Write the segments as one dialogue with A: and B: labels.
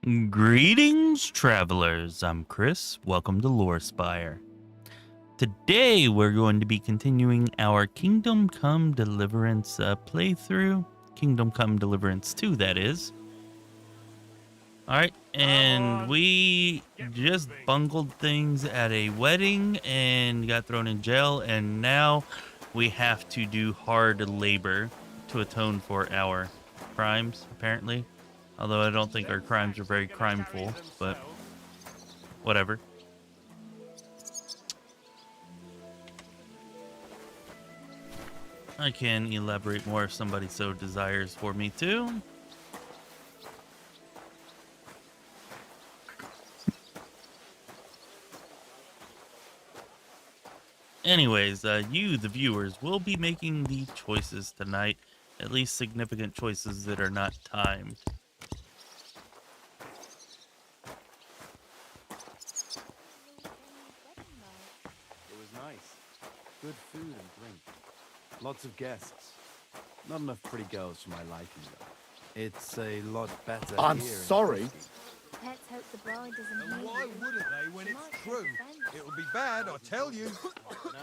A: Greetings, travelers. I'm Chris. Welcome to Lorespire. Today, we're going to be continuing our Kingdom Come Deliverance playthrough. Kingdom Come Deliverance 2, that is. Alright, and we just bungled things at a wedding and got thrown in jail, and now we have to do hard labor to atone for our crimes, apparently. Although I don't think our crimes are very crimeful, but whatever. I can elaborate more if somebody so desires for me to. Anyways, you, the viewers, will be making the choices tonight. At least significant choices that are not timed.
B: Good food and drink. Lots of guests. Not enough pretty girls for my liking, though. It's a lot better.
C: I'm sorry.
D: Let's hope the bride doesn't
E: And
D: hear
E: why
D: you.
E: wouldn't they when it's true? It'll be bad, I tell you.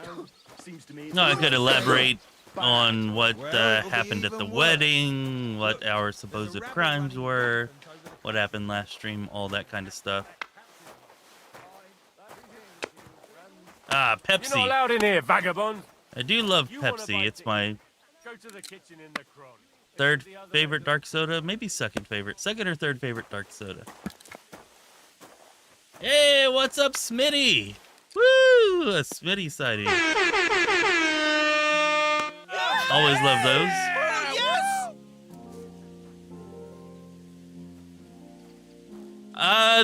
B: No, seems to me.
A: No, I could elaborate on what happened at the wedding, what our supposed crimes were, what happened last stream, all that kind of stuff. Ah, Pepsi.
F: You're not allowed in here, vagabond.
A: I do love Pepsi. It's my
F: Go to the kitchen in the cron.
A: third favorite dark soda, maybe second favorite. Second or third favorite dark soda. Hey, what's up, Smitty? Woo! A Smitty sighting. Always love those.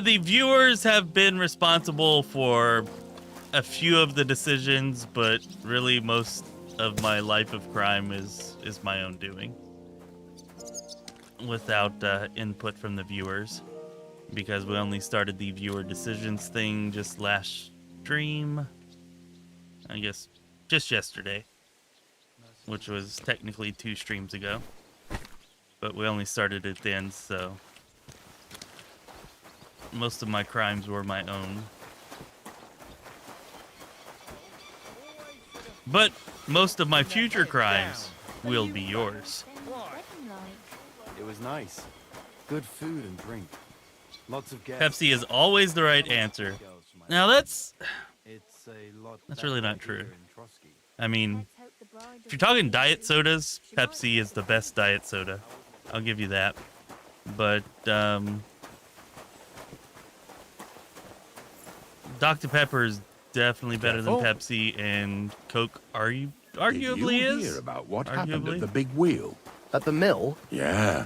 A: The viewers have been responsible for a few of the decisions, but really most of my life of crime is my own doing, without input from the viewers, because we only started the viewer decisions thing just last stream, I guess just yesterday, which was technically 2 streams ago, but we only started it then, so most of my crimes were my own. But most of my future crimes will be yours.
B: It was nice. Good food and drink. Lots of guests.
A: Pepsi is always the right answer. Now that's really not true. I mean, if you're talking diet sodas, Pepsi is the best diet soda. I'll give you that. But Dr. Pepper is definitely better than Pepsi, and Coke arguably
C: Did you
A: is.
C: hear about what
A: Arguably.
C: happened at the big wheel?
G: At the mill?
C: Yeah.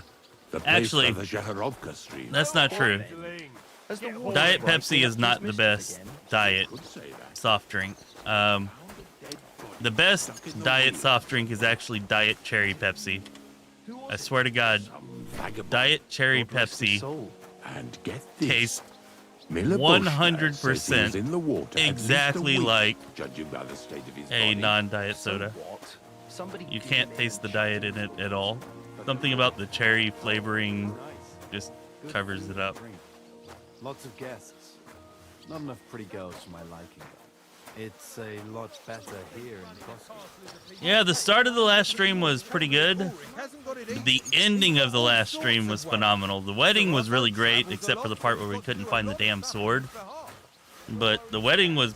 C: The place
A: Actually,
C: for the Zaharovka stream.
A: That's not true.
G: Has the war
A: Diet
G: strike
A: Pepsi
G: been
A: is not the best
G: again?
A: diet
C: Could say that.
A: soft drink. The best diet soft drink is actually Diet Cherry Pepsi. I swear to God,
C: Vagabond.
A: Diet Cherry
B: God bless his
A: Pepsi
B: soul.
C: And get this.
A: tastes
C: Miller
A: 100%
C: says he was in the water at least a
A: exactly
C: week,
A: like
C: judging by the state of his
A: a
C: body.
A: non-diet soda.
G: What? Somebody
A: You can't taste the diet in it at all. Something about the cherry flavoring just
B: Good
A: covers
B: food
A: it
B: and
A: up.
B: drink. Lots of guests. Not enough pretty girls for my liking, though. It's a lot better here in Trotsky.
A: Yeah, the start of the last stream was pretty good. The ending of the last stream was phenomenal. The wedding was really great, except for the part where we couldn't find the damn sword. But the wedding was,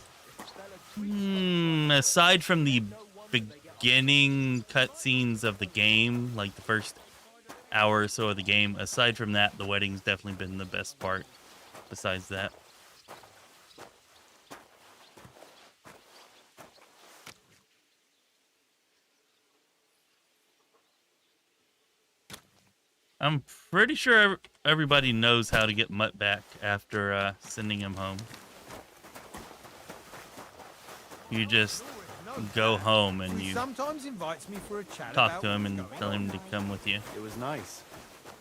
A: aside from the beginning cutscenes of the game, like the first hour or so of the game, aside from that, the wedding's definitely been the best part. Besides that. I'm pretty sure everybody knows how to get Mutt back after sending him home. You just go home and you
E: sometimes invites me for a chat
A: talk to him and tell him to come with you.
B: It was nice.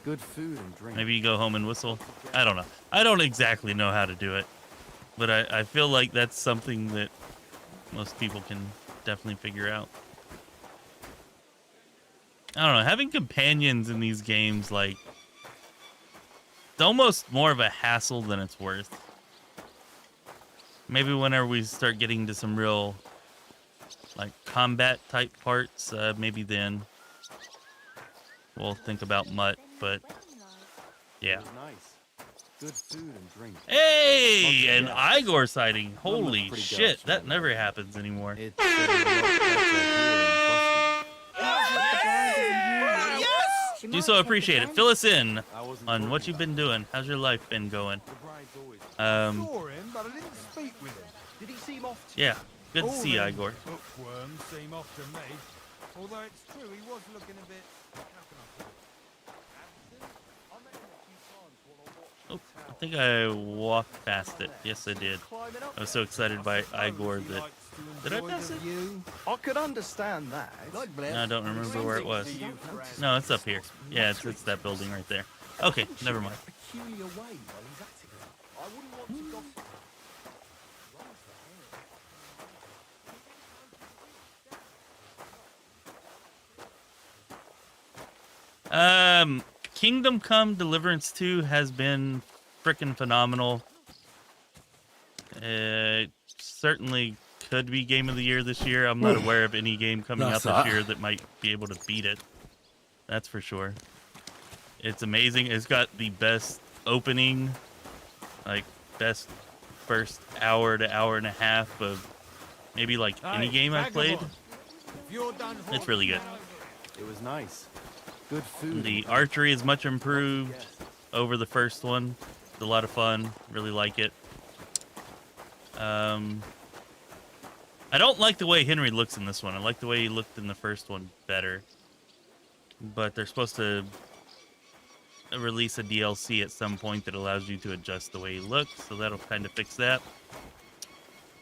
B: Good food and drink.
A: Maybe you go home and whistle. I don't know. I don't exactly know how to do it, but I feel like that's something that most people can definitely figure out. I don't know, having companions in these games, like, almost more of a hassle than it's worth. Maybe whenever we start getting to some real, like, combat type parts, maybe then we'll think about Mutt, but yeah.
B: It was nice. Good food and drink.
A: Hey,
B: Lots of
A: an
B: gas.
A: Igor sighting.
B: Not
A: Holy
B: enough pretty
A: shit,
B: girls,
A: that
B: my
A: never
B: love.
A: happens anymore.
B: It's a lot better here in
A: Do so appreciate it. Fill us in
B: Boston. I wasn't
A: on what
B: talking
A: you've been doing. How's your life been going?
B: about the bride's always
E: Saw him, but I didn't speak with him.
G: Did he seem off to
A: Yeah, good to
E: All
A: see you,
E: them
A: Igor.
E: Bookworms seem off to me. Although it's true, he was looking a bit... How can I put it?
A: Oh, I think I walked past it. Yes, I did.
G: climbing up?
A: I was so excited by Igor that... Did I pass it?
G: I could understand that.
A: No, I don't remember where it was. No, it's up here. Yeah, it's that building right there. Okay, never mind.
G: Peculiar way while he's acting. I wouldn't want to gossip.
A: Kingdom Come Deliverance 2 has been freaking phenomenal. It certainly could be game of the year this year. I'm not aware of any game coming out this year that might be able to beat it. That's for sure. It's amazing. It's got the best opening, like best first hour to hour and a half of maybe like any game I've played. It's really good.
B: It was nice. Good food.
A: The archery is much improved over the first one. It's a lot of fun. Really like it. I don't like the way Henry looks in this one. I like the way he looked in the first one better. But they're supposed to release a DLC at some point that allows you to adjust the way he looks, so that'll kind of fix that.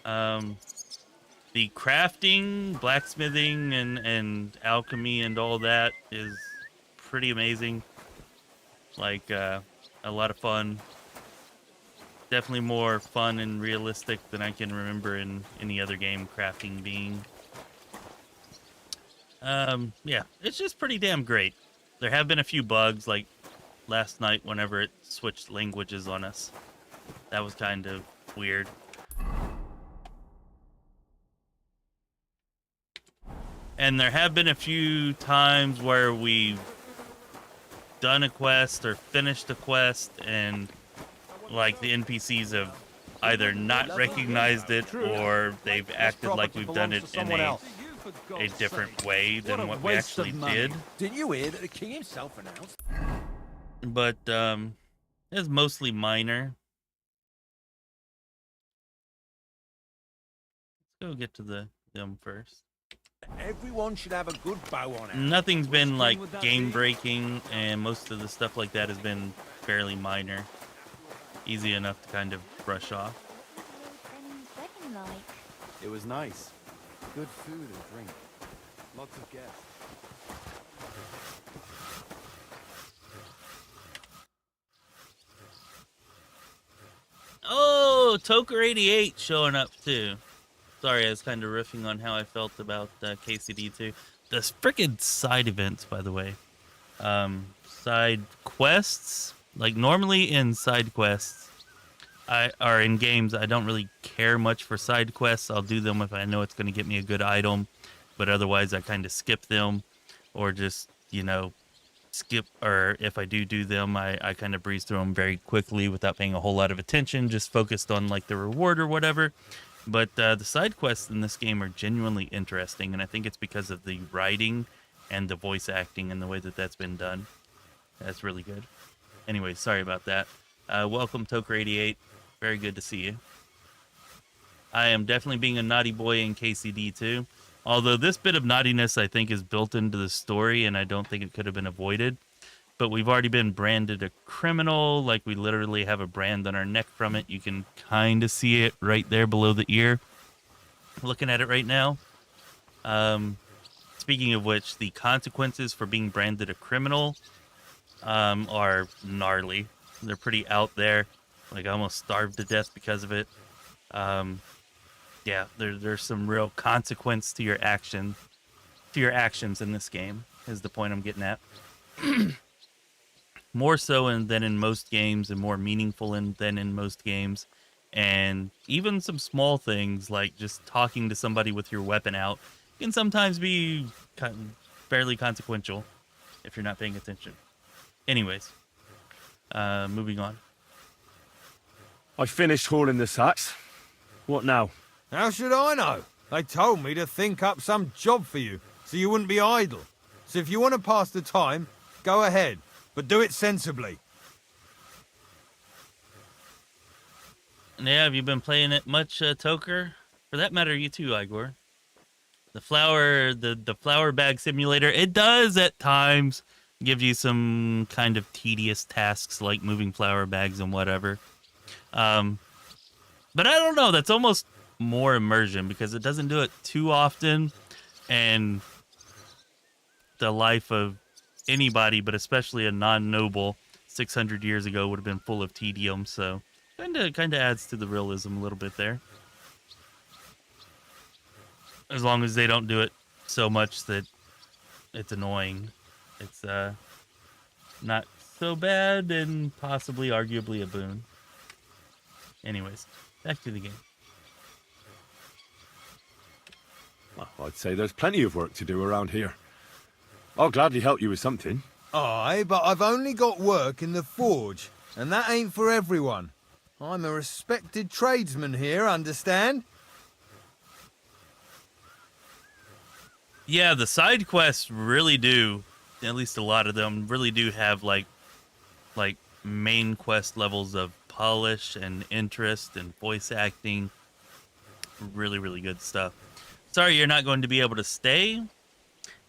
A: The crafting, blacksmithing, and alchemy and all that is pretty amazing. Like, a lot of fun. Definitely more fun and realistic than I can remember in any other game crafting being. Yeah, it's just pretty damn great. There have been a few bugs, like last night whenever it switched languages on us. That was kind of weird. And there have been a few times where we've done a quest or finished a quest and like the NPCs have either not recognized it or they've acted like we've done it in a different way than what we actually did.
C: Didn't you hear that the king himself announced?
A: But it's mostly minor. Let's go get to them first.
C: Everyone should have a good bow on it.
A: Nothing's been like game breaking, and most of the stuff like that has been fairly minor. Easy enough to kind of brush off.
B: It was nice. Good food and drink. Lots of guests.
A: Oh, Toker88 showing up too. Sorry, I was kind of riffing on how I felt about KCD2. The frickin' side events, by the way. Side quests. Like, normally in side quests, or in games, I don't really care much for side quests. I'll do them if I know it's going to get me a good item. But otherwise, I kind of skip them. Or just, skip. Or if I do them, I kind of breeze through them very quickly without paying a whole lot of attention. Just focused on, like, the reward or whatever. But the side quests in this game are genuinely interesting, and I think it's because of the writing and the voice acting and the way that that's been done. That's really good. Anyway, sorry about that. Welcome, Toker88. Very good to see you. I am definitely being a naughty boy in KCD too. Although this bit of naughtiness, I think, is built into the story, and I don't think it could have been avoided. But we've already been branded a criminal. Like, we literally have a brand on our neck from it. You can kind of see it right there below the ear. Looking at it right now. Speaking of which, the consequences for being branded a criminal are gnarly. They're pretty out there. Like, I almost starved to death because of it. Yeah, there's some real consequence to your actions in this game, is the point I'm getting at. more so than in most games, and more meaningful than in most games. And even some small things like just talking to somebody with your weapon out can sometimes be fairly consequential if you're not paying attention. Anyways, moving on.
G: I finished hauling the sacks. What now?
E: How should I know? They told me to think up some job for you, so you wouldn't be idle. So if you want to pass the time, go ahead, but do it sensibly.
A: Yeah, have you been playing it much, Toker? For that matter, you too, Igor. The flower bag simulator, it does at times give you some kind of tedious tasks like moving flower bags and whatever. But I don't know, that's almost more immersion because it doesn't do it too often, and the life of anybody, but especially a non-noble 600 years ago would have been full of tedium, so kind of adds to the realism a little bit there. As long as they don't do it so much that it's annoying. It's not so bad and possibly arguably a boon. Anyways, back to the game.
G: Well, I'd say there's plenty of work to do around here. I'll gladly help you with something.
E: Aye, but I've only got work in the forge, and that ain't for everyone. I'm a respected tradesman here, understand?
A: Yeah, the side quests really do, at least a lot of them, really do have like main quest levels of polish and interest and voice acting. Really, really good stuff. Sorry you're not going to be able to stay,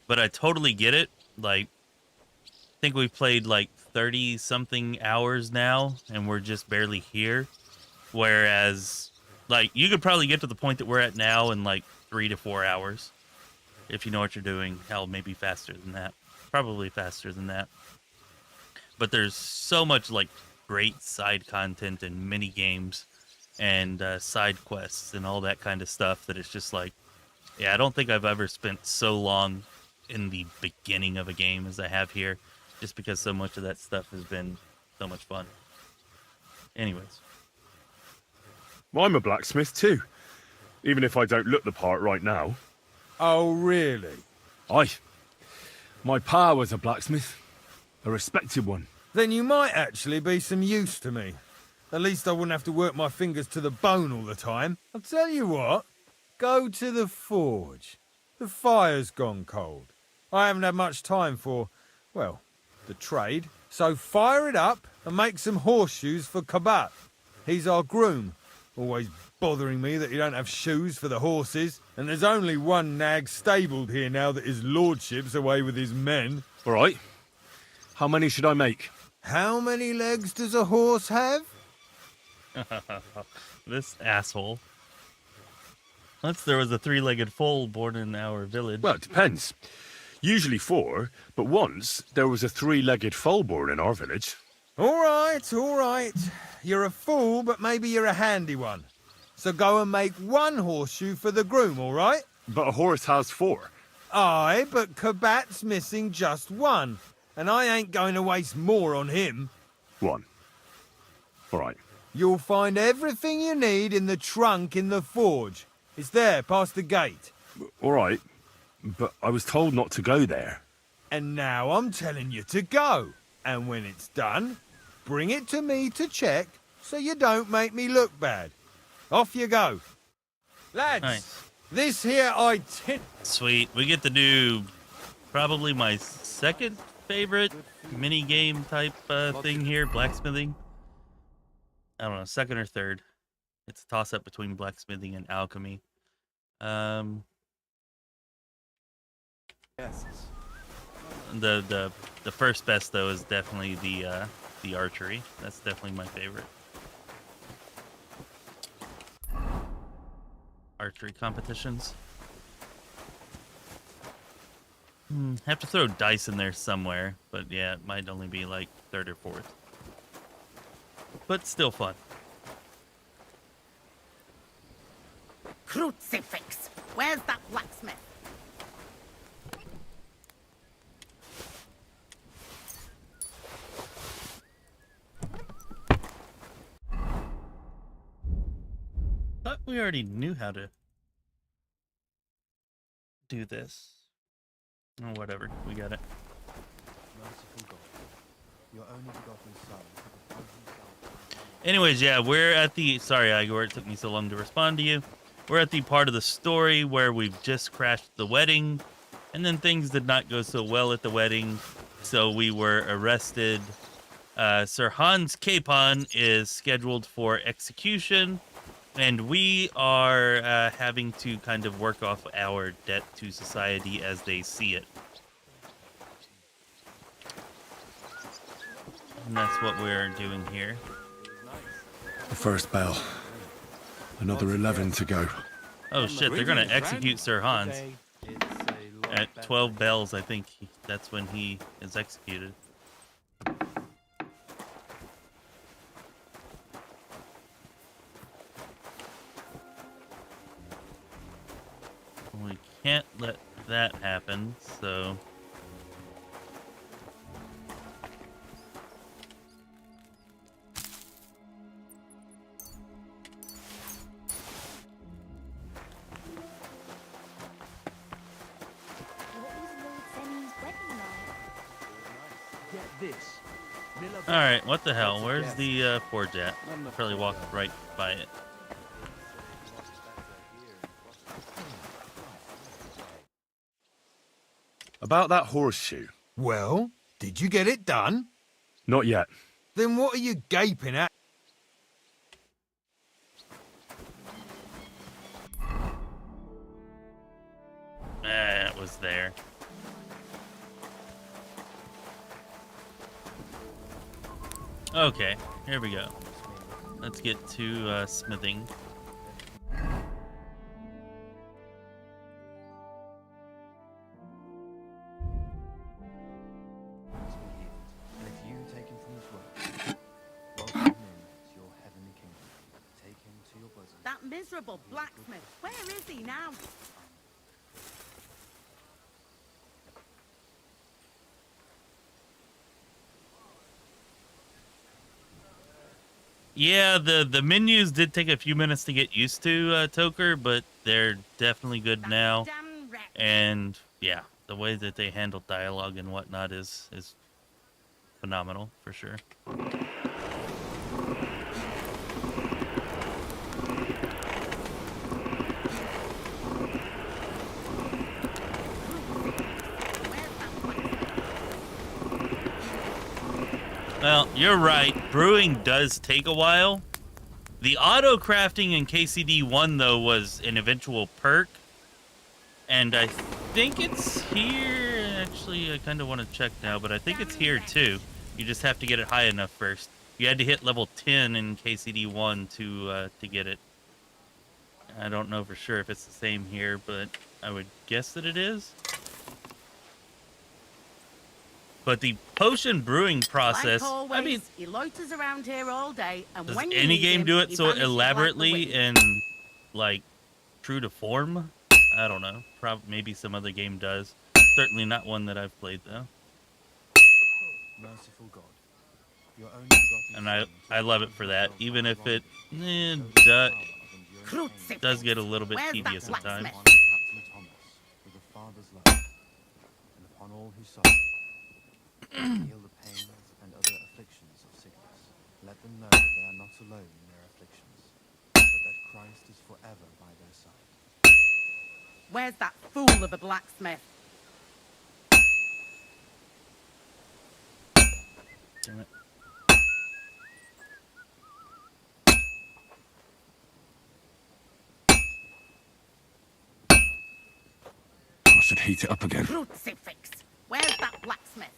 A: but I totally get it. Like, I think we've played like 30-something hours now, and we're just barely here. Whereas, like, you could probably get to the point that we're at now in like 3 to 4 hours. If you know what you're doing. Hell, maybe faster than that. Probably faster than that. But there's so much, like, great side content and mini games and side quests and all that kind of stuff that it's just like, yeah, I don't think I've ever spent so long in the beginning of a game as I have here, just because so much of that stuff has been so much fun. Anyways.
G: Well, I'm a blacksmith too, even if I don't look the part right now.
E: Oh, really?
G: Aye. My pa was a blacksmith. A respected one.
E: Then you might actually be some use to me. At least I wouldn't have to work my fingers to the bone all the time. I'll tell you what. Go to the forge. The fire's gone cold. I haven't had much time for, well, the trade. So fire it up and make some horseshoes for Kabat. He's our groom. Always bothering me that you don't have shoes for the horses. And there's only one nag stabled here now that his lordship's away with his men.
G: All right. How many should I make?
E: How many legs does a horse have?
A: This asshole. Once there was a 3-legged foal born in our village.
G: Well, it depends. Usually 4, but once there was a 3-legged foal born in our village.
E: All right. You're a fool, but maybe you're a handy one. So go and make one horseshoe for the groom, all right?
G: But a horse has 4.
E: Aye, but Kabat's missing just one. And I ain't going to waste more on him.
G: 1. All right.
E: You'll find everything you need in the trunk in the forge. It's there, past the gate.
G: All right. But I was told not to go there.
E: And now I'm telling you to go. And when it's done, bring it to me to check so you don't make me look bad. Off you go. Lads,
A: Nice.
E: this here
A: Sweet. We get to do probably my second favorite mini game type thing here, blacksmithing. I don't know, second or third. It's a toss up between blacksmithing and alchemy.
B: Guests.
A: The first best though is definitely the archery. That's definitely my favorite. Archery competitions. Have to throw dice in there somewhere, but yeah, it might only be like third or fourth. But still fun.
H: Crucifix! Where's that blacksmith?
A: thought we already knew how to do this. Oh, whatever. We got it.
B: Merciful God, your only begotten Son took upon himself.
A: Anyways, yeah, we're at the... Sorry, Igor, it took me so long to respond to you. We're at the part of the story where we've just crashed the wedding, and then things did not go so well at the wedding, so we were arrested. Sir Hans Capon is scheduled for execution, and we are having to kind of work off our debt to society as they see it. And that's what we're doing here.
G: The first bell. Another 11 to go.
A: Oh shit, they're gonna execute Sir Hans.
B: It's a lot
A: At
B: better
A: 12 bells, I think that's when he is executed. We can't let that happen, so...
D: What was Lord Semi's wedding like?
C: Get this. Miller
A: Alright, what the hell? Where's the forge at? Probably walked right by it.
G: About that horseshoe.
E: Well, did you get it done?
G: Not yet.
E: Then what are you gaping at?
A: It was there. Okay, here we go. Let's get to smithing.
B: And if you take him from his work, welcome him to your heavenly kingdom. Take him to your bosom.
H: That miserable blacksmith. Where is he now?
A: Yeah, the menus did take a few minutes to get used to, Toker, but they're definitely good
H: That
A: now.
H: damn wretch.
A: And yeah, the way that they handle dialogue and whatnot is phenomenal for sure. Well, you're right. Brewing does take a while. The auto crafting in KCD1 though was an eventual perk, and I think it's here. Actually, I kind of want to check now, but I think it's here too. You just have to get it high enough first. You had to hit level 10 in KCD1 to get it. I don't know for sure if it's the same here, but I would guess that it is. But the potion brewing process,
H: Like always,
A: I mean,
H: he loiters around here all day, and
A: does
H: when you
A: any
H: need
A: game
H: him,
A: do it
H: he
A: so
H: vanishes like the
A: elaborately
H: wind.
A: and like true to form? I don't know. Maybe some other game does. Certainly not one that I've played though.
B: Merciful God, your only begotten
A: And
B: Son
A: I
B: took
A: love it
B: upon
A: for that,
B: himself
A: even
B: our
A: if it
B: wrongdoing, showed the power of enduring pain.
H: Crucifix.
A: does get a little bit
H: Where's that
A: tedious at times.
H: blacksmith?
B: Upon Captain Thomas with the Father's love, and upon all who suffer, heal the pains and other afflictions of sickness. Let them know that they are not alone in their afflictions, but that Christ is forever by their side.
H: Where's that fool of a blacksmith?
A: Damn it.
G: I should heat it up again.
H: Crucifix. Where's that blacksmith? Where's that blacksmith?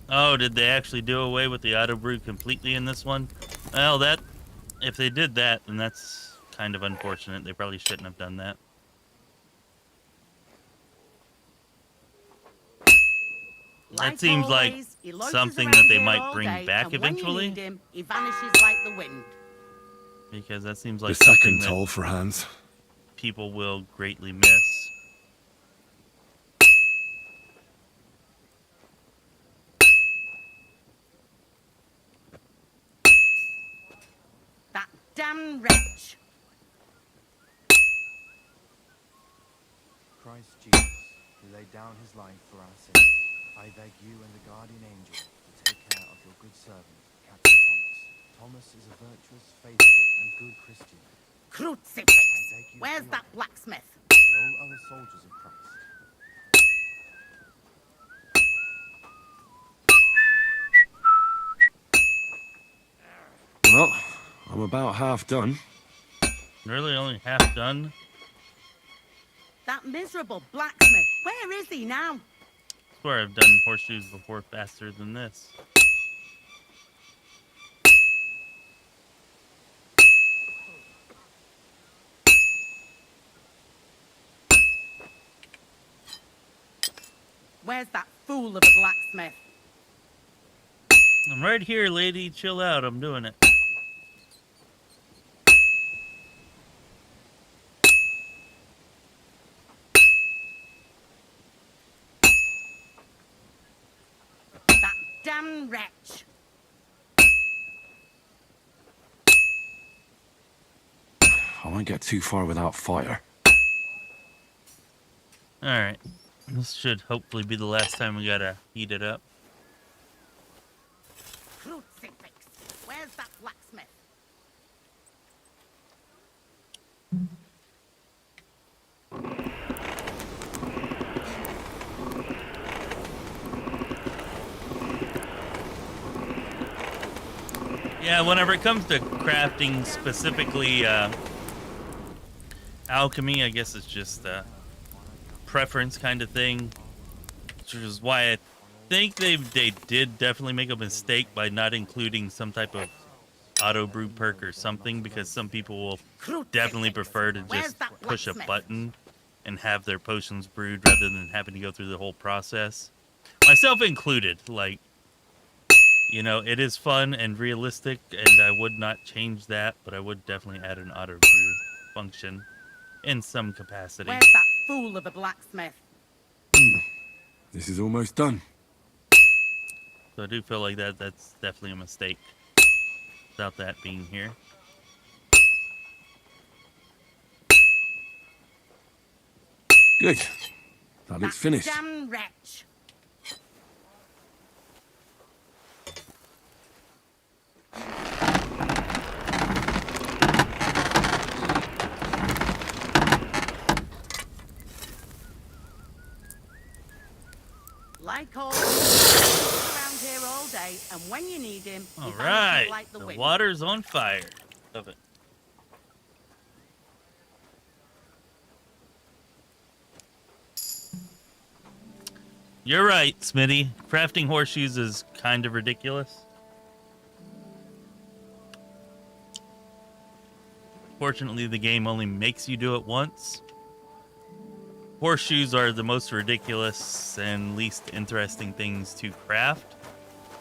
A: Oh, did they actually do away with the auto brew completely in this one? Well, that if they did that, then that's kind of unfortunate. They probably shouldn't have done that.
H: Like
A: seems like
H: always, He loiters
A: something
H: around
A: that they
H: here
A: might
H: all
A: bring
H: day,
A: back
H: and
A: eventually?
H: When you need him, he vanishes like the wind.
A: Because that seems
G: The
A: like something
G: second
A: that
G: toll for Hans.
A: people will greatly miss.
H: That damn wretch.
B: Christ Jesus, who laid down his life for our sins, I beg you and the guardian angel to take care of your good servant, Captain Thomas. Thomas is a virtuous, faithful, and good Christian,
H: Crucifix.
B: beg you
H: Where's
B: for
H: that
B: your
H: blacksmith?
B: and all other soldiers of Christ.
G: Well, I'm about half done.
A: Really only half done?
H: That miserable blacksmith. Where is he now?
A: I swear I've done horseshoes before faster than this.
H: Where's that fool of a blacksmith?
A: I'm right here, lady. Chill out. I'm doing it.
H: That damn wretch.
G: I won't get too far without fire.
A: Alright. This should hopefully be the last time we gotta heat it up.
H: Crucifix. Where's that blacksmith?
A: Yeah, whenever it comes to crafting, specifically alchemy, I guess it's just a preference kind of thing. Which is why I think they did definitely make a mistake by not including some type of auto brew perk or something, because some people will definitely prefer to just push a button and have their potions brewed rather than having to go through the whole process. Myself included. Like, you know, it is fun and realistic, and I would not change that, but I would definitely add an auto brew function in some capacity.
H: Where's that fool of a blacksmith?
G: This is almost done.
A: So I do feel like that's definitely a mistake without that being here.
G: Good. That bit's finished.
H: Damn wretch. Like all around here all day, and when you need him, he
A: All
H: vanishes
A: right,
H: like the
A: the
H: wind.
A: water's on fire. Love it. You're right, Smitty. Crafting horseshoes is kind of ridiculous. Fortunately, the game only makes you do it once. Horseshoes are the most ridiculous and least interesting things to craft.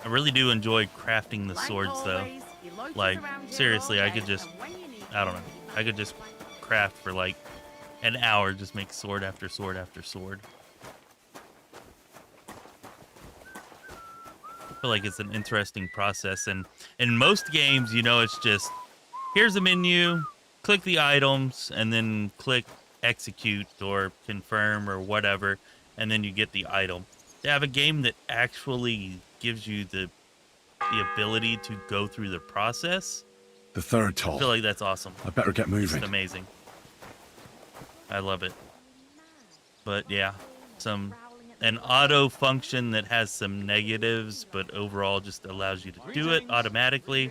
A: I really do enjoy crafting the
H: Like
A: swords, though.
H: always, he loiters
A: Like,
H: around here
A: seriously,
H: all
A: I could
H: day,
A: just,
H: and when you need
A: I don't
H: him,
A: know,
H: he
A: I could just craft for like an hour, just make sword after sword after sword. I feel like it's an interesting process, and in most games, you know, it's just, here's a menu, click the items, and then click execute or confirm or whatever, and then you get the item. To have a game that actually gives you the ability to go through the process,
G: The third
A: I
G: toll.
A: feel like that's awesome.
G: I better get
A: It's
G: moving.
A: amazing. I love it. But yeah, an auto function that has some negatives, but overall just allows you to do it automatically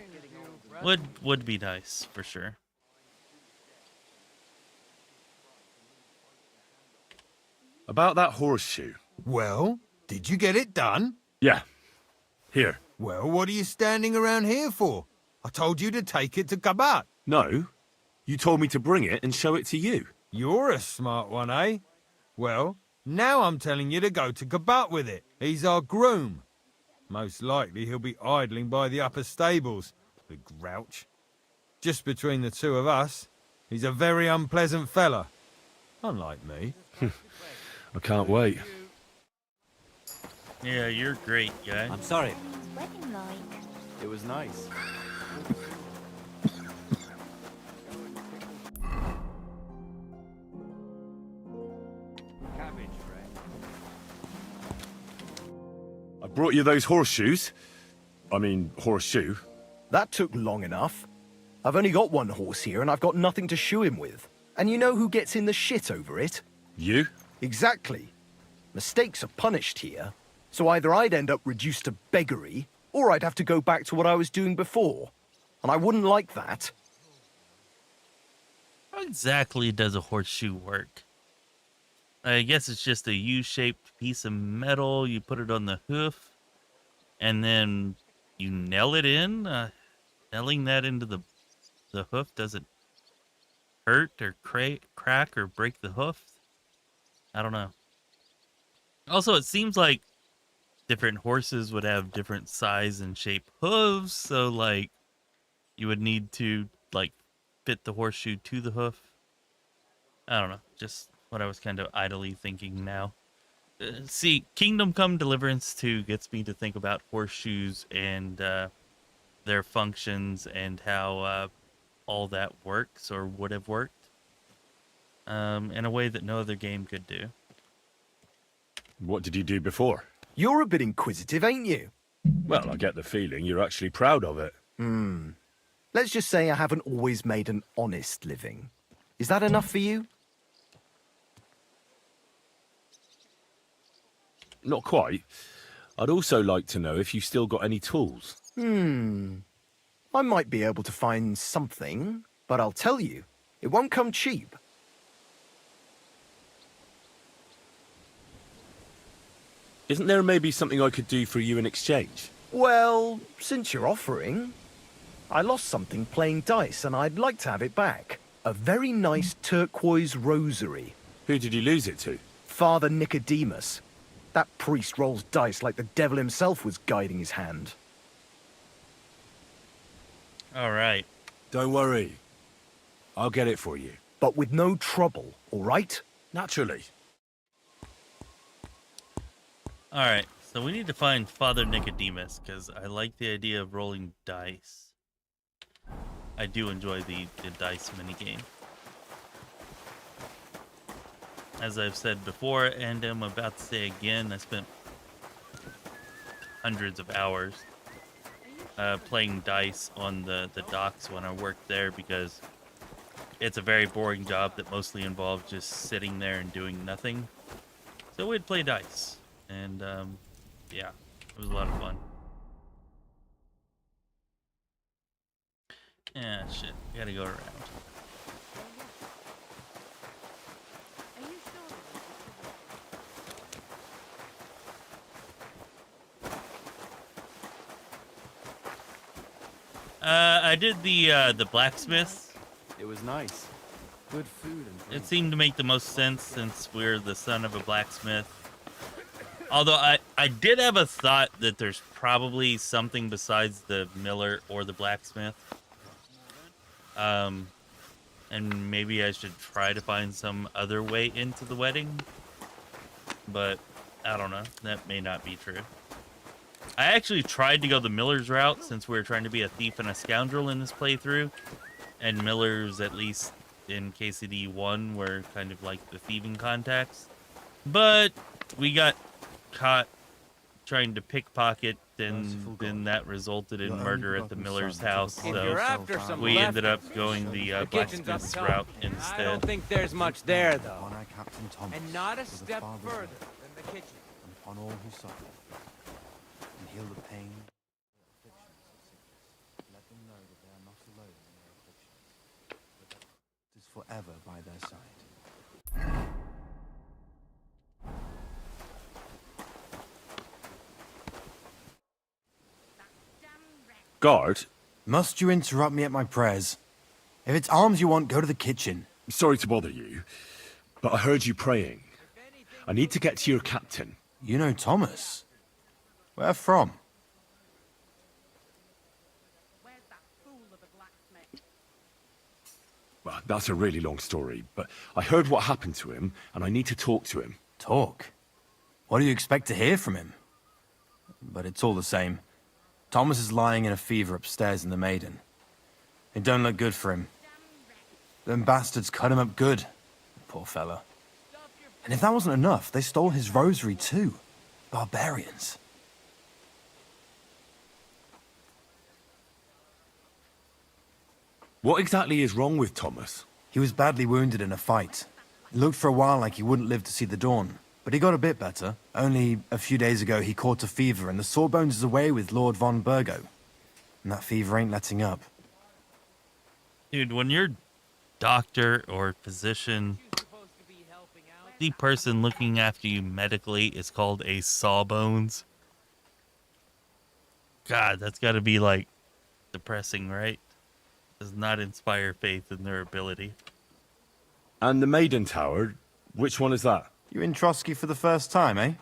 A: would be nice for sure.
G: About that horseshoe.
E: Well, did you get it done?
G: Yeah. Here.
E: Well, what are you standing around here for? I told you to take it to Kabat.
G: No. You told me to bring it and show it to you.
E: You're a smart one, eh? Well, now I'm telling you to go to Kabat with it. He's our groom. Most likely he'll be idling by the upper stables, the grouch. Just between the two of us, he's a very unpleasant fella. Unlike me.
G: I can't wait.
A: Yeah, you're great, guy.
C: I'm sorry.
D: What's wedding like?
B: It was nice.
C: Cabbage, right?
G: I brought you those horseshoes. I mean, horseshoe.
I: That took long enough. I've only got one horse here and I've got nothing to shoe him with. And you know who gets in the shit over it?
G: You?
I: Exactly. Mistakes are punished here. So either I'd end up reduced to beggary, or I'd have to go back to what I was doing before. And I wouldn't like that.
A: How exactly does a horseshoe work? I guess it's just a U-shaped piece of metal. You put it on the hoof, and then you nail it in. Nailing that into the hoof doesn't hurt or crack or break the hoof. I don't know. Also, it seems like different horses would have different size and shape hooves, so like you would need to like fit the horseshoe to the hoof. I don't know, just what I was kind of idly thinking now. See, Kingdom Come Deliverance 2 gets me to think about horseshoes and their functions and how all that works or would have worked in a way that no other game could do.
G: What did you do before?
I: You're a bit inquisitive, ain't you?
G: Well, I get the feeling you're actually proud of it.
I: Let's just say I haven't always made an honest living. Is that enough for you?
G: Not quite. I'd also like to know if you still got any tools.
I: I might be able to find something, but I'll tell you, it won't come cheap.
G: Isn't there maybe something I could do for you in exchange?
I: Well, since you're offering, I lost something playing dice and I'd like to have it back. A very nice turquoise rosary.
G: Who did you lose it to?
I: Father Nicodemus. That priest rolls dice like the devil himself was guiding his hand.
A: All right.
G: Don't worry. I'll get it for you.
I: But with no trouble, all right?
G: Naturally.
A: All right. So we need to find Father Nicodemus because I like the idea of rolling dice. I do enjoy the dice minigame. As I've said before, and I'm about to say again, I spent hundreds of hours playing dice on the docks when I worked there because it's a very boring job that mostly involved just sitting there and doing nothing. So we'd play dice, and yeah, it was a lot of fun. Yeah, shit, we gotta go around.
H: Are you sure?
A: I did the blacksmith.
B: It was nice. Good food and drink.
A: It seemed to make the most sense since we're the son of a blacksmith. Although I did have a thought that there's probably something besides the miller or the blacksmith. And maybe I should try to find some other way into the wedding. But I don't know. That may not be true. I actually tried to go the miller's route since we were trying to be a thief and a scoundrel in this playthrough. And millers, at least in KCD 1, were kind of like the thieving contacts. But we got caught trying to pickpocket, and then that resulted in murder at the miller's house.
C: If you're
A: So
C: after some
A: we ended up
C: leftovers,
A: going the
C: kitchen's up
A: blacksmith's
C: top.
A: route
C: I don't
A: instead.
C: think there's much there, though.
B: One-eyed Captain Thomas
C: And not a
B: to the
C: step
B: Father's
C: further
B: love,
C: than the kitchen.
B: and upon all who suffer, and heal the pain, the afflictions of sickness. Let them know that they are not alone in their afflictions, but that God is forever by their side.
G: Guard?
B: Must you interrupt me at my prayers? If it's alms you want, go to the kitchen.
G: Sorry to bother you, but I heard you praying. I need to get to your captain.
B: You know Thomas? Where from?
G: Well, that's a really long story, but I heard what happened to him, and I need to talk to him.
I: Talk? What do you expect to hear from him? But it's all the same. Thomas is lying in a fever upstairs in the Maiden. It don't look good for him. Them bastards cut him up good. Poor fella. And if that wasn't enough, they stole his rosary too. Barbarians.
G: What exactly is wrong with Thomas?
I: He was badly wounded in a fight. It looked for a while like he wouldn't live to see the dawn. But he got a bit better. Only a few days ago he caught a fever and the Sawbones is away with Lord von Burgo. And that fever ain't letting up.
A: Dude, when you're doctor or physician, the person looking after you medically is called a Sawbones. God, that's got to be like depressing, right? Does not inspire faith in their ability.
G: And the Maiden Tower, which one is that?
I: You in Trotsky for the first time, eh?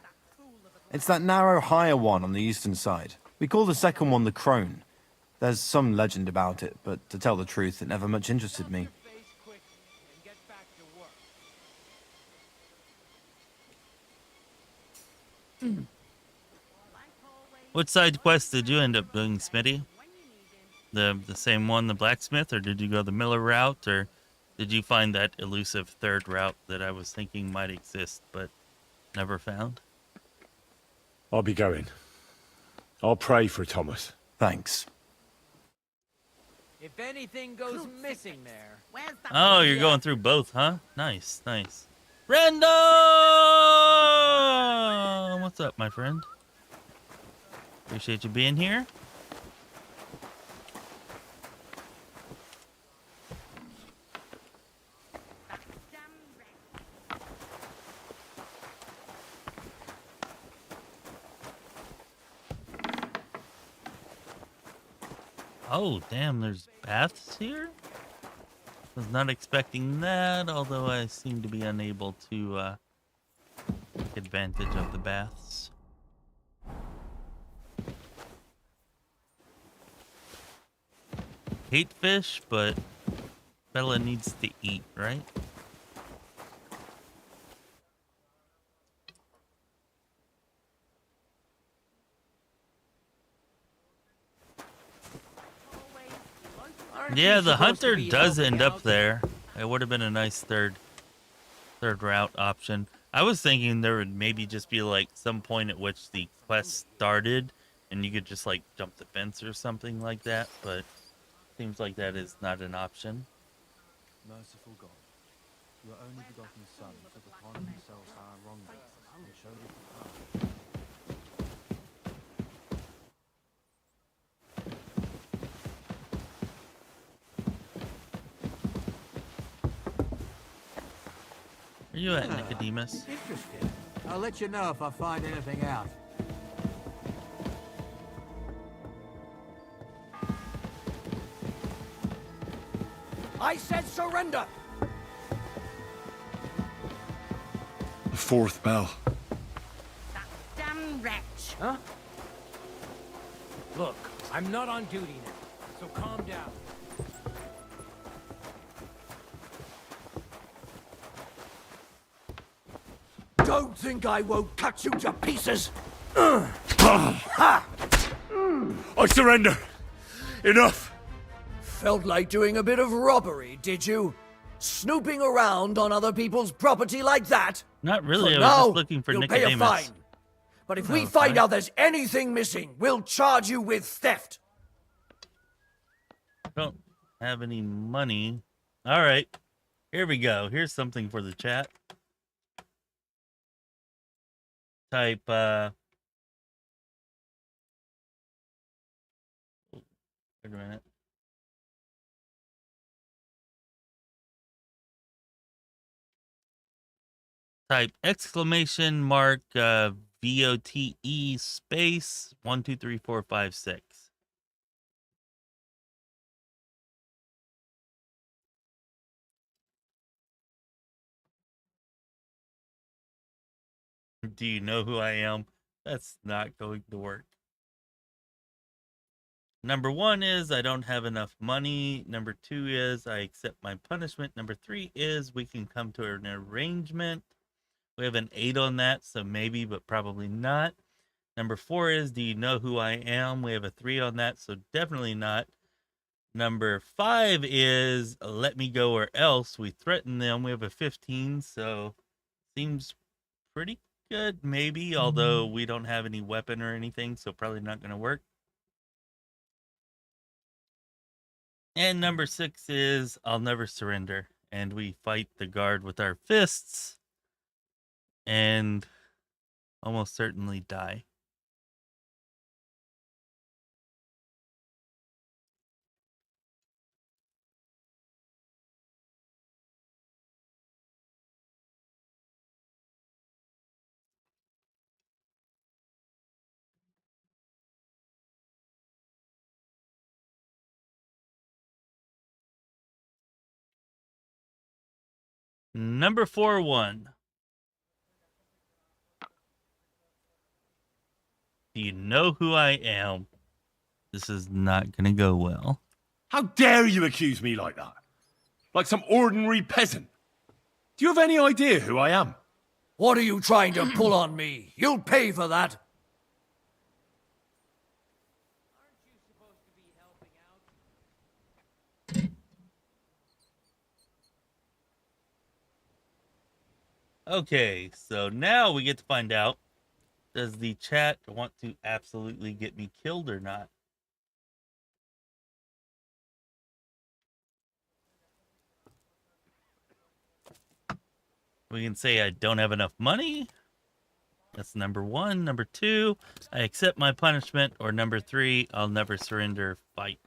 I: It's that narrow, higher one on the eastern side. We call the second one the Crone. There's some legend about it, but to tell the truth, it never much interested me.
A: What side quest did you end up doing, Smitty? The same one, the blacksmith, or did you go the Miller route, or did you find that elusive third route that I was thinking might exist but never found?
G: I'll be going. I'll pray for Thomas.
I: Thanks.
C: If anything goes missing there.
H: Where's the
A: Oh, you're going through both, huh? Nice, nice. Random! What's up, my friend? Appreciate you being here. Oh, damn, there's baths here? Was not expecting that, although I seem to be unable to take advantage of the baths. Hate fish, but fella needs to eat, right? Yeah, the hunter does end up there. It would have been a nice third route option. I was thinking there would maybe just be like some point at which the quest started and you could just like jump the fence or something like that, but seems like that is not an option.
B: Merciful God, your only begotten Son took upon himself our wrongdoings and showed us the path.
A: Where you at, Nicodemus?
C: Interesting. I'll let you know if I find anything out. I said surrender!
G: The fourth bell.
H: That damn wretch.
C: Huh? Look, I'm not on duty now, so calm down. Don't think I won't cut you to pieces!
G: I surrender. Enough.
J: Felt like doing a bit of robbery, did you? Snooping around on other people's property like that?
A: Not really.
J: For
A: I was
J: now,
A: just looking for
J: you'll
A: Nicodemus.
J: pay a fine. But if we
A: Oh,
J: find
A: fine.
J: out there's anything missing, we'll charge you with theft.
A: Don't have any money. All right. Here we go. Here's something for the chat. Type, wait a minute. Type exclamation mark VOTE space 123456. Do you know who I am? That's not going to work. Number 1 is I don't have enough money. Number 2 is I accept my punishment. Number 3 is we can come to an arrangement. We have an 8 on that, so maybe, but probably not. Number 4 is do you know who I am? We have a 3 on that, so definitely not. Number 5 is let me go or else. We threaten them. We have a 15, so seems pretty good, maybe, although we don't have any weapon or anything, so probably not going to work. And number 6 is I'll never surrender. And we fight the guard with our fists and almost certainly die. Number 4-1. Do you know who I am? This is not going to go well.
G: How dare you accuse me like that? Like some ordinary peasant. Do you have any idea who I am?
J: What are you trying to pull on me? You'll pay for that.
A: Okay, so now we get to find out, does the chat want to absolutely get me killed or not? We can say I don't have enough money. That's number 1. Number 2, I accept my punishment. Or number 3, I'll never surrender, fight.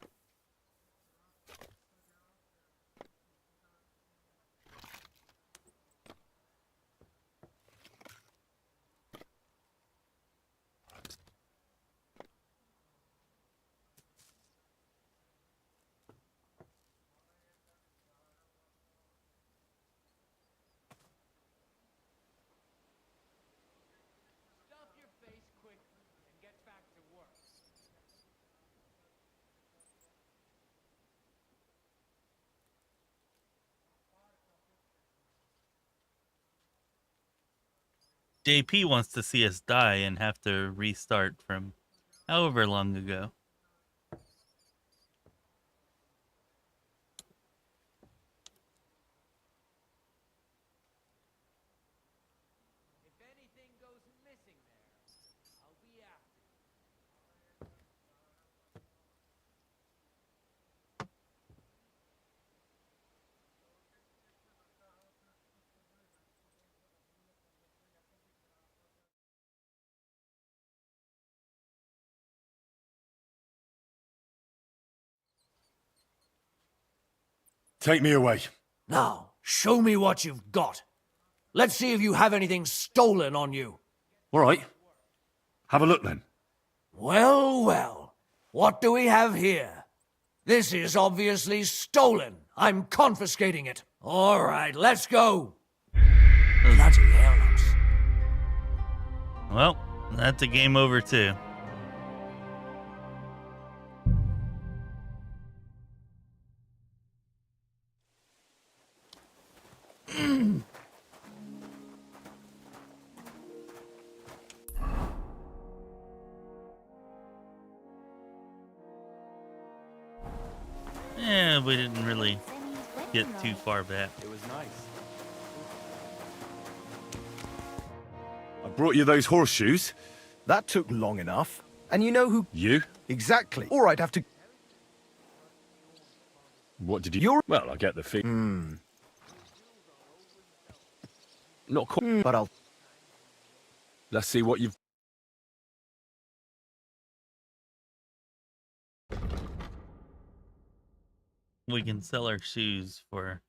A: JP wants to see us die and have to restart from however long ago.
C: If anything goes missing there, I'll be after it.
G: Take me away.
J: Now, show me what you've got. Let's see if you have anything stolen on you.
G: All right. Have a look then.
J: Well, well. What do we have here? This is obviously stolen. I'm confiscating it. All right, let's go. Bloody hell.
A: Well, that's a game over too. Yeah, we didn't really get too far back.
B: It was nice.
G: I brought you those horseshoes.
K: That took long enough. And you know who...
G: You?
K: Exactly. All right, have to...
G: What did you...
K: You're...
G: Well, I get the thing. Not quite.
K: But I'll...
G: Let's see what you've...
A: We can sell our shoes for...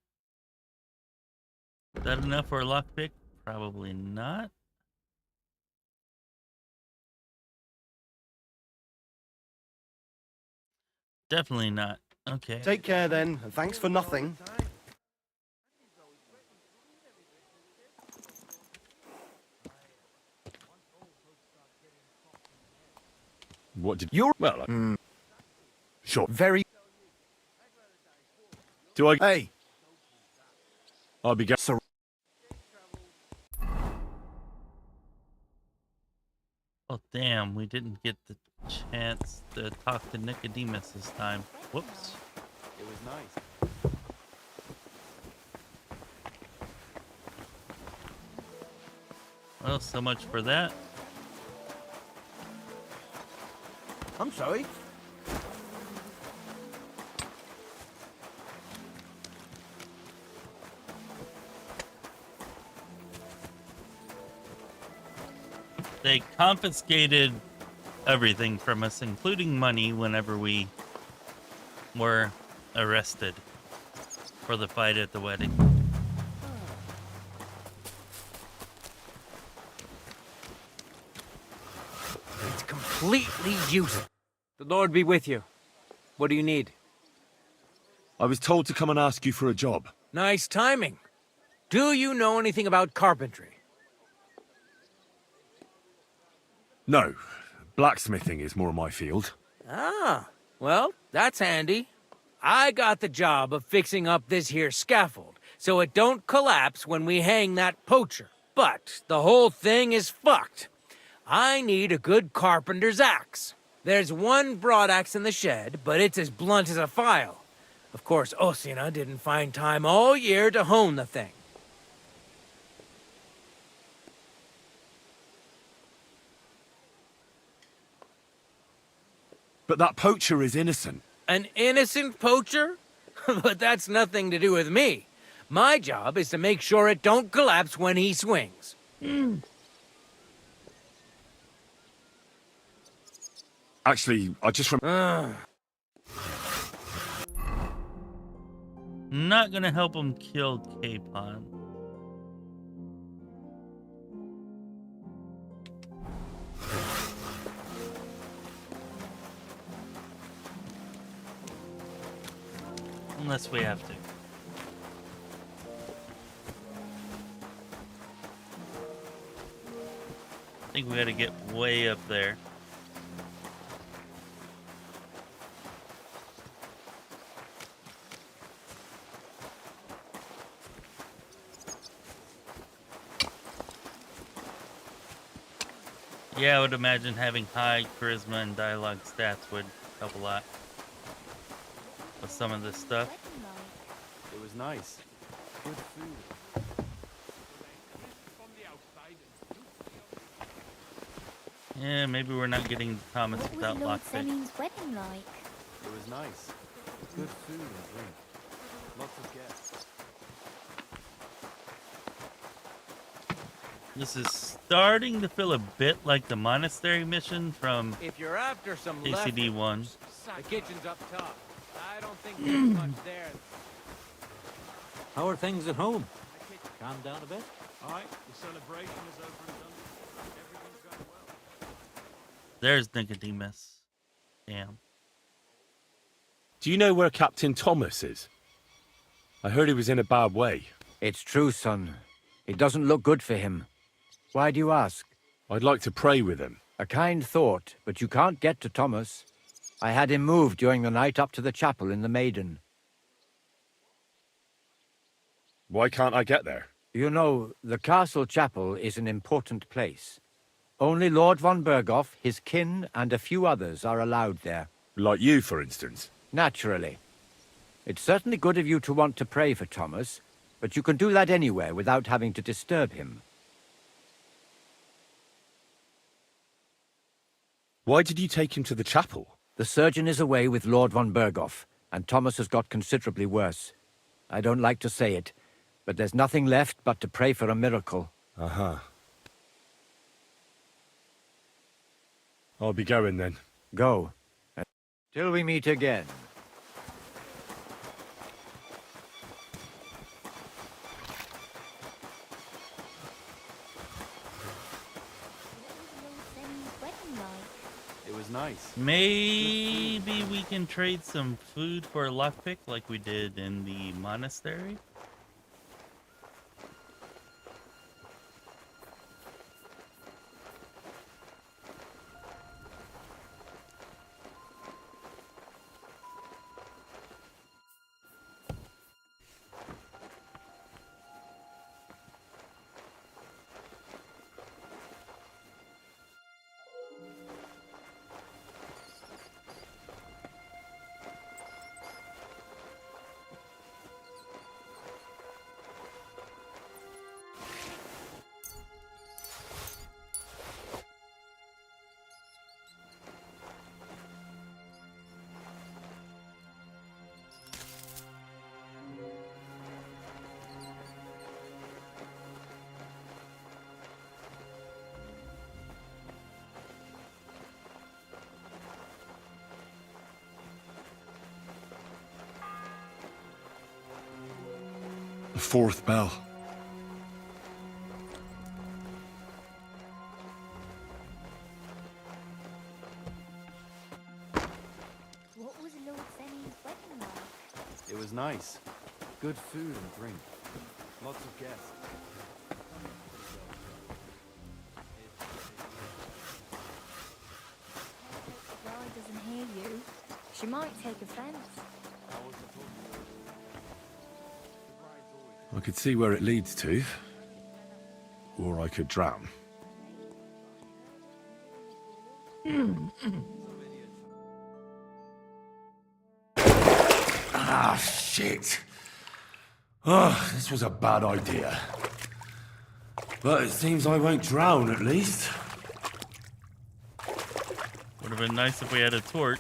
A: Is that enough for a lockpick? Probably not. Definitely not. Okay.
K: Take care then, and thanks for nothing.
G: What did you... Well, Sure.
K: Very.
G: Do I?
K: Hey,
G: I'll be going.
K: Sir.
A: Oh, damn, we didn't get the chance to talk to Nicodemus this time. Whoops.
B: It was nice.
A: Well, so much for that.
J: I'm sorry.
A: They confiscated everything from us, including money, whenever we were arrested for the fight at the wedding.
J: It's completely useless. The Lord be with you. What do you need?
G: I was told to come and ask you for a job.
J: Nice timing. Do you know anything about carpentry?
G: No, blacksmithing is more my field.
J: Ah, well, that's handy. I got the job of fixing up this here scaffold, so it don't collapse when we hang that poacher. But the whole thing is fucked. I need a good carpenter's axe. There's one broadaxe in the shed, but it's as blunt as a file. Of course, Osina didn't find time all year to hone the thing.
G: But that poacher is innocent.
J: An innocent poacher? But that's nothing to do with me. My job is to make sure it don't collapse when he swings.
G: Actually, I just
A: Not gonna help him kill Capon. Unless we have to. I think we gotta get way up there. Yeah, I would imagine having high charisma and dialogue stats would help a lot with some of this stuff.
B: It was nice. Good food.
A: Yeah, maybe we're not getting Thomas
D: What was
A: without
D: Lord
A: lockpick.
D: Semming's wedding like?
B: It was nice. Good food and drink. Lots of guests.
A: This is starting to feel a bit like the monastery mission from
J: If you're after some
A: ACD1.
J: the kitchen's up top. I don't think there's much there.
L: How are things at home? Calm down a bit?
F: Aye, the celebration is over and done. Everything's going well.
A: There's Nicodemus. Damn.
G: Do you know where Captain Thomas is? I heard he was in a bad way.
L: It's true, son. It doesn't look good for him. Why do you ask?
G: I'd like to pray with him.
L: A kind thought, but you can't get to Thomas. I had him moved during the night up to the chapel in the Maiden.
G: Why can't I get there?
L: You know, the castle chapel is an important place. Only Lord von Berghoff, his kin, and a few others are allowed there.
G: Like you, for instance.
L: Naturally. It's certainly good of you to want to pray for Thomas, but you can do that anywhere without having to disturb him.
G: Why did you take him to the chapel?
L: The surgeon is away with Lord von Berghoff, and Thomas has got considerably worse. I don't like to say it, but there's nothing left but to pray for a miracle.
G: Uh-huh. I'll be going then.
L: Go. Till we meet again.
B: It was nice.
A: Maybe we can trade some food for a lockpick like we did in the monastery?
G: The fourth bell.
D: What was Lord Semi's wedding like?
B: It was nice. Good food and drink. Lots of guests.
D: The bride doesn't hear you. She might take offense.
G: I could see where it leads to. Or I could drown. Ah, shit. Oh, this was a bad idea. But it seems I won't drown, at least.
A: Would have been nice if we had a torch.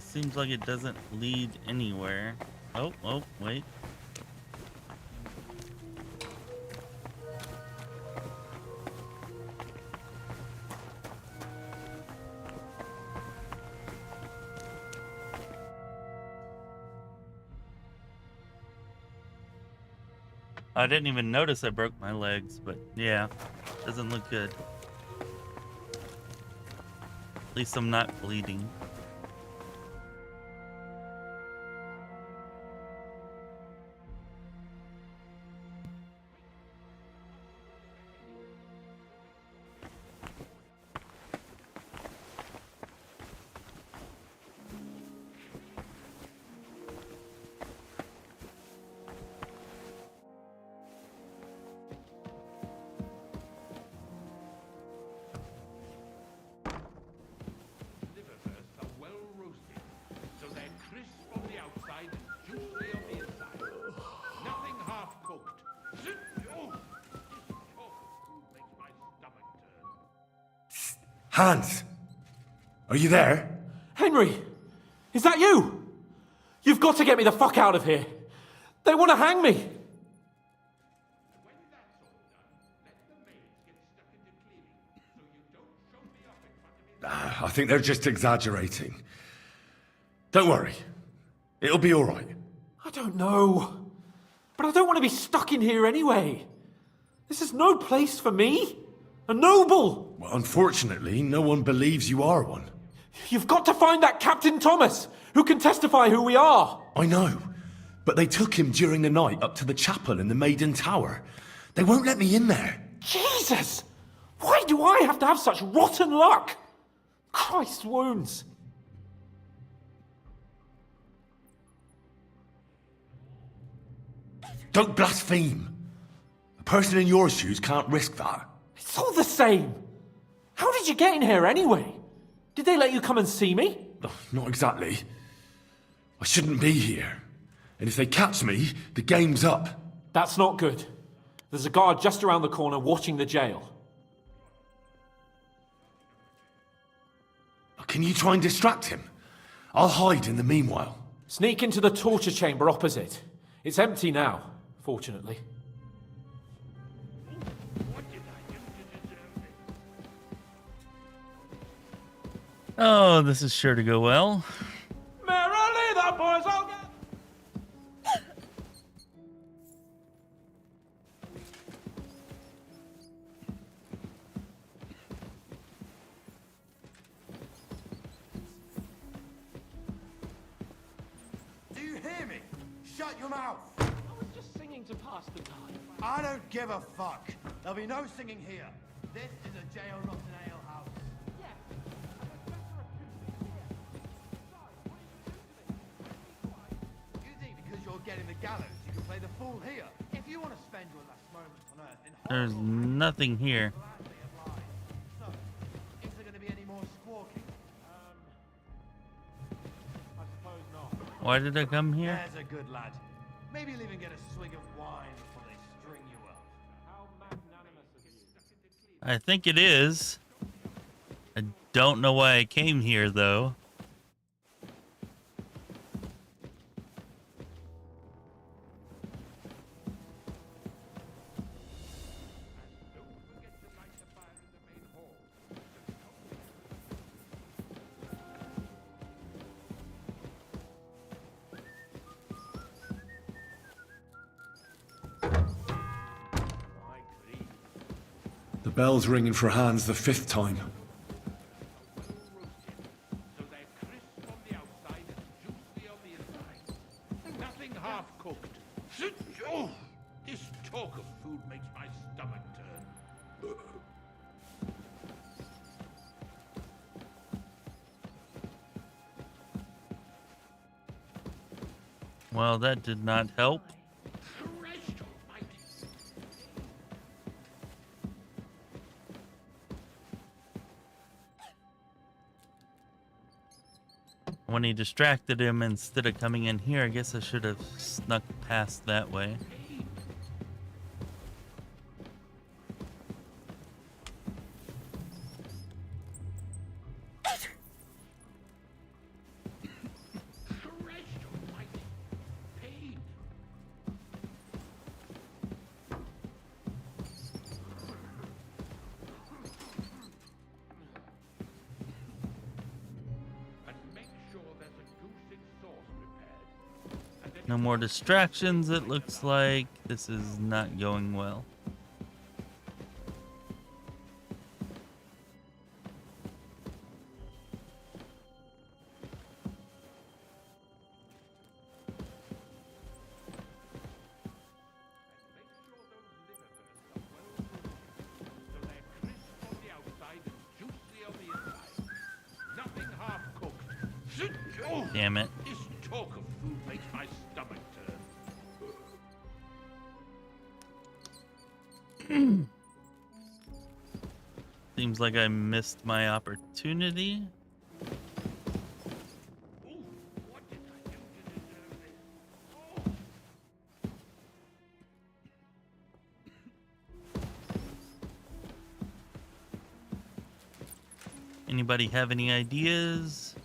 A: Seems like it doesn't lead anywhere. Oh, wait. I didn't even notice I broke my legs, but yeah, doesn't look good. At least I'm not bleeding.
G: Hans! Are you there?
J: Henry! Is that you? You've got to get me the fuck out of here. They want to hang me.
G: I think they're just exaggerating. Don't worry. It'll be all right.
J: I don't know. But I don't want to be stuck in here anyway. This is no place for me. A noble!
G: Well, unfortunately, no one believes you are one.
J: You've got to find that Captain Thomas, who can testify who we are.
G: I know. But they took him during the night up to the chapel in the Maiden Tower. They won't let me in there.
J: Jesus! Why do I have to have such rotten luck? Christ's wounds.
G: Don't blaspheme. A person in your shoes can't risk that.
J: It's all the same. How did you get in here anyway? Did they let you come and see me?
G: Oh, not exactly. I shouldn't be here. And if they catch me, the game's up.
J: That's not good. There's a guard just around the corner watching the jail.
G: Can you try and distract him? I'll hide in the meanwhile.
J: Sneak into the torture chamber opposite. It's empty now, fortunately.
A: Oh, this is sure to go well.
J: Merrily the boys all get...
C: Do you hear me? Shut your mouth!
J: I was just singing to pass the time.
C: I don't give a fuck. There'll be no singing here. This is a jail, not an ale house. You think because you're getting the gallows, you can play the fool here? If you want to spend your last moments on Earth in
A: There's nothing here.
C: So, is there going to be any more squawking?
J: I suppose not.
A: Why did I come here?
C: There's a good lad. Maybe you'll even get a swig of wine before they string you up.
J: How magnanimous of you.
A: I think it is. I don't know why I came here, though.
G: The bell's ringing for hands the 5th time.
C: So they're crisp on the outside and juicy on the inside. Nothing half cooked. Oh, this talk of food makes my stomach turn.
A: Well, that did not help. When he distracted him instead of coming in here, I guess I should have snuck past that way. No more distractions, it looks like. This is not going well. Damn it.
C: This talk of food makes my stomach turn.
A: Seems like I missed my opportunity. Anybody have any ideas?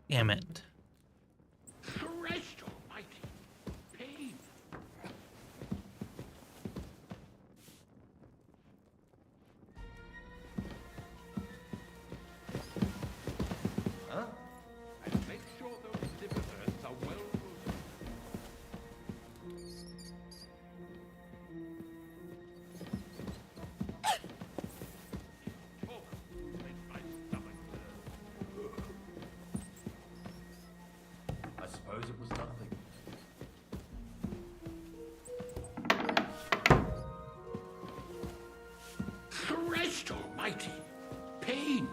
A: Damn it.
C: Christ almighty. Pain. Huh? And make sure those liver burns are well roasted.
G: I suppose it was nothing.
C: Christ almighty. Pain.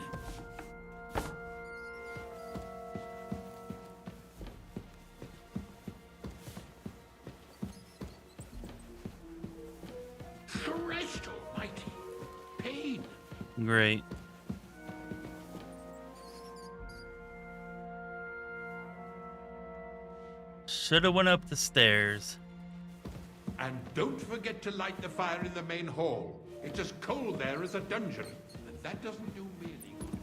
C: Christ almighty. Pain.
A: Great. Should have went up the stairs.
C: And don't forget to light the fire in the main hall. It's as cold there as a dungeon, and that doesn't do me any good.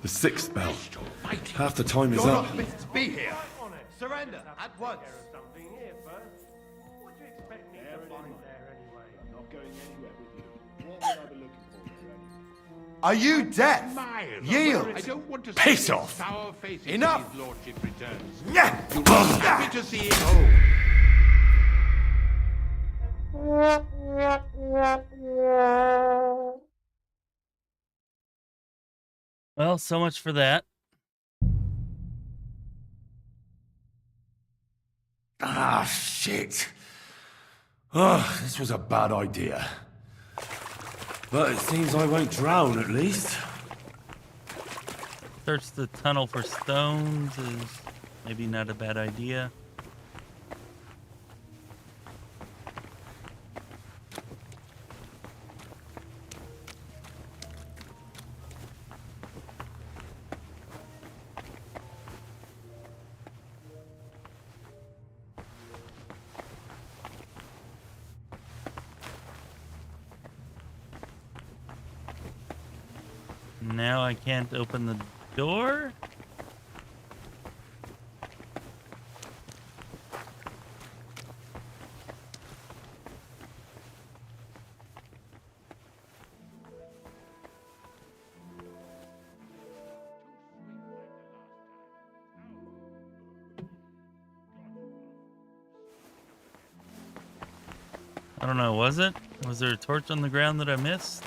G: The 6th bell. Half the time is
C: You're
G: up.
C: not fit to be here. Surrender at once.
K: Are you deaf? Yield!
C: I don't want to
K: Piss
C: see
K: off!
C: sour faces
K: Enough!
C: when his lordship returns.
K: Yeah.
C: You'll be happy to see him home.
A: Well, so much for that.
G: Ah, shit. Oh, this was a bad idea. But it seems I won't drown, at least.
A: Search the tunnel for stones is maybe not a bad idea. Now I can't open the door? I don't know, was it? Was there a torch on the ground that I missed?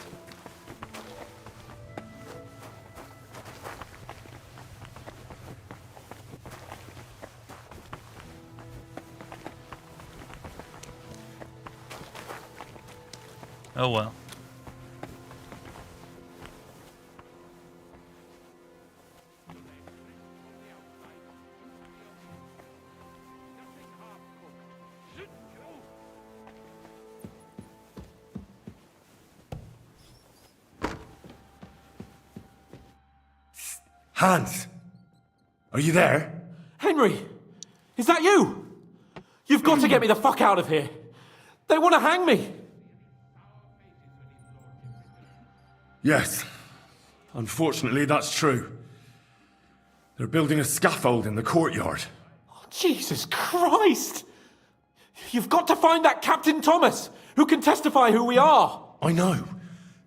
A: Oh well.
G: Hans! Are you there?
M: Henry! Is that you? You've got to get me the fuck out of here. They want to hang me.
G: Yes. Unfortunately, that's true. They're building a scaffold in the courtyard.
M: Oh, Jesus Christ! You've got to find that Captain Thomas, who can testify who we are.
G: I know,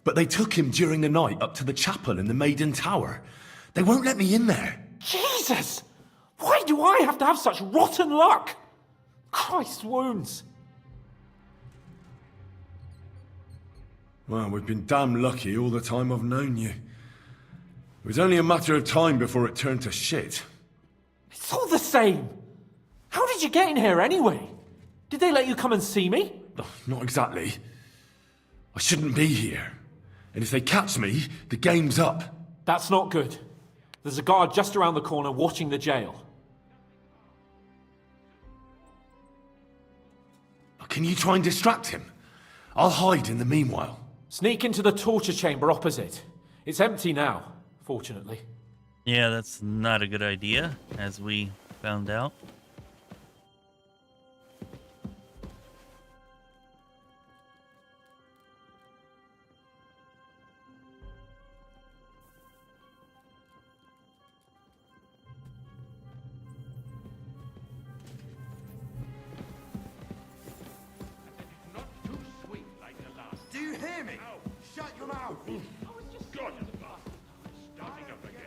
G: but they took him during the night up to the chapel in the Maiden Tower. They won't let me in there.
M: Jesus! Why do I have to have such rotten luck? Christ's wounds.
G: Well, we've been damn lucky all the time I've known you. It was only a matter of time before it turned to shit.
M: It's all the same. How did you get in here anyway? Did they let you come and see me?
G: Oh, not exactly. I shouldn't be here. And if they catch me, the game's up.
M: That's not good. There's a guard just around the corner watching the jail.
G: Can you try and distract him? I'll hide in the meanwhile.
M: Sneak into the torture chamber opposite. It's empty now, fortunately.
A: Yeah, that's not a good idea, as we found out.
K: Do you hear me? Shut your mouth!
C: God, starting up again.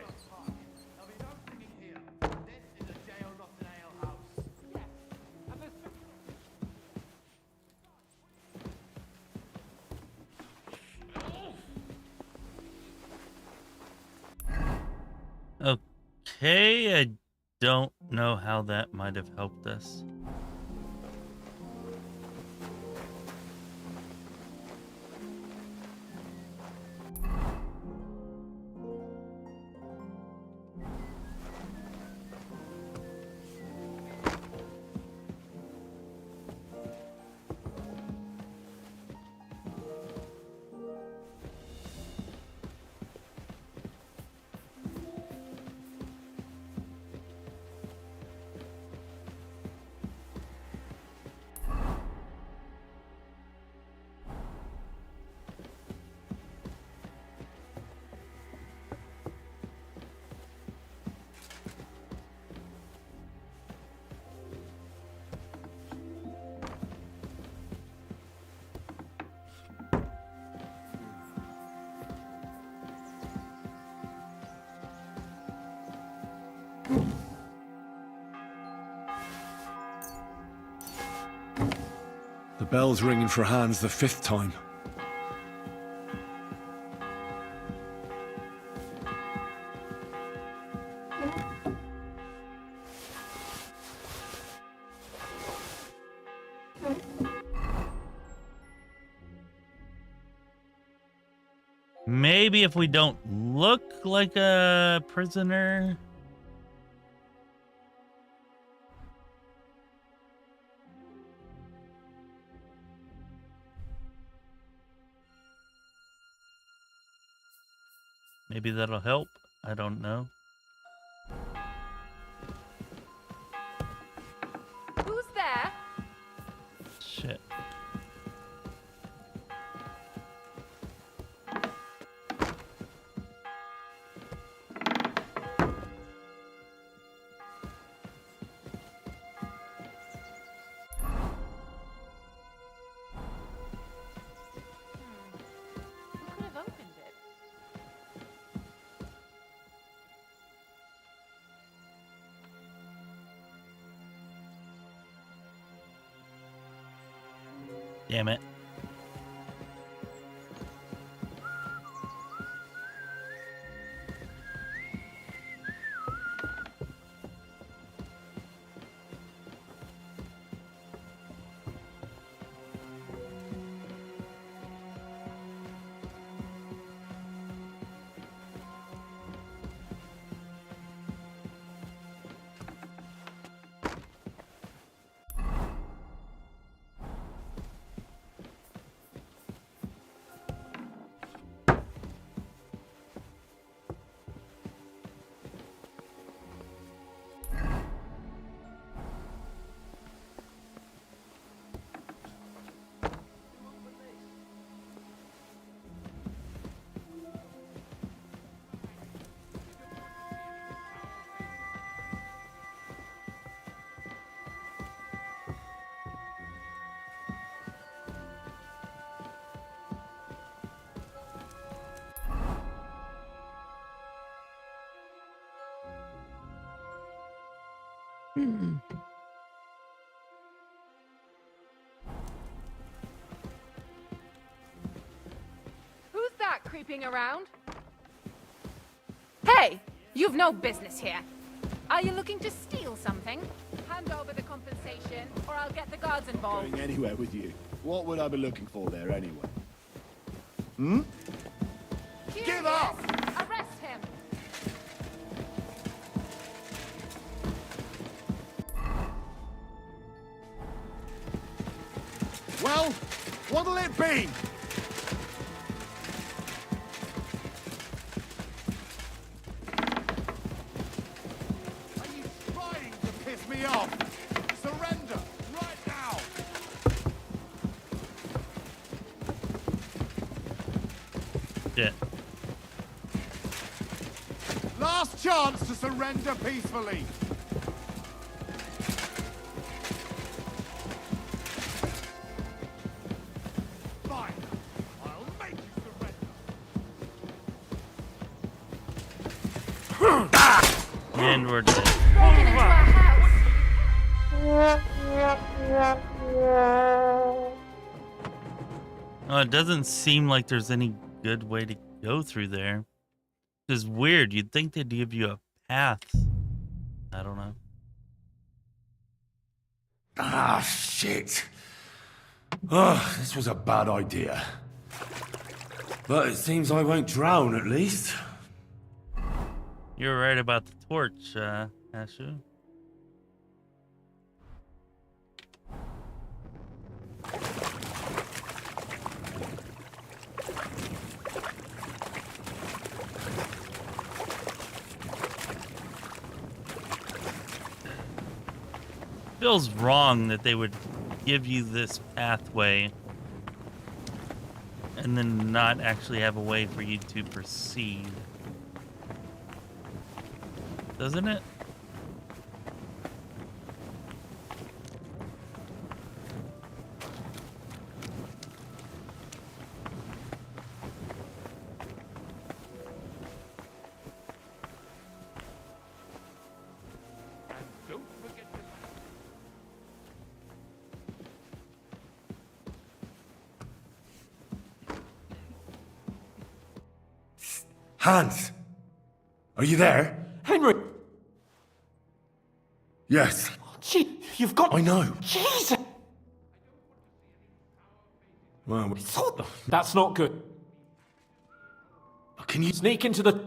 K: There'll be no singing here. This is a jail, not an alehouse.
A: Okay, I don't know how that might have helped us.
G: The bell's ringing for Hans the 5th time.
A: Maybe if we don't look like a prisoner. Maybe that'll help. I don't know.
N: Who's there?
A: Shit.
N: Who could have opened it?
A: Damn it.
N: Who's that creeping around? Hey, you've no business here. Are you looking to steal something? Hand over the compensation, or I'll get the guards involved.
O: Going anywhere with you. What would I be looking for there anyway? Hmm?
N: Give up! Arrest him!
O: Well, what'll it be? Are you trying to piss me off? Surrender right now!
A: Yeah.
O: Last chance to surrender peacefully. Fine. I'll make you surrender.
A: And we're dead.
N: Broken into our house!
A: Oh, it doesn't seem like there's any good way to go through there. It's weird. You'd think they'd give you a path. I don't know.
G: Ah, shit. Oh, this was a bad idea. But it seems I won't drown, at least.
A: You're right about the torch, Ashu. Feels wrong that they would give you this pathway and then not actually have a way for you to proceed. Doesn't it?
C: And don't forget to
G: Hans! Are you there?
M: Henry!
G: Yes.
M: Gee, you've got...
G: I know.
M: Jesus!
G: Well,
M: That's not good.
G: Can you
M: sneak into the...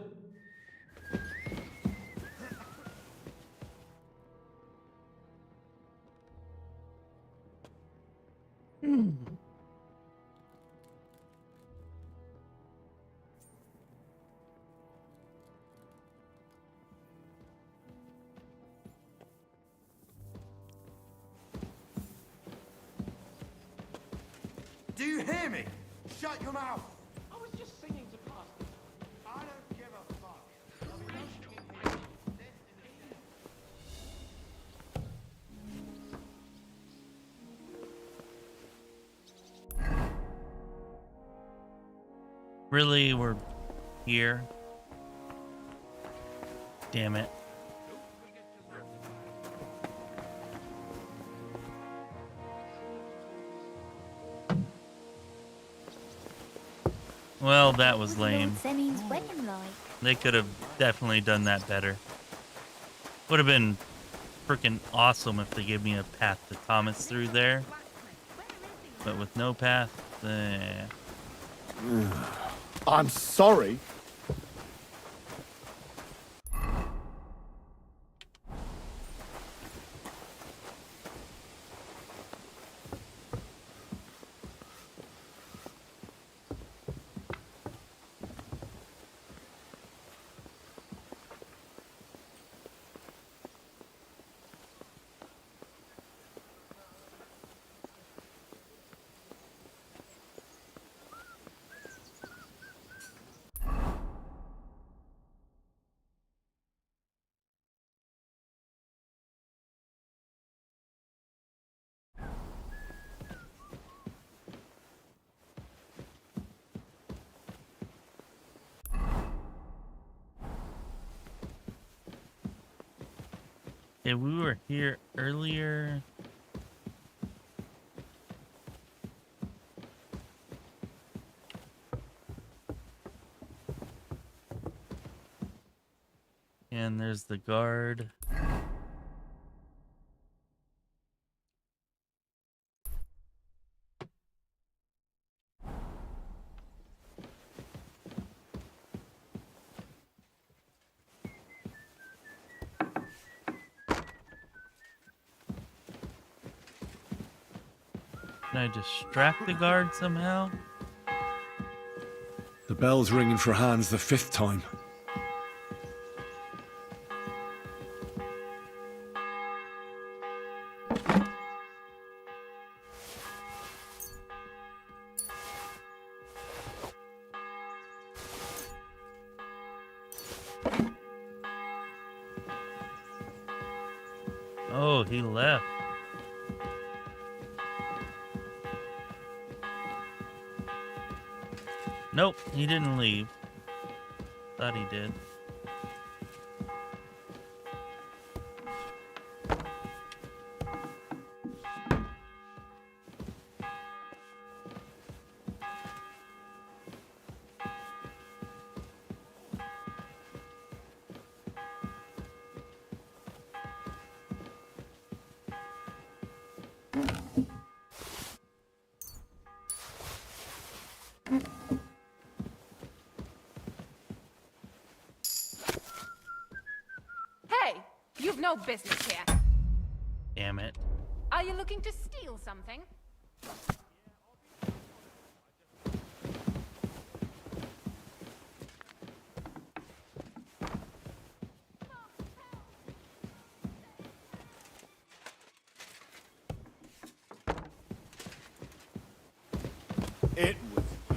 O: Do you hear me? Shut your mouth!
M: I was just singing to pass.
O: I don't give a fuck. There'll be no singing here.
A: Really, we're here? Damn it. Well, that was lame.
D: Semi's wedding like?
A: They could have definitely done that better. Would have been freaking awesome if they gave me a path to Thomas through there. But with no path,
O: I'm sorry.
A: yeah, we were here earlier. And there's the guard. Can I distract the guard somehow?
G: The bell's ringing for Hans the 5th time.
A: Oh, he left. Nope, he didn't leave. Thought he did.
N: Hey, you've no business here.
A: Damn it.
N: Are you looking to steal something?
O: It was you.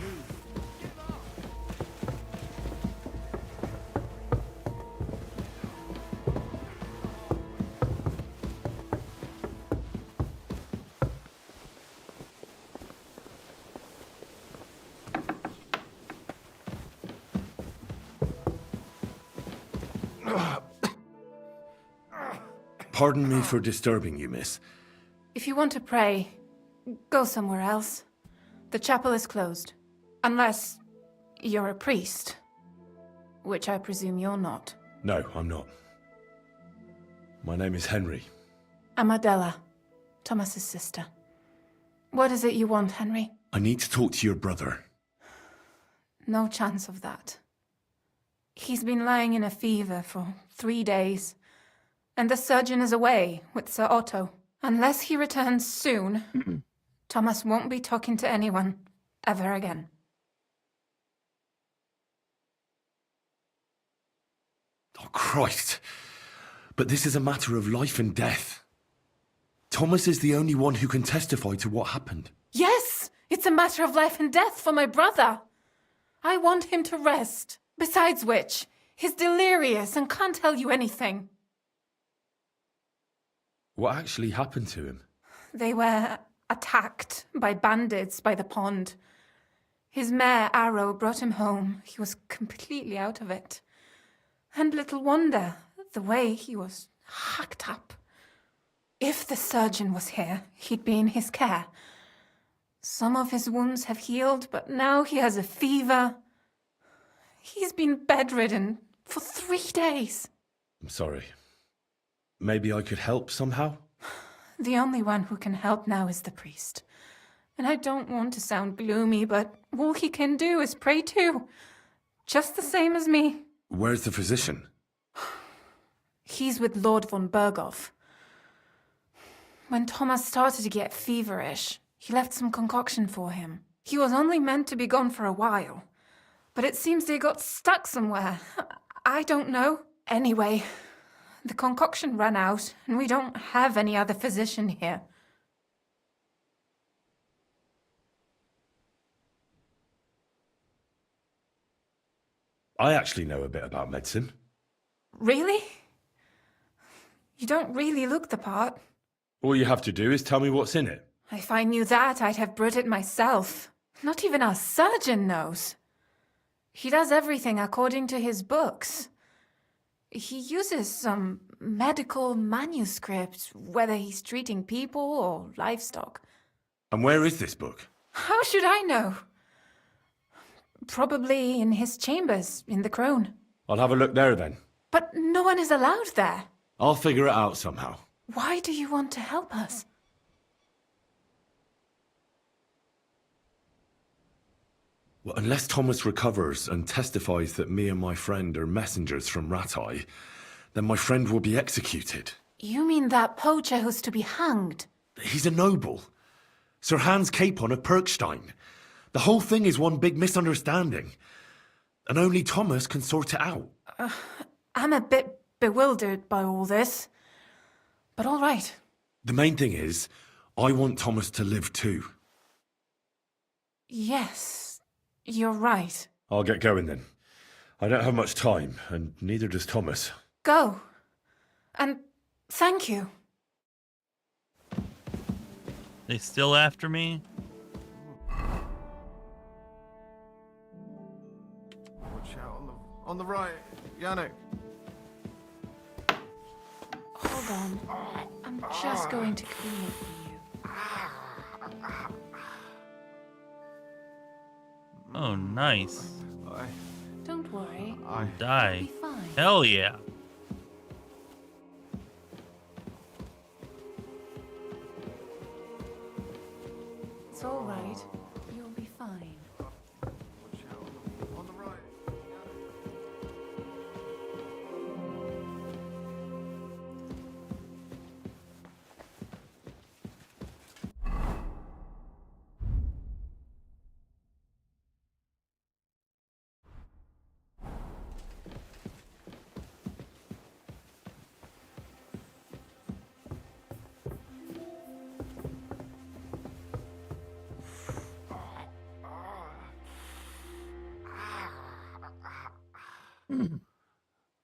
G: Pardon me for disturbing you, miss.
P: If you want to pray, go somewhere else. The chapel is closed. Unless you're a priest. Which I presume you're not.
G: No, I'm not. My name is Henry.
P: I'm Adela, Thomas's sister. What is it you want, Henry?
G: I need to talk to your brother.
P: No chance of that. He's been lying in a fever for 3 days, and the surgeon is away with Sir Otto. Unless he returns soon, Thomas won't be talking to anyone ever again.
G: Oh, Christ. But this is a matter of life and death. Thomas is the only one who can testify to what happened.
P: Yes, it's a matter of life and death for my brother. I want him to rest. Besides which, he's delirious and can't tell you anything.
G: What actually happened to him?
P: They were attacked by bandits by the pond. His mare, Arrow, brought him home. He was completely out of it. And little wonder, the way he was hacked up. If the surgeon was here, he'd be in his care. Some of his wounds have healed, but now he has a fever. He's been bedridden for 3 days.
G: I'm sorry. Maybe I could help somehow?
P: The only one who can help now is the priest. And I don't want to sound gloomy, but all he can do is pray too. Just the same as me.
G: Where's the physician?
P: He's with Lord von Berghoff. When Thomas started to get feverish, he left some concoction for him. He was only meant to be gone for a while, but it seems they got stuck somewhere. I don't know. Anyway, the concoction ran out, and we don't have any other physician here.
G: I actually know a bit about medicine.
P: Really? You don't really look the part.
G: All you have to do is tell me what's in it.
P: If I knew that, I'd have brewed it myself. Not even our surgeon knows. He does everything according to his books. He uses some medical manuscript, whether he's treating people or livestock.
G: And where is this book?
P: How should I know? Probably in his chambers, in the Crone.
G: I'll have a look there then.
P: But no one is allowed there.
G: I'll figure it out somehow.
P: Why do you want to help us?
G: Well, unless Thomas recovers and testifies that me and my friend are messengers from Rattay, then my friend will be executed.
P: You mean that poacher who's to be hanged?
G: He's a noble. Sir Hans Capon of Perkstein. The whole thing is one big misunderstanding. And only Thomas can sort it out.
P: I'm a bit bewildered by all this. But all right.
G: The main thing is, I want Thomas to live too.
P: Yes, you're right.
G: I'll get going then. I don't have much time, and neither does Thomas.
P: Go. And thank you.
A: They still after me?
O: Watch out on the right, Yannick.
P: Hold on. I'm just going to clean it for you.
A: Oh, nice.
P: Don't worry.
A: Die.
P: Be fine.
A: Hell yeah.
P: It's all right. You'll be fine.
O: Watch out on the right.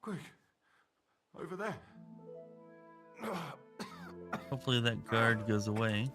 O: Quick, over there.
A: Hopefully that guard goes away.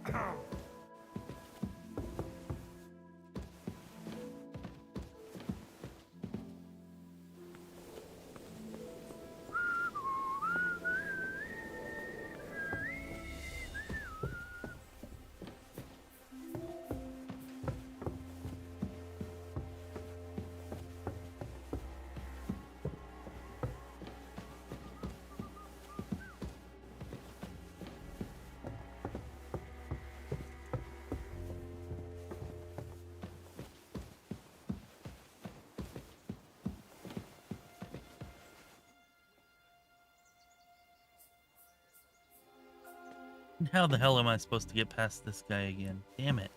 A: How the hell am I supposed to get past this guy again? Damn it.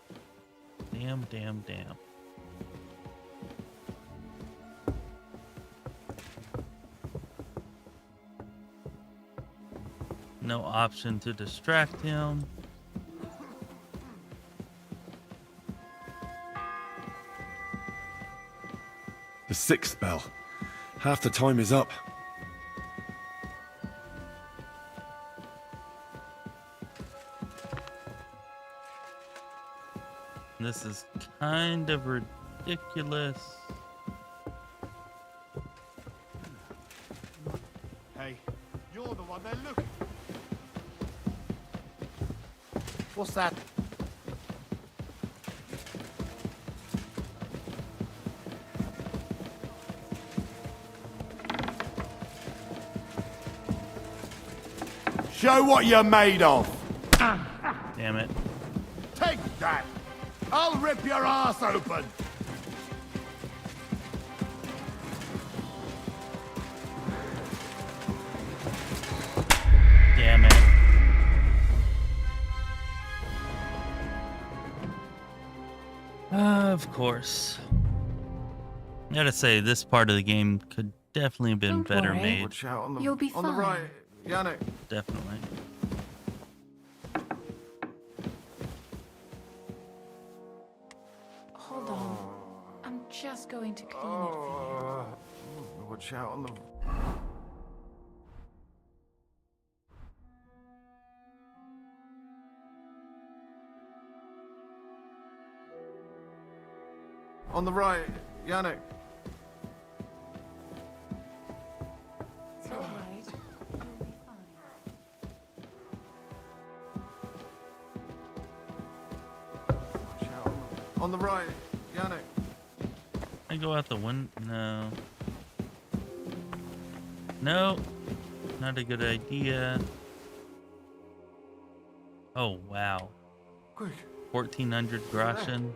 A: Damn. No option to distract him.
G: The 6th bell. Half the time is up.
A: This is kind of ridiculous.
O: Hey, you're the one they're looking for. What's that? Show what you're made of.
A: Damn it.
O: Take that. I'll rip your ass open.
A: Damn it. Of course. I gotta say, this part of the game could definitely have been better made.
O: Watch out on the,
P: You'll be
O: on the
P: fine.
O: right, Yannick.
A: Definitely.
P: Hold on. I'm just going to clean it for
O: Watch out on the... On the right, Yannick.
P: It's all right. You'll be fine.
O: Watch out on the right, Yannick.
A: I go out the window. No. No. Not a good idea. Oh, wow.
O: Quick.
A: 1400 groschen.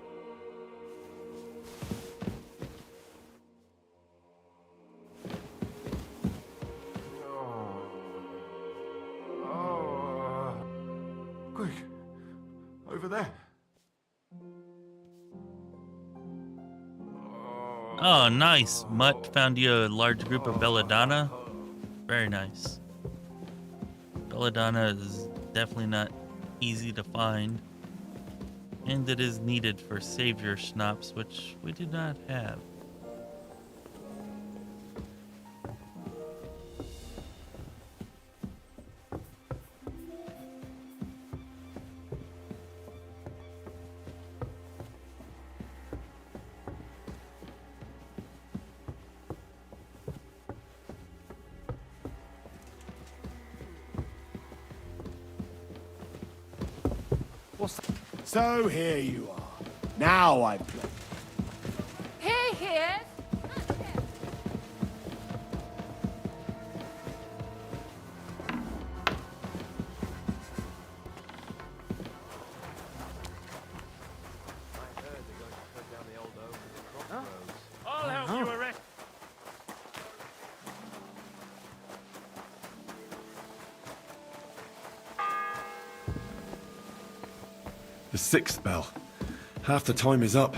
O: Quick. Over there.
A: Oh, nice. Mutt found you a large group of belladonna. Very nice. Belladonna is definitely not easy to find. And it is needed for savior schnapps, which we do not have.
O: So here you are. Now I've played.
N: Here.
F: I'll help you arrest.
G: The 6th bell. Half the time is up.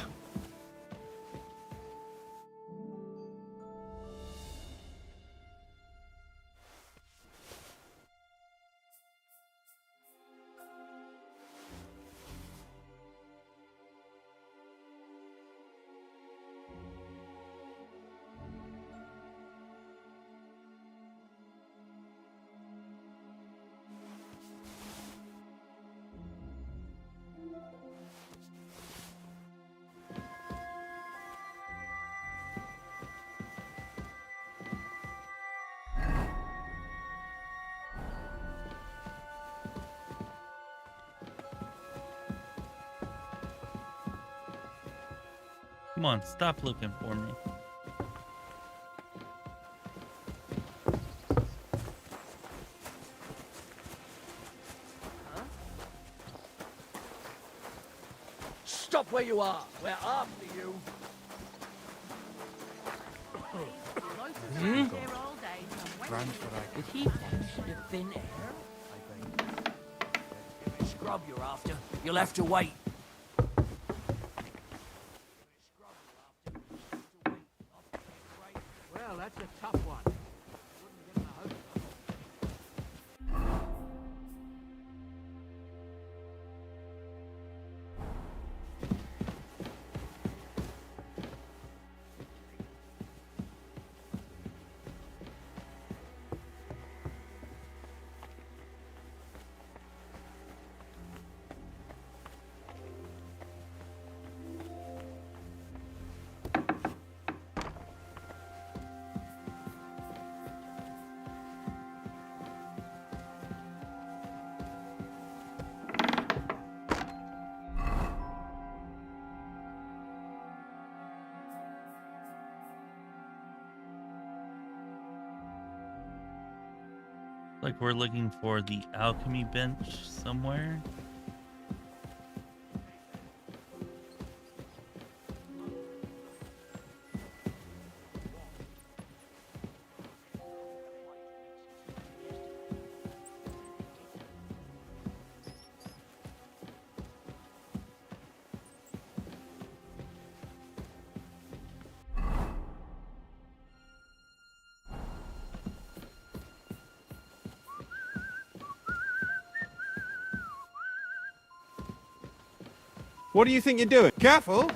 A: Come on, stop looking for me.
J: Stop where you are. We're after you.
H: Here all day, and when
B: Grant what I
H: he fetched the thin air.
J: scrub you're after, you'll have to wait.
K: Well, that's a tough one. Wouldn't get him a hope.
A: Like we're looking for the alchemy bench somewhere.
F: What do you think you're doing? Careful!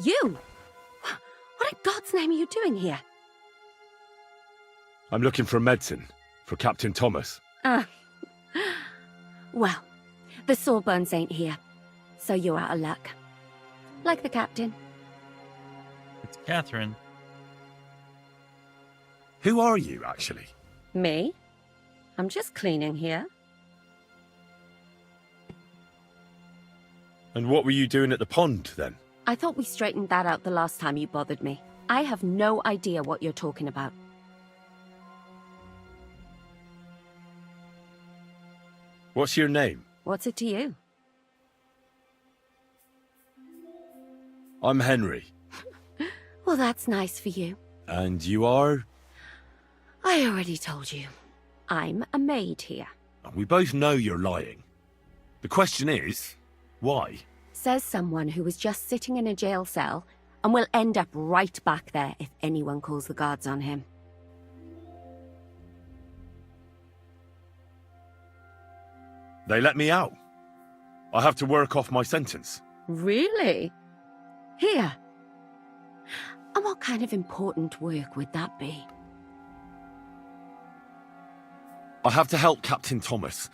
Q: You? What in God's name are you doing here?
G: I'm looking for medicine for Captain Thomas.
Q: Well, the Sawbones ain't here, so you're out of luck. Like the captain.
A: It's Catherine.
G: Who are you, actually?
Q: Me? I'm just cleaning here.
G: And what were you doing at the pond, then?
Q: I thought we straightened that out the last time you bothered me. I have no idea what you're talking about.
G: What's your name?
Q: What's it to you?
G: I'm Henry.
Q: Well, that's nice for you.
G: And you are?
Q: I already told you. I'm a maid here.
G: We both know you're lying. The question is, why?
Q: Says someone who was just sitting in a jail cell and will end up right back there if anyone calls the guards on him.
G: They let me out. I have to work off my sentence.
Q: Really? Here? And what kind of important work would that be?
G: I have to help Captain Thomas.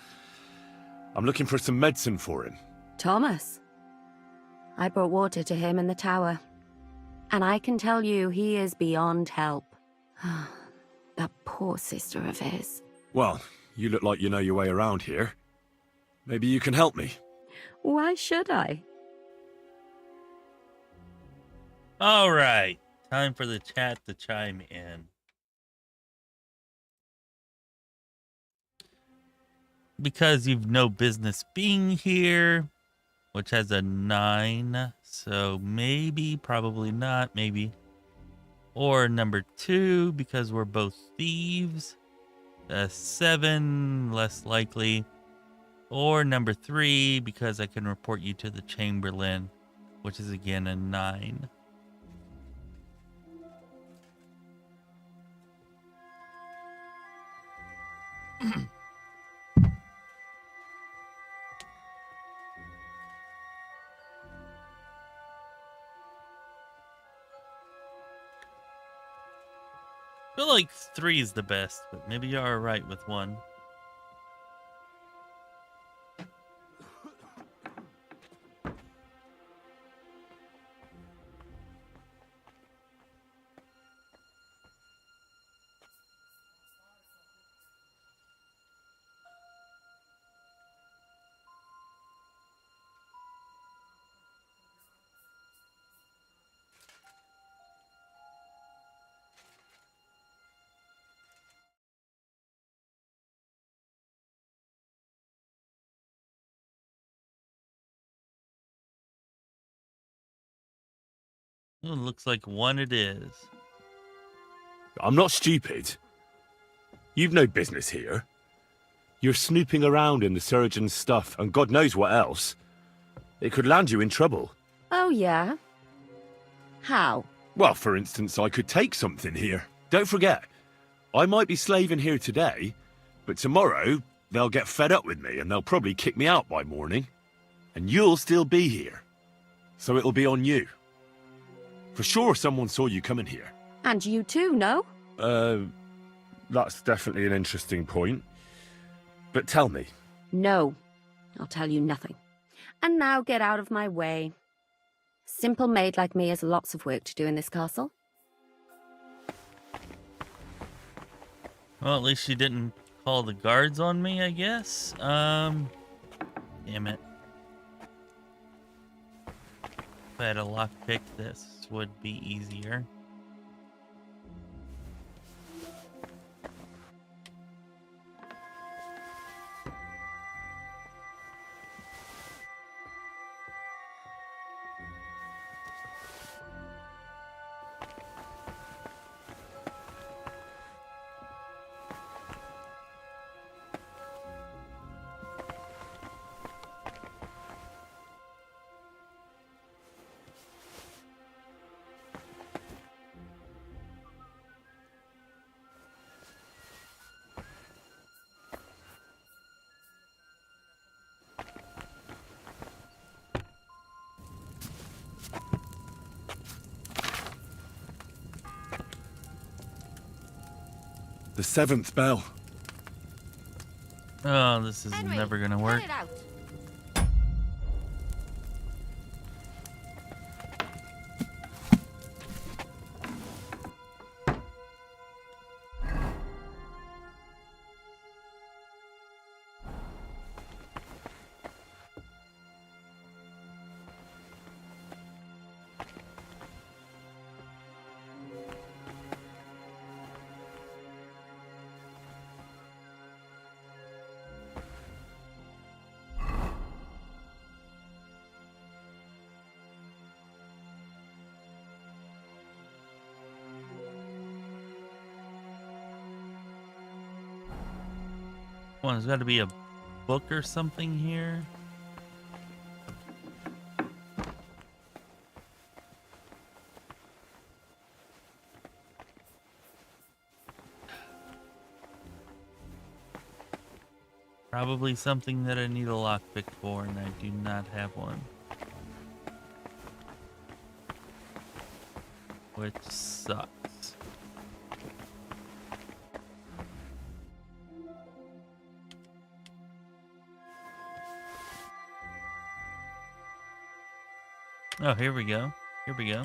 G: I'm looking for some medicine for him.
Q: Thomas? I brought water to him in the tower. And I can tell you he is beyond help. That poor sister of his.
G: Well, you look like you know your way around here. Maybe you can help me.
Q: Why should I?
A: All right. Time for the chat to chime in. Because you've no business being here, which has a 9, so maybe, probably not, maybe. Or number 2, because we're both thieves, a 7, less likely. Or number 3, because I can report you to the Chamberlain, which is again a 9. I feel like 3 is the best, but maybe you are right with 1. It looks like one it is.
G: I'm not stupid. You've no business here. You're snooping around in the surgeon's stuff and God knows what else. It could land you in trouble.
Q: Oh, yeah? How?
G: Well, for instance, I could take something here. Don't forget, I might be slaving here today, but tomorrow they'll get fed up with me and they'll probably kick me out by morning. And you'll still be here. So it'll be on you. For sure someone saw you coming here.
Q: And you too, no?
G: That's definitely an interesting point. But tell me.
Q: No, I'll tell you nothing. And now get out of my way. Simple maid like me has lots of work to do in this castle.
A: Well, at least she didn't call the guards on me, I guess. Damn it. If I had a lockpick, this would be easier.
G: The 7th bell.
A: Oh, this is never gonna work.
Q: Cut it out.
A: Well, there's got to be a book or something here. Probably something that I need a lockpick for, and I do not have one. Which sucks. Oh, here we go. Here we go.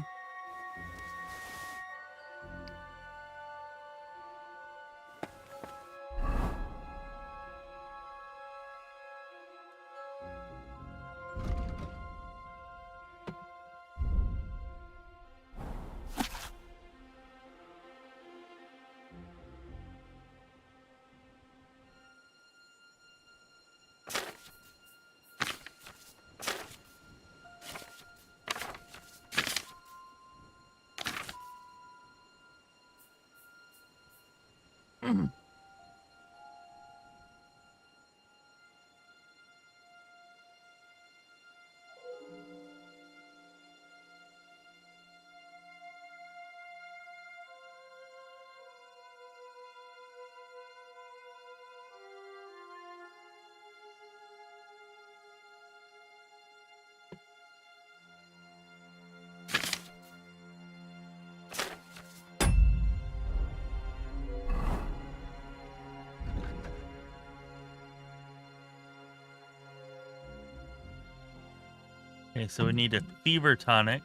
A: Okay, so we need a fever tonic.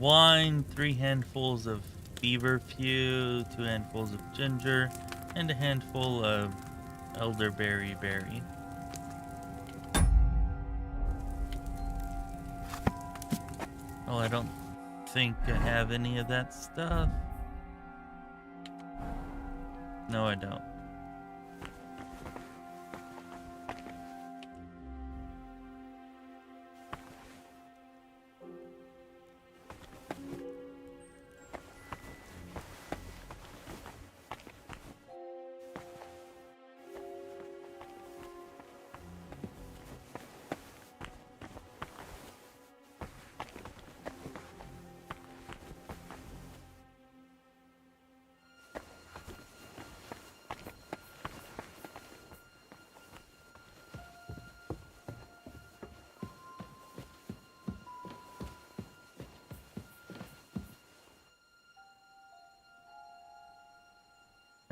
A: wine, 3 handfuls of feverfew, 2 handfuls of ginger, and a handful of elderberry berry. Well, I don't think I have any of that stuff. No, I don't.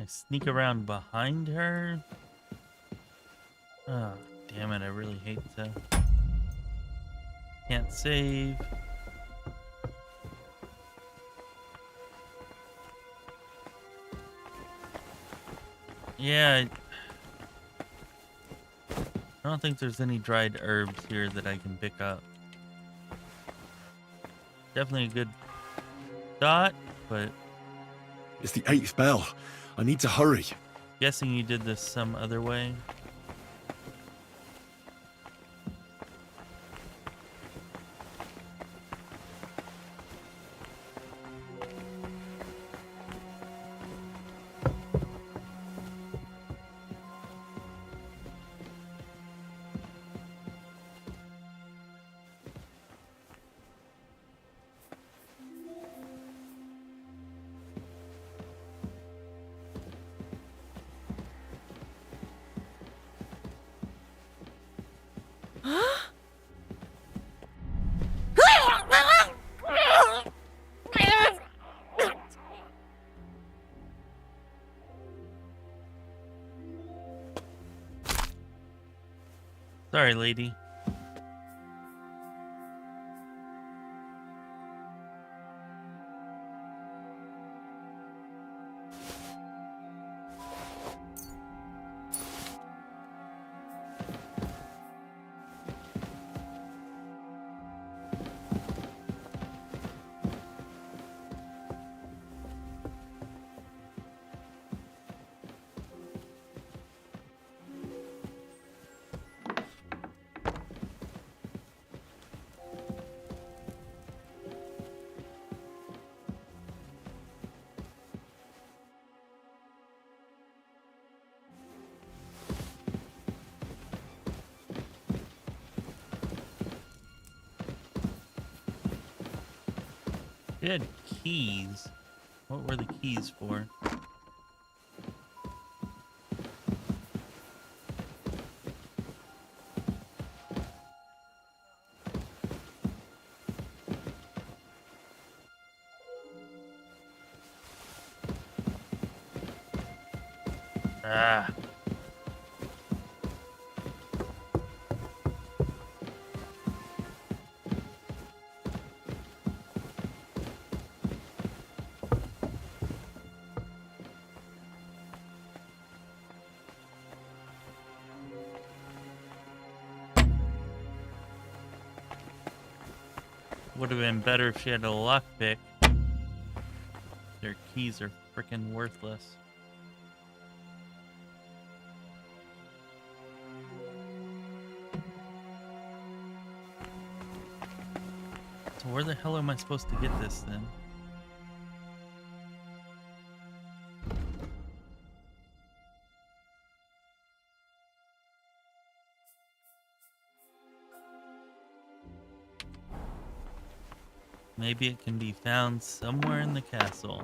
A: I sneak around behind her. Oh, damn it, I really hate to. Can't save. Yeah, I don't think there's any dried herbs here that I can pick up. Definitely a good shot, but...
G: It's the 8th bell. I need to hurry.
A: Guessing you did this some other way. Sorry, lady. It had keys. What were the keys for? Ah. Would have been better if she had a lockpick. Their keys are freaking worthless. So where the hell am I supposed to get this then? Maybe it can be found somewhere in the castle.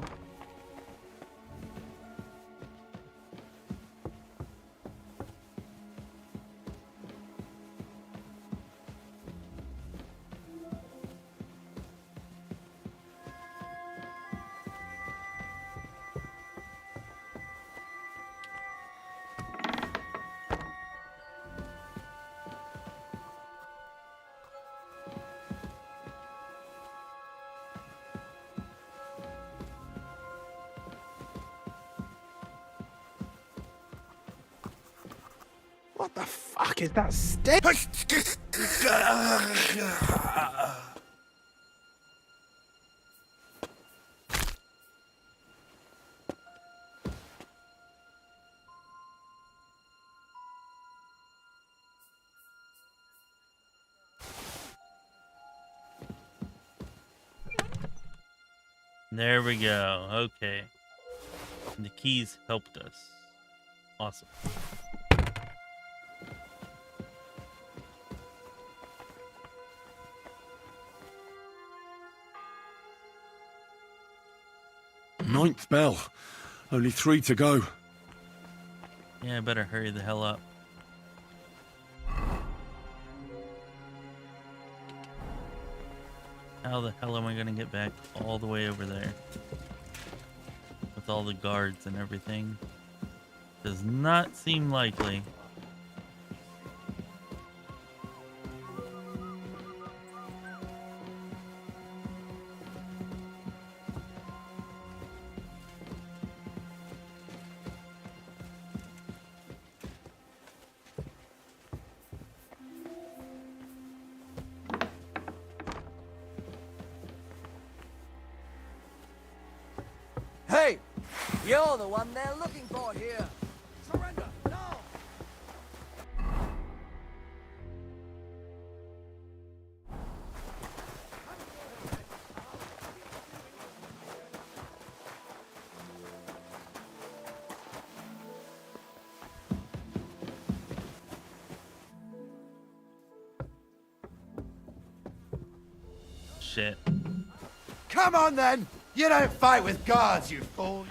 O: What the fuck is that stink?
A: There we go. Okay. And the keys helped us. Awesome.
G: Ninth bell. Only 3 to go.
A: Yeah, I better hurry the hell up. How the hell am I gonna get back all the way over there? With all the guards and everything. Does not seem likely.
J: Hey! You're the one they're looking for here! Surrender, now!
A: Shit.
O: Come on then! You don't fight with guards, you fool!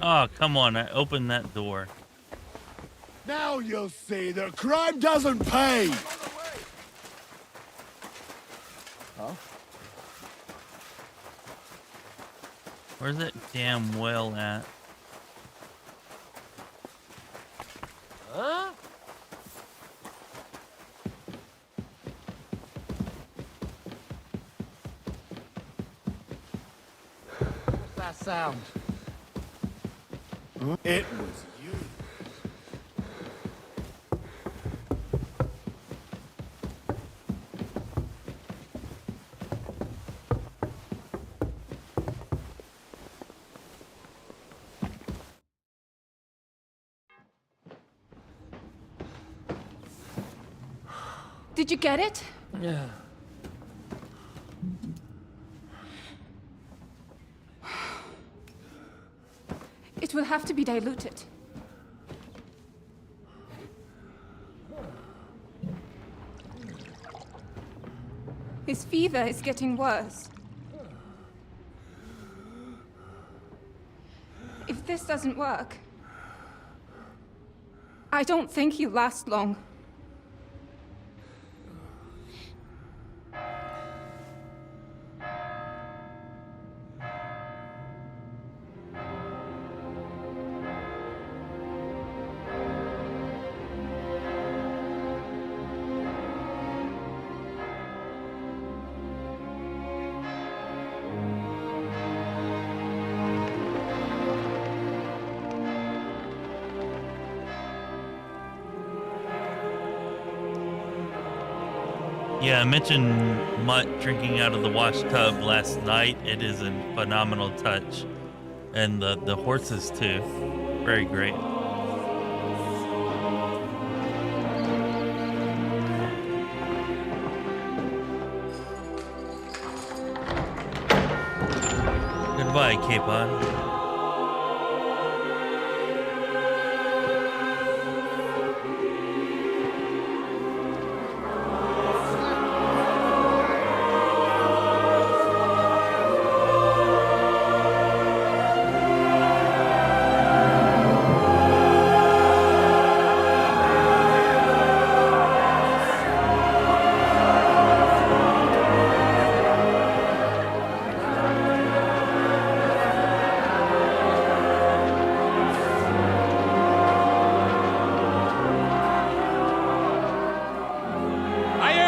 A: Oh, come on. I opened that door.
O: Now you'll see that crime doesn't pay! Huh?
A: Where's that damn well at?
J: Huh? What's that sound?
O: It was you.
P: Did you get it?
J: Yeah.
P: It will have to be diluted. His fever is getting worse. If this doesn't work, I don't think he'll last long.
A: Yeah, I mentioned Mutt drinking out of the wash tub last night. It is a phenomenal touch. And the horses too. Very great. Goodbye, Capon.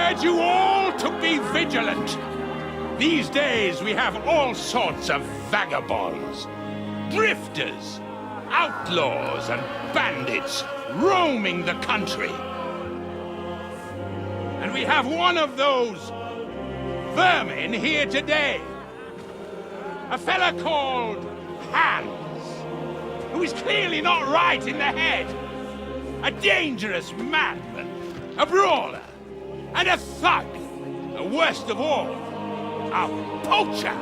C: urge you all to be vigilant. These days we have all sorts of vagabonds, drifters, outlaws and bandits roaming the country. And we have one of those vermin here today. A fella called Hans, who is clearly not right in the head. A dangerous madman, a brawler, and a thug. The worst of all, a poacher.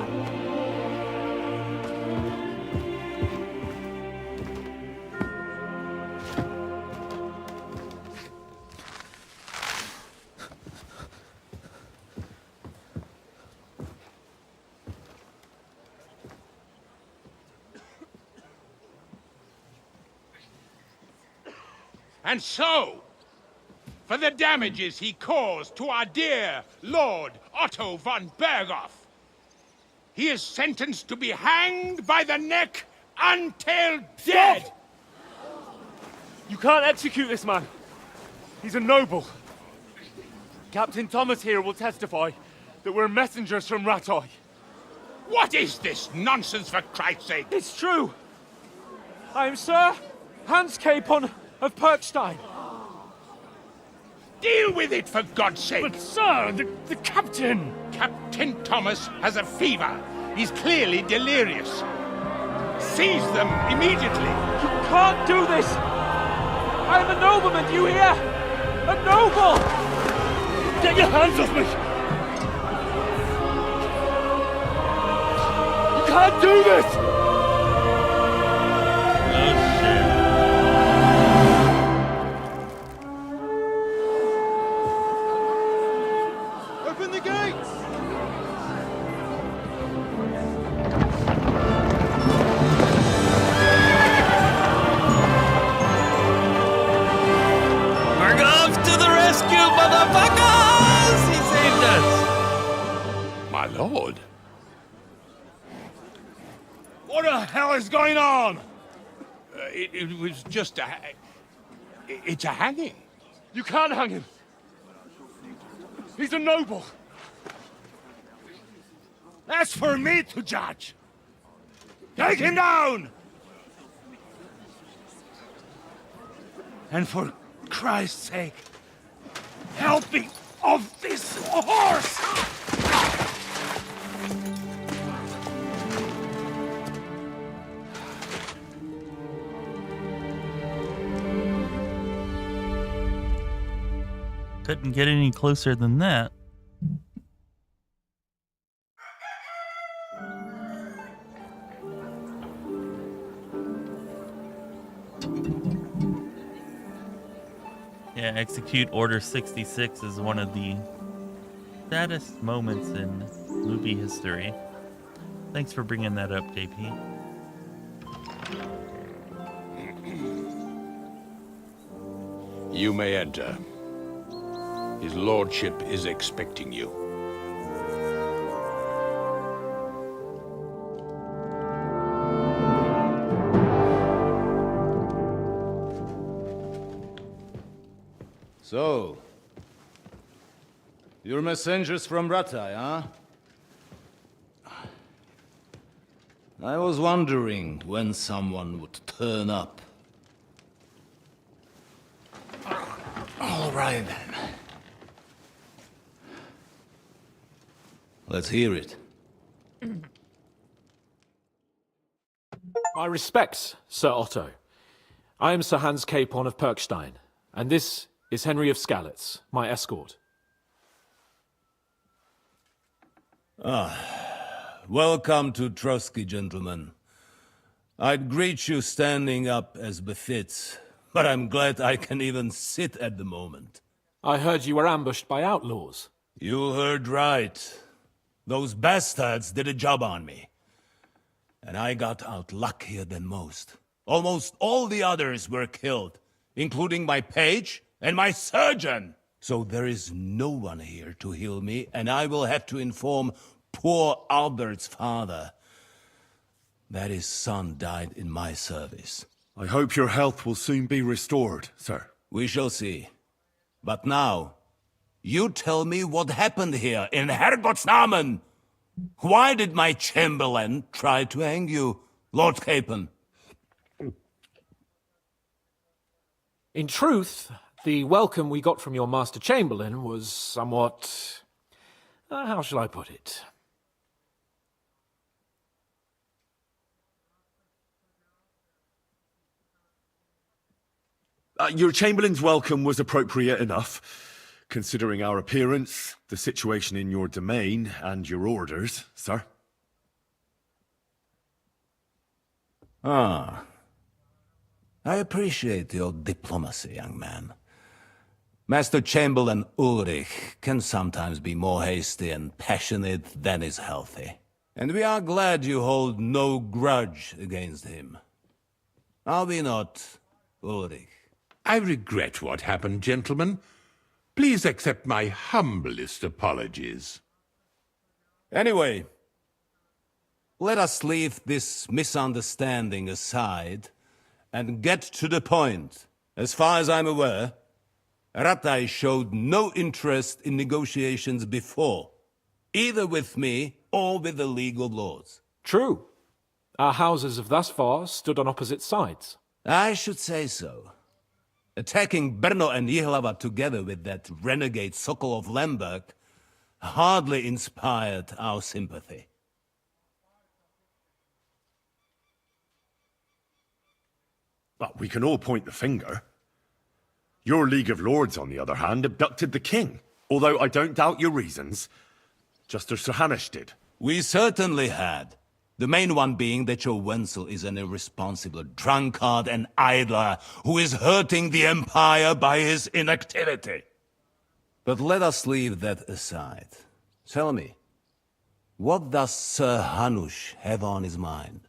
C: And so, for the damages he caused to our dear Lord Otto von Berghoff, he is sentenced to be hanged by the neck until dead!
M: Stop! You can't execute this man. He's a noble. Captain Thomas here will testify that we're messengers from Ratoi.
C: What is this nonsense, for Christ's sake?
M: It's true. I am Sir Hans Capon of Perkstein.
C: Deal with it, for God's sake!
M: But sir, the captain!
C: Captain Thomas has a fever. He's clearly delirious. Seize them immediately.
M: You can't do this! I am a nobleman, do you hear? A noble! Get your hands off me! You can't do this!
E: Open the gates!
A: Berghoff to the rescue, motherfuckers! He saved us!
C: My lord.
E: What the hell is going on?
C: It was just a... It's a hanging.
M: You can't hang him. He's a noble.
E: That's for me to judge. Take him down! And for Christ's sake, help me off this horse!
A: Couldn't get any closer than that. Yeah, execute Order 66 is one of the saddest moments in movie history. Thanks for bringing that up, JP.
C: You may enter. His lordship is expecting you.
R: So, you're messengers from Ratoi, huh? I was wondering when someone would turn up. All right, then. Let's hear it.
M: My respects, Sir Otto. I am Sir Hans Capon of Perkstein, and this is Henry of Skalitz, my escort.
R: Welcome to Trotsky, gentlemen. I'd greet you standing up as befits, but I'm glad I can even sit at the moment.
M: I heard you were ambushed by outlaws.
R: You heard right. Those bastards did a job on me. And I got out luckier than most. Almost all the others were killed, including my page and my surgeon. So there is no one here to heal me, and I will have to inform poor Albert's father that his son died in my service.
G: I hope your health will soon be restored, sir.
R: We shall see. But now, You tell me what happened here in Herrgottsnamen. Why did my chamberlain try to hang you, Lord Capon?
F: In truth, the welcome we got from your Master Chamberlain was somewhat... how shall I put it?
G: Your Chamberlain's welcome was appropriate enough, considering our appearance, the situation in your domain, and your orders, sir.
R: Ah. I appreciate your diplomacy, young man. Master Chamberlain Ulrich can sometimes be more hasty and passionate than is healthy. And we are glad you hold no grudge against him. Are we not, Ulrich?
S: I regret what happened, gentlemen. Please accept my humblest apologies.
R: Anyway, let us leave this misunderstanding aside and get to the point. As far as I'm aware, Ratai showed no interest in negotiations before, either with me or with the League of Lords.
F: True. Our houses have thus far stood on opposite sides.
R: I should say so. Attacking Brno and Jihlava together with that renegade Sokol of Lemberg hardly inspired our sympathy.
G: But we can all point the finger. Your League of Lords, on the other hand, abducted the king. Although I don't doubt your reasons, just as Sir Hanush did.
R: We certainly had. The main one being that your Wenzel is an irresponsible drunkard and idler who is hurting the Empire by his inactivity. But let us leave that aside. Tell me, what does Sir Hanush have on his mind?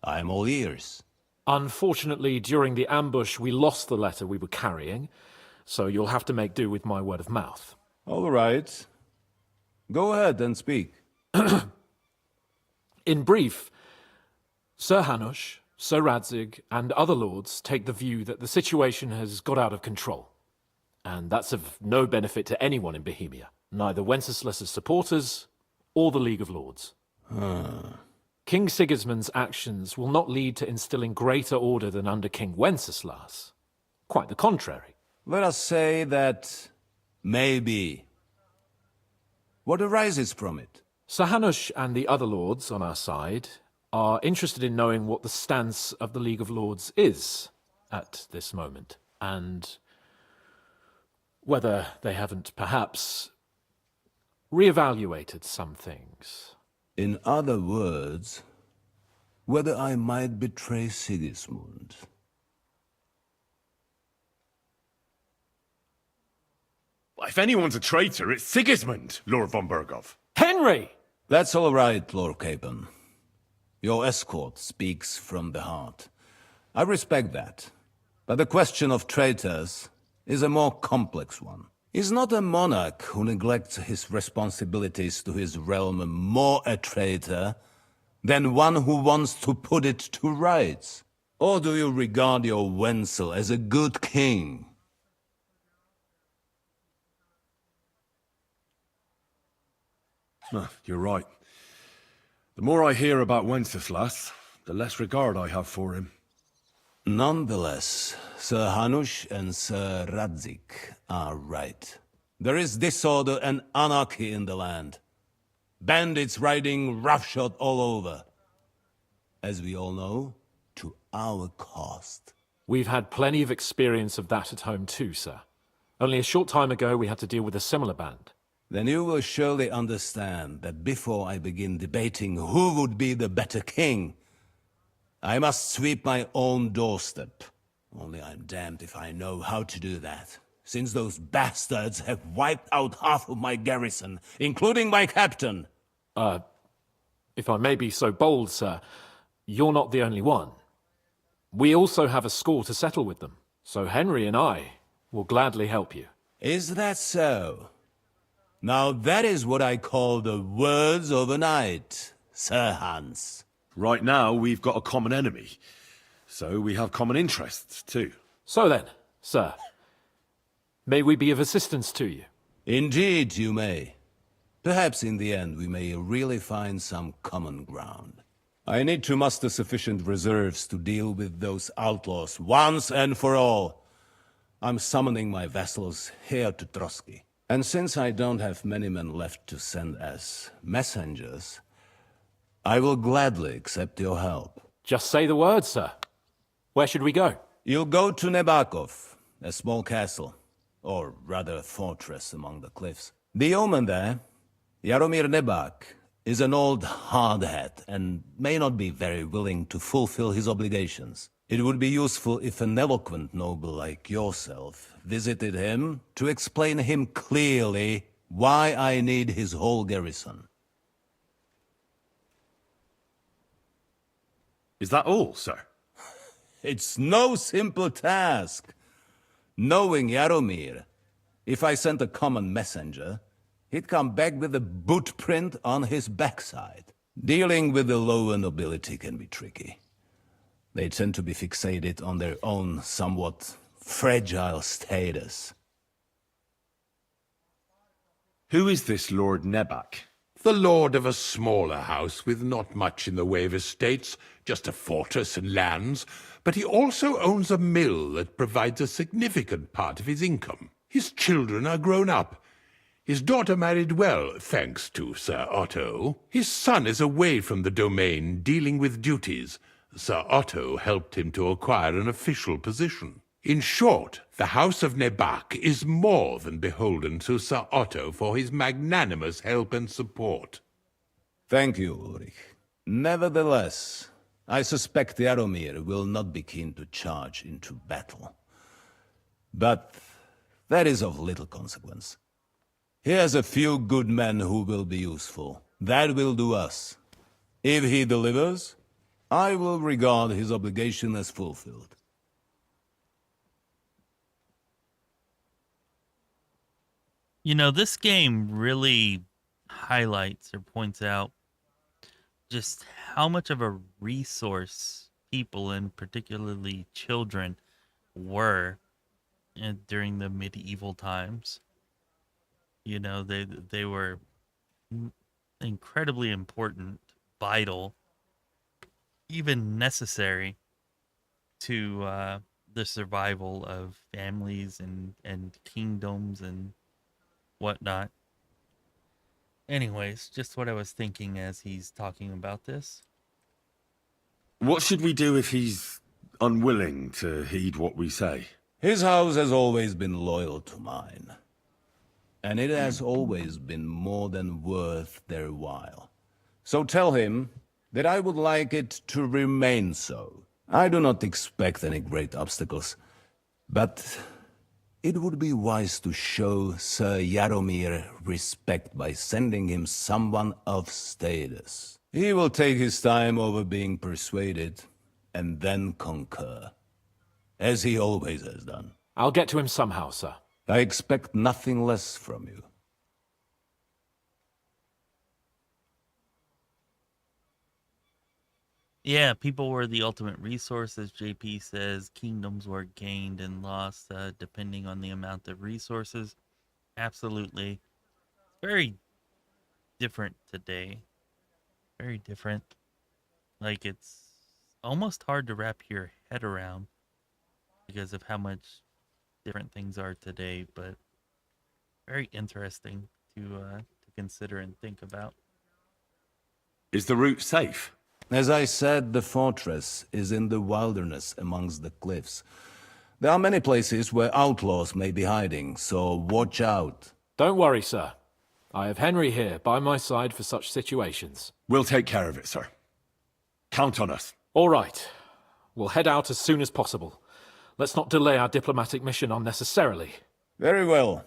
R: I am all ears.
F: Unfortunately, during the ambush, we lost the letter we were carrying, so you'll have to make do with my word of mouth.
R: All right. Go ahead and speak.
F: In brief, Sir Hanush, Sir Radzig, and other lords take the view that the situation has got out of control. And that's of no benefit to anyone in Bohemia, neither Wenceslas's supporters or the League of Lords. King Sigismund's actions will not lead to instilling greater order than under King Wenceslas. Quite the contrary.
R: Let us say that maybe. What arises from it?
F: Sir Hanush and the other lords on our side are interested in knowing what the stance of the League of Lords is at this moment, and whether they haven't perhaps reevaluated some things.
R: In other words, whether I might betray Sigismund.
G: If anyone's a traitor, it's Sigismund, Lord von Berghoff.
F: Henry!
R: That's all right, Lord Capon. Your escort speaks from the heart. I respect that. But the question of traitors is a more complex one. Is not a monarch who neglects his responsibilities to his realm more a traitor than one who wants to put it to rights? Or do you regard your Wenzel as a good king?
G: You're right. The more I hear about Wenceslas, the less regard I have for him.
R: Nonetheless, Sir Hanush and Sir Radzig are right. There is disorder and anarchy in the land. Bandits riding roughshod all over. As we all know, to our cost.
F: We've had plenty of experience of that at home too, sir. Only a short time ago we had to deal with a similar band.
R: Then you will surely understand that before I begin debating who would be the better king, I must sweep my own doorstep. Only I'm damned if I know how to do that, since those bastards have wiped out half of my garrison, including my captain.
F: If I may be so bold, sir, you're not the only one. We also have a score to settle with them, so Henry and I will gladly help you.
R: Is that so? Now that is what I call the words of a knight, Sir Hans.
G: Right now, we've got a common enemy, so we have common interests, too.
F: So then, sir, may we be of assistance to you?
R: Indeed, you may. Perhaps in the end we may really find some common ground. I need to muster sufficient reserves to deal with those outlaws once and for all. I'm summoning my vassals here to Trotsky. And since I don't have many men left to send as messengers, I will gladly accept your help.
F: Just say the word, sir. Where should we go?
R: You'll go to Nebakov, a small castle, or rather a fortress among the cliffs. The yeoman there, Jaromir Nebak, is an old hardhat and may not be very willing to fulfill his obligations. It would be useful if an eloquent noble like yourself visited him to explain him clearly why I need his whole garrison.
G: Is that all, sir?
R: It's no simple task. Knowing Jaromir, if I sent a common messenger, he'd come back with a boot print on his backside. Dealing with the lower nobility can be tricky. They tend to be fixated on their own somewhat fragile status.
G: Who is this Lord Nebak?
S: The lord of a smaller house with not much in the way of estates, just a fortress and lands, but he also owns a mill that provides a significant part of his income. His children are grown up. His daughter married well, thanks to Sir Otto. His son is away from the domain, dealing with duties. Sir Otto helped him to acquire an official position. In short, the House of Nebak is more than beholden to Sir Otto for his magnanimous help and support.
R: Thank you, Ulrich. Nevertheless, I suspect Jaromir will not be keen to charge into battle. But that is of little consequence. He has a few good men who will be useful. That will do us. If he delivers, I will regard his obligation as fulfilled.
A: You know, this game really highlights or points out just how much of a resource people, and particularly children, were during the medieval times. You know, they were incredibly important, vital, even necessary to the survival of families and kingdoms and whatnot. Anyways, just what I was thinking as he's talking about this.
G: What should we do if he's unwilling to heed what we say?
R: His house has always been loyal to mine. And it has always been more than worth their while. So tell him that I would like it to remain so. I do not expect any great obstacles, but it would be wise to show Sir Jaromir respect by sending him someone of status. He will take his time over being persuaded, and then concur, as he always has done.
F: I'll get to him somehow, sir.
R: I expect nothing less from you.
A: Yeah, people were the ultimate resource, as JP says. Kingdoms were gained and lost depending on the amount of resources. Absolutely. Very different today. Very different. Like, it's almost hard to wrap your head around because of how much different things are today, but very interesting to consider and think about.
G: Is the route safe?
R: As I said, the fortress is in the wilderness amongst the cliffs. There are many places where outlaws may be hiding, so watch out.
F: Don't worry, sir. I have Henry here by my side for such situations.
G: We'll take care of it, sir. Count on us.
F: All right. We'll head out as soon as possible. Let's not delay our diplomatic mission unnecessarily.
R: Very well.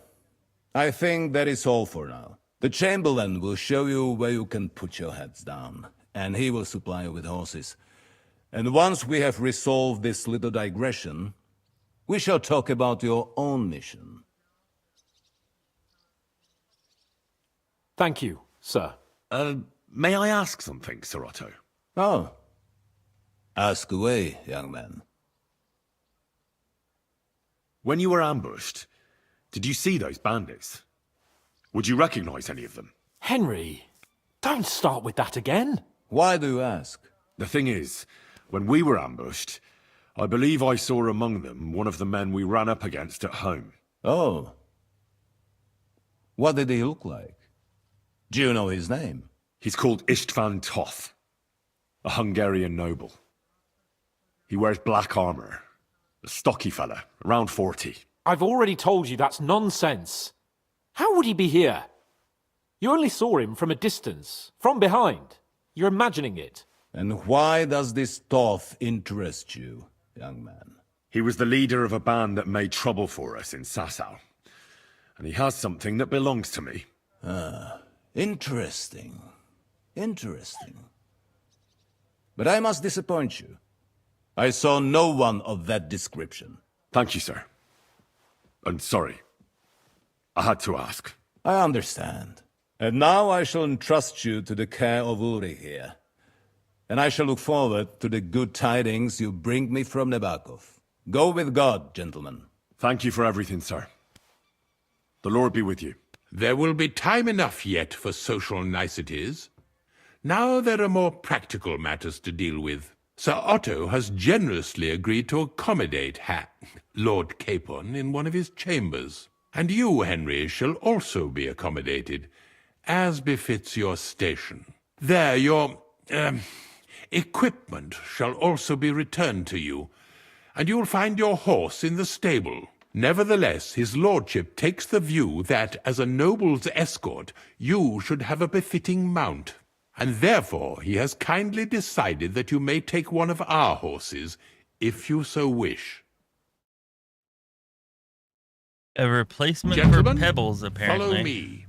R: I think that is all for now. The Chamberlain will show you where you can put your heads down, and he will supply you with horses. And once we have resolved this little digression, we shall talk about your own mission.
F: Thank you, sir.
G: May I ask something, Sir Otto?
R: Oh. Ask away, young man.
G: When you were ambushed, did you see those bandits? Would you recognize any of them?
F: Henry, don't start with that again.
R: Why do you ask?
G: The thing is, when we were ambushed, I believe I saw among them one of the men we ran up against at home.
R: Oh. What did he look like? Do you know his name?
G: He's called Istvan Toth, a Hungarian noble. He wears black armor. A stocky fella, around 40.
F: I've already told you that's nonsense. How would he be here? You only saw him from a distance, from behind. You're imagining it.
R: And why does this Toth interest you, young man?
G: He was the leader of a band that made trouble for us in Sasau. And he has something that belongs to me.
R: Ah, interesting. Interesting. But I must disappoint you. I saw no one of that description.
G: Thank you, sir. And sorry. I had to ask.
R: I understand. And now I shall entrust you to the care of Uri here. And I shall look forward to the good tidings you bring me from Nebakov. Go with God, gentlemen.
G: Thank you for everything, sir. The Lord be with you.
S: There will be time enough yet for social niceties. Now there are more practical matters to deal with. Sir Otto has generously agreed to accommodate Lord Capon in one of his chambers. And you, Henry, shall also be accommodated, as befits your station. There, your equipment shall also be returned to you, and you'll find your horse in the stable. Nevertheless, his lordship takes the view that, as a noble's escort, you should have a befitting mount. And therefore he has kindly decided that you may take one of our horses, if you so wish.
A: A replacement
S: Gentlemen,
A: for Pebbles, apparently.
S: Follow me.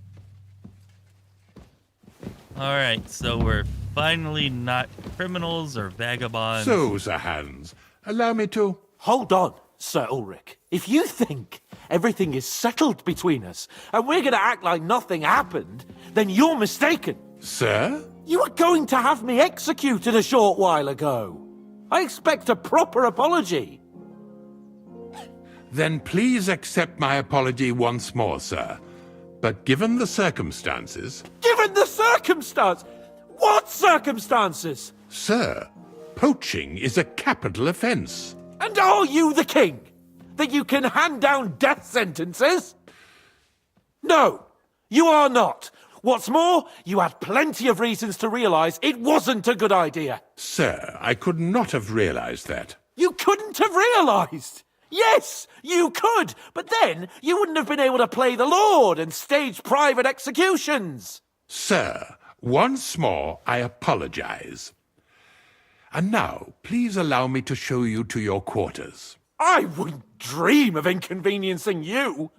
A: Alright, so we're finally not criminals or vagabonds.
S: So, Sir Hans, allow me to...
F: Hold on, Sir Ulrich. If you think everything is settled between us, and we're going to act like nothing happened, then you're mistaken.
S: Sir?
F: You were going to have me executed a short while ago. I expect a proper apology.
S: Then please accept my apology once more, sir. But given the circumstances...
F: Given the circumstance? What circumstances?
S: Sir, poaching is a capital offence.
F: And are you the king? That you can hand down death sentences? No, you are not. What's more, you had plenty of reasons to realise it wasn't a good idea.
S: Sir, I could not have realised that.
F: You couldn't have realised? Yes, you could, but then you wouldn't have been able to play the Lord and stage private executions.
S: Sir, once more I apologise. And now, please allow me to show you to your quarters.
F: I wouldn't dream of inconveniencing you.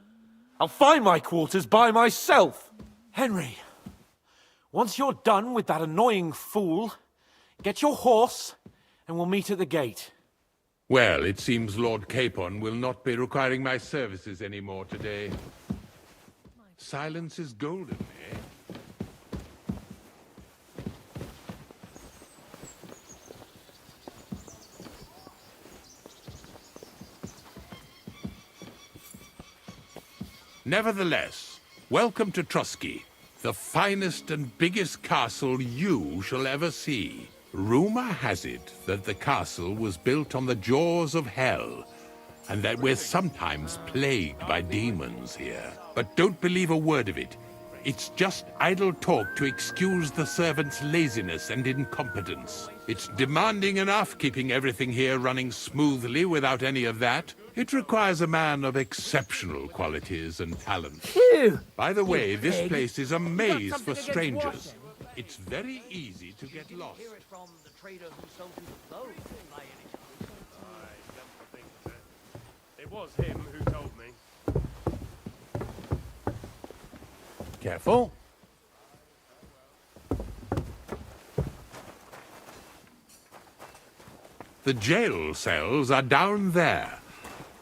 F: I'll find my quarters by myself. Henry, once you're done with that annoying fool, get your horse and we'll meet at the gate.
S: Well, it seems Lord Capon will not be requiring my services anymore today. Silence is golden, eh? Nevertheless, welcome to Trotsky, the finest and biggest castle you shall ever see. Rumor has it that the castle was built on the jaws of hell, and that we're sometimes plagued by demons here. But don't believe a word of it. It's just idle talk to excuse the servants' laziness and incompetence. It's demanding enough keeping everything here running smoothly without any of that. It requires a man of exceptional qualities and talent.
J: Phew!
S: By the way, this
J: pig.
S: place is a
J: You got
S: maze
J: something
S: for
J: against
S: strangers.
J: washing?
S: It's very easy to get lost.
J: Hear it from the trader who sold you the clothes, by any chance?
M: It was him who told me.
R: Careful.
S: The jail cells are down there.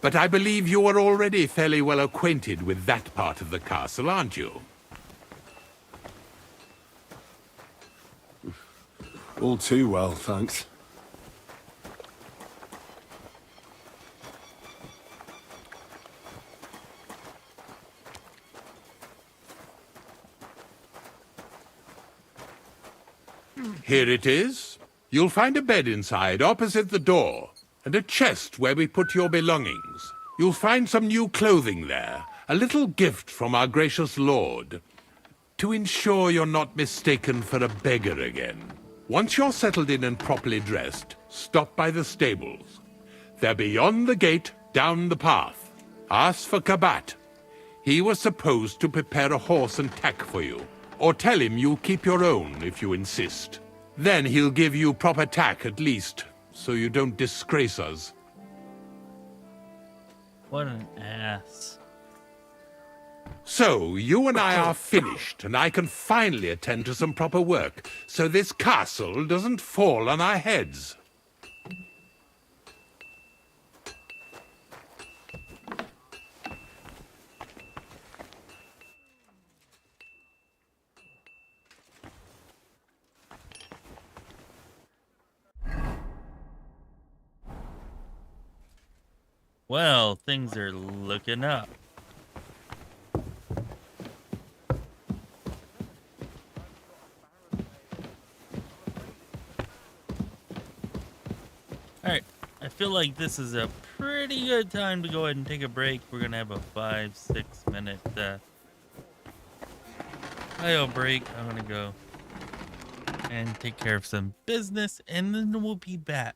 S: But I believe you are already fairly well acquainted with that part of the castle, aren't you?
G: All too well, thanks.
S: Here it is. You'll find a bed inside, opposite the door, and a chest where we put your belongings. You'll find some new clothing there, a little gift from our gracious lord, to ensure you're not mistaken for a beggar again. Once you're settled in and properly dressed, stop by the stables. They're beyond the gate, down the path. Ask for Kabat. He was supposed to prepare a horse and tack for you, or tell him you'll keep your own if you insist. Then he'll give you proper tack at least, so you don't disgrace us.
A: What an ass.
S: So, you and I are finished, and I can finally attend to some proper work, so this castle doesn't fall on our heads.
A: Well, things are looking up. Alright, I feel like this is a pretty good time to go ahead and take a break. We're gonna have a 5-6 minute IO break. I'm gonna go and take care of some business, and then we'll be back.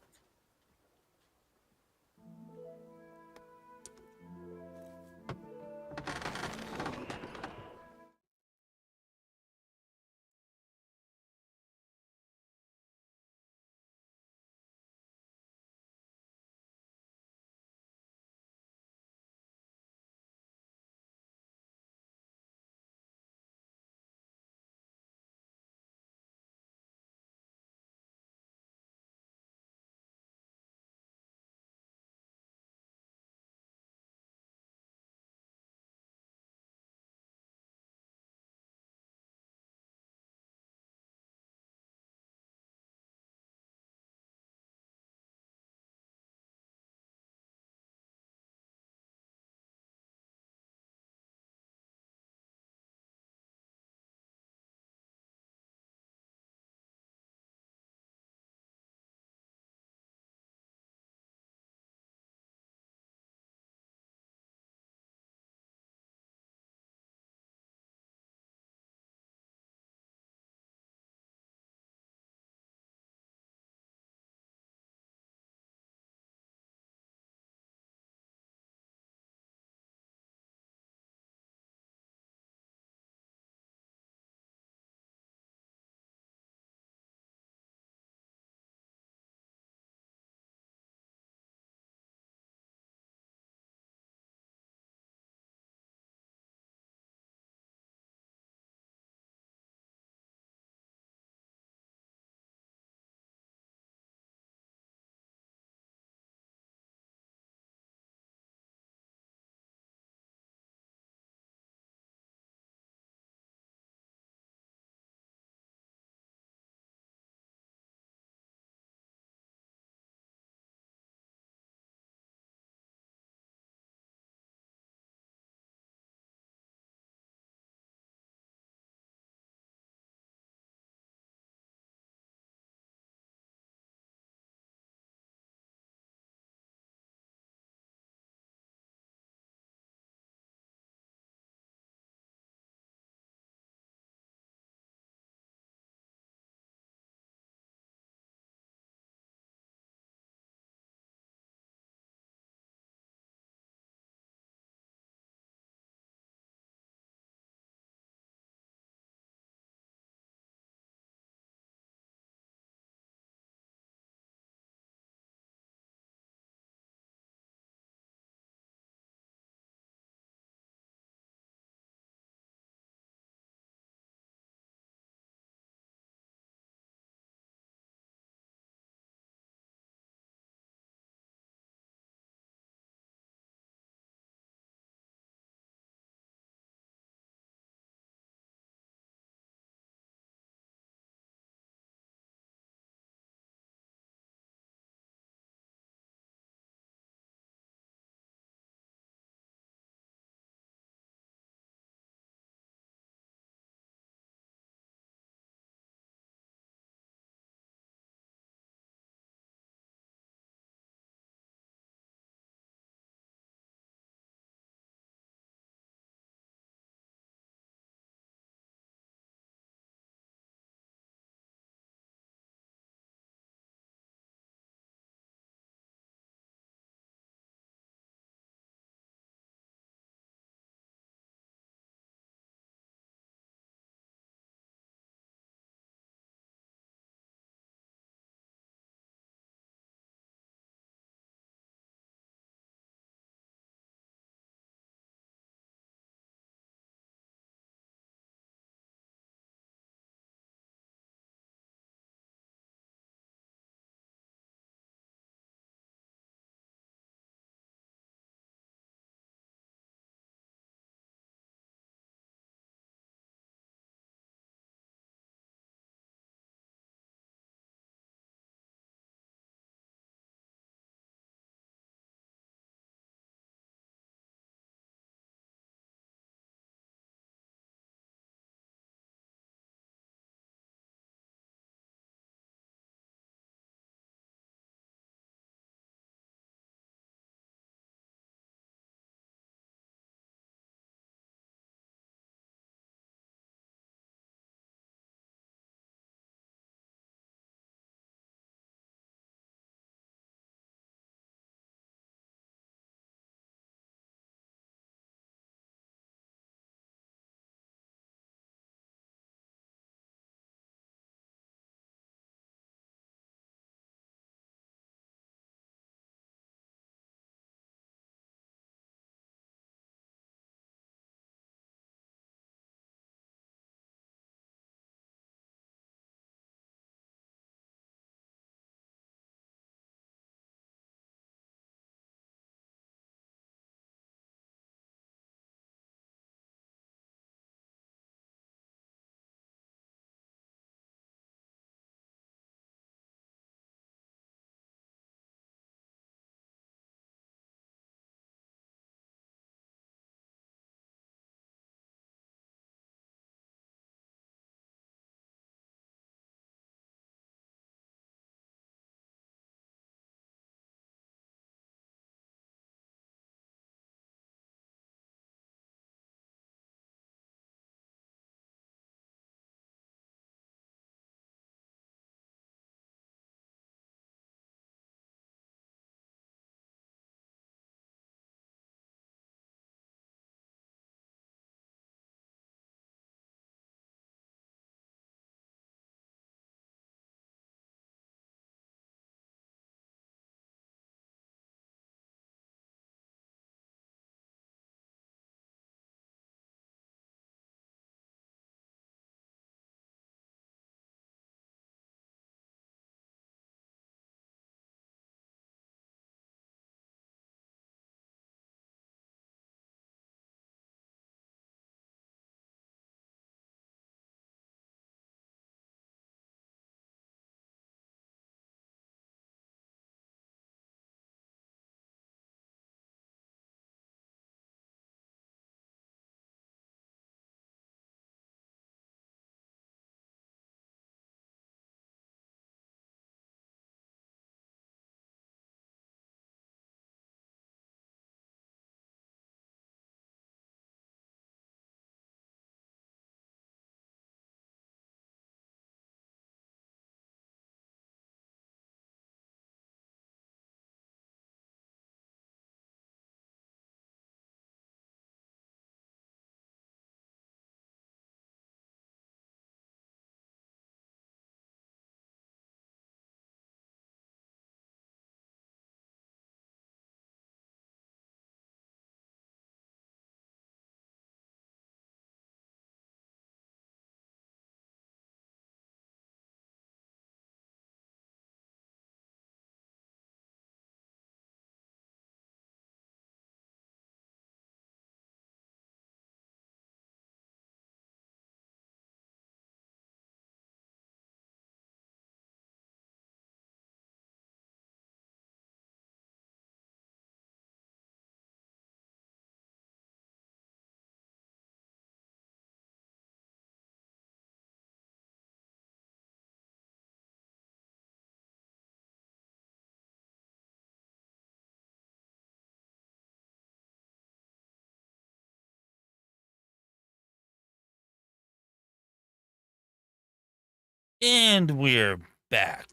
A: And we're back.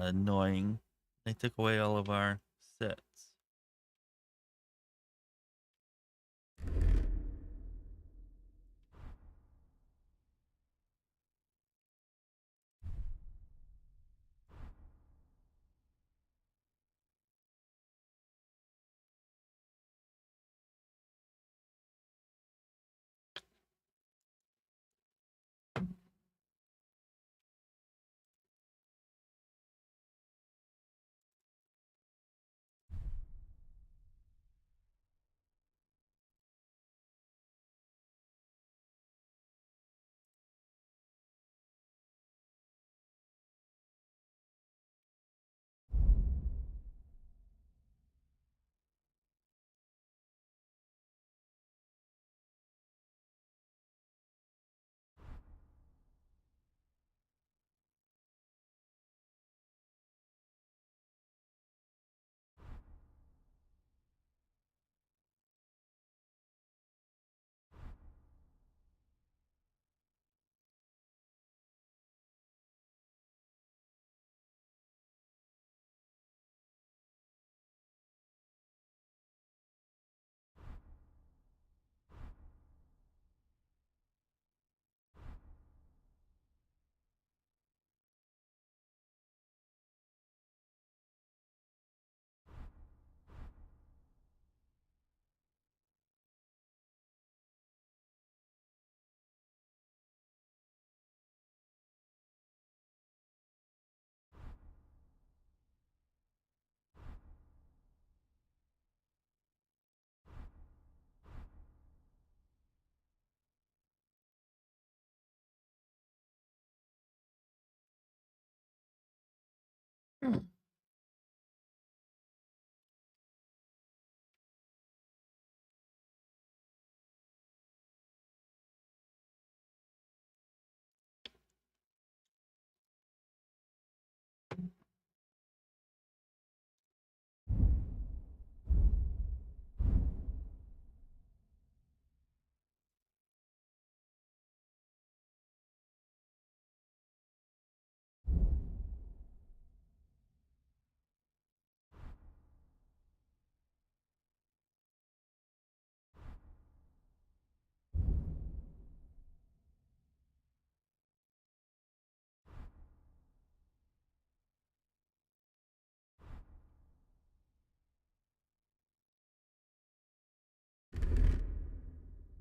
A: Annoying. They took away all of our sets.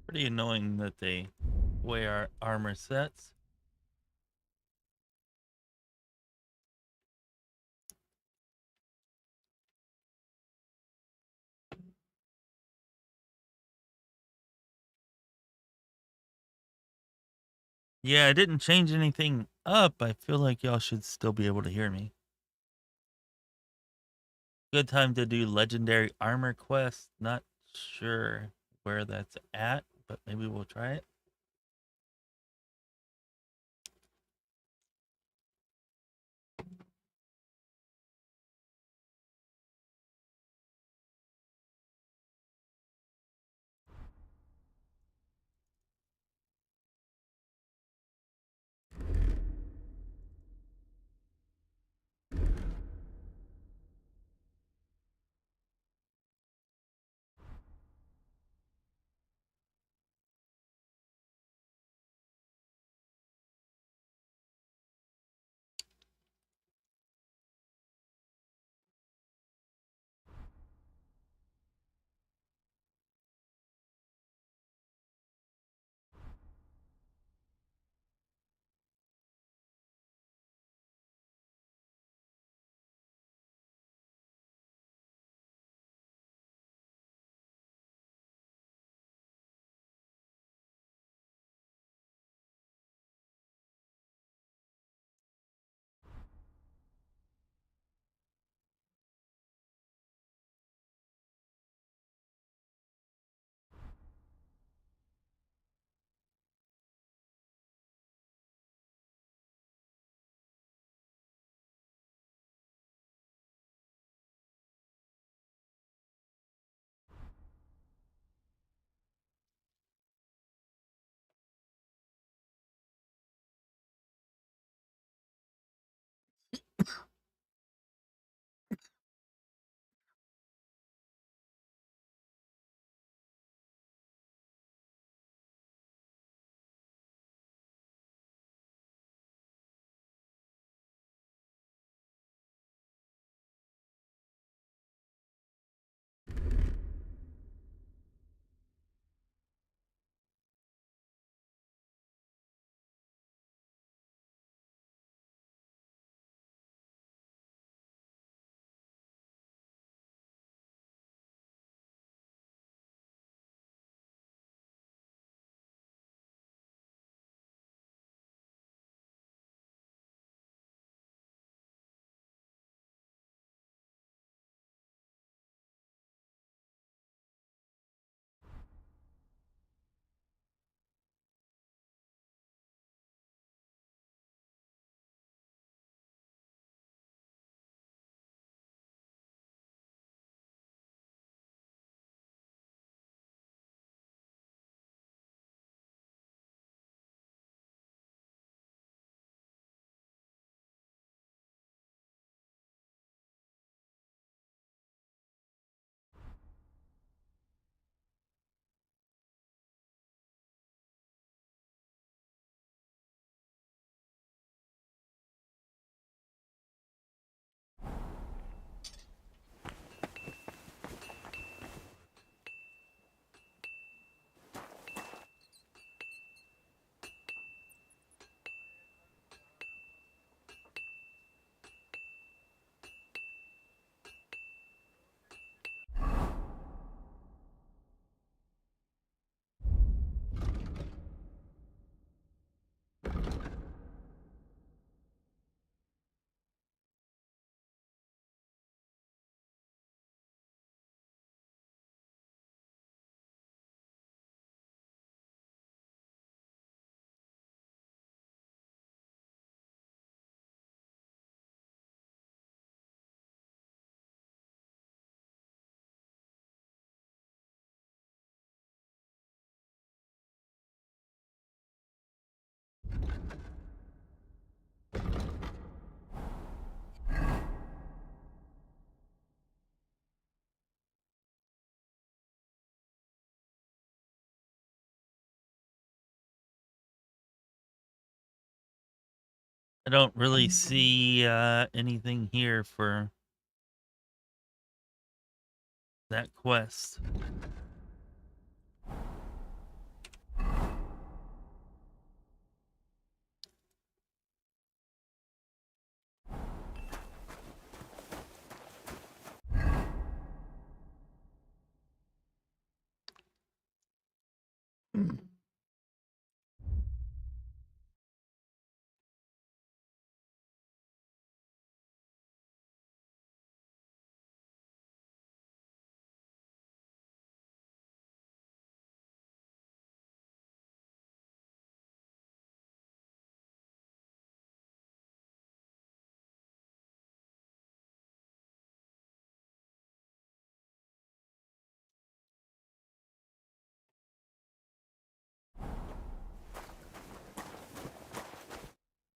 A: Pretty annoying that they weigh our armor sets. Yeah, I didn't change anything up. I feel like y'all should still be able to hear me. Good time to do legendary armor quest. Not sure where that's at, but maybe we'll try it. I don't really see anything here for that quest.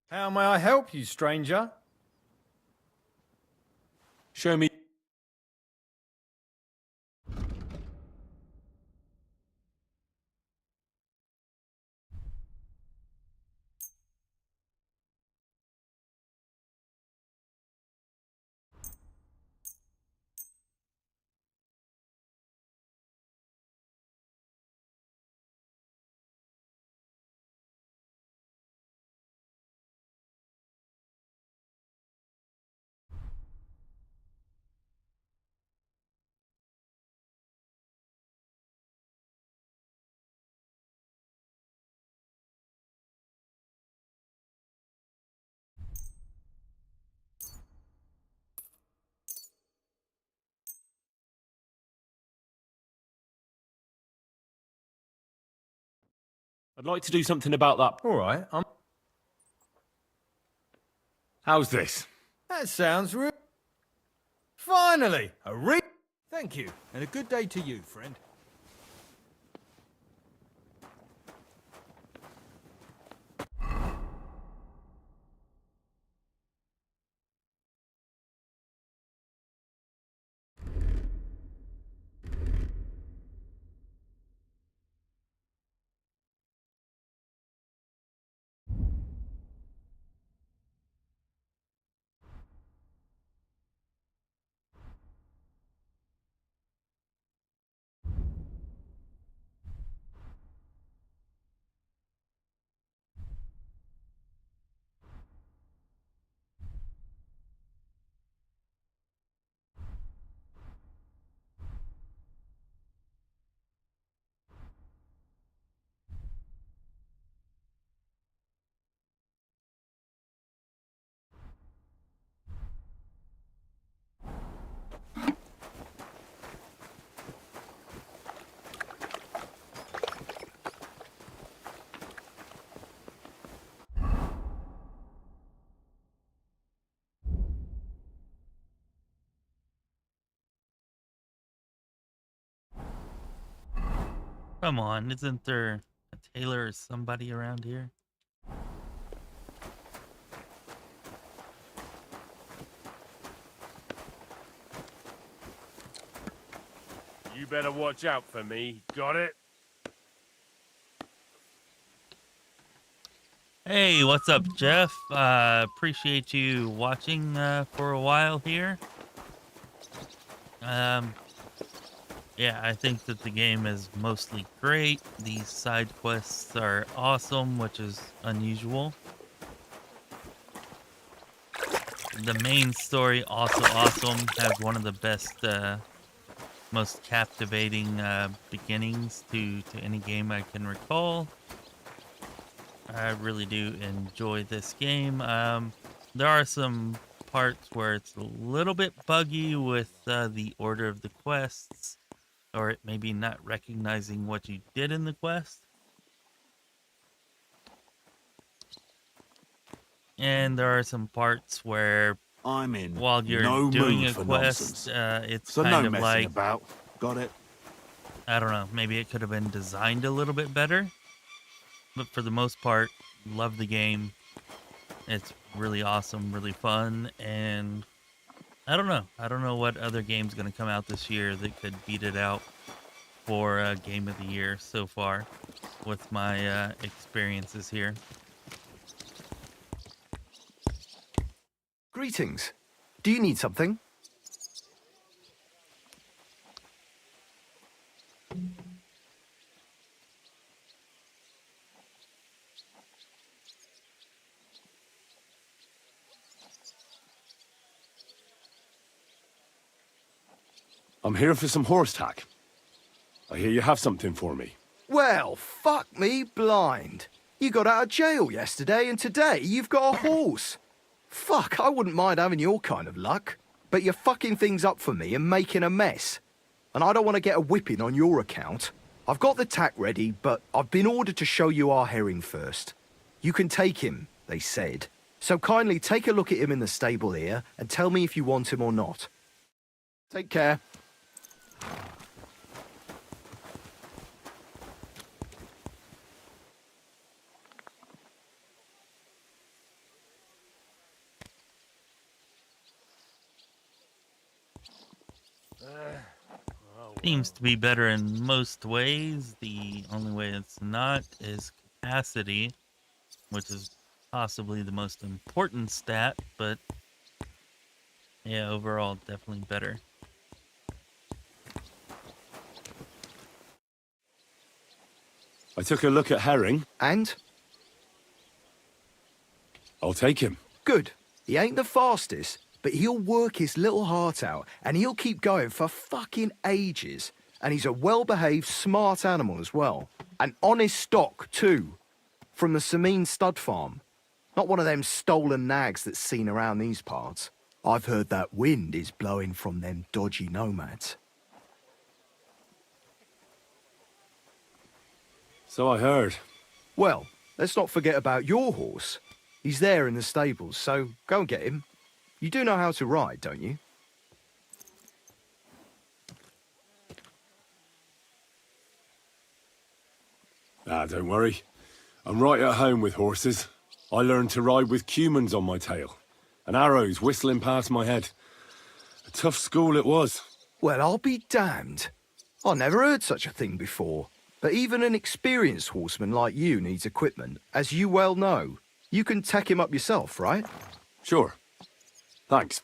E: How may I help you, stranger?
F: Show me. I'd like to do something about that.
E: All right,
G: How's this?
E: That sounds Finally, Thank you, and a good day to you, friend.
A: Come on, isn't there a tailor or somebody around here?
M: You better watch out for me. Got it?
A: Hey, what's up, Jeff? Appreciate you watching for a while here. Yeah, I think that the game is mostly great. These side quests are awesome, which is unusual. The main story also awesome. Has one of the best, most captivating beginnings to any game I can recall. I really do enjoy this game. There are some parts where it's a little bit buggy with the order of the quests, or it maybe not recognizing what you did in the quest. And there are some parts where while you're doing a quest, it's
G: So
A: kind
G: no
A: of
G: messing
A: like,
G: about. Got it?
A: I don't know, maybe it could have been designed a little bit better. But for the most part, love the game. It's really awesome, really fun, and I don't know what other game's going to come out this year that could beat it out for Game of the Year so far with my experiences here.
T: Greetings. Do you need something?
G: I'm here for some horse tack. I hear you have something for me.
T: Well, fuck me blind. You got out of jail yesterday and today you've got a horse. Fuck, I wouldn't mind having your kind of luck. But you're fucking things up for me and making a mess. And I don't want to get a whipping on your account. I've got the tack ready, but I've been ordered to show you our herring first. You can take him, they said. So kindly take a look at him in the stable here and tell me if you want him or not. Take care.
A: Seems to be better in most ways. The only way it's not is capacity, which is possibly the most important stat, but yeah, overall definitely better.
G: I took a look at herring.
T: And?
G: I'll take him.
T: Good. He ain't the fastest, but he'll work his little heart out, and he'll keep going for fucking ages. And he's a well-behaved, smart animal as well. An honest stock, too. From the Sameen stud farm. Not one of them stolen nags that's seen around these parts. I've heard that wind is blowing from them dodgy nomads.
G: So I heard.
T: Well, let's not forget about your horse. He's there in the stables, so go and get him. You do know how to ride, don't you?
G: Don't worry. I'm right at home with horses. I learned to ride with cumans on my tail, and arrows whistling past my head. A tough school it was.
T: Well, I'll be damned. I never heard such a thing before. But even an experienced horseman like you needs equipment, as you well know. You can tack him up yourself, right?
G: Sure. Thanks.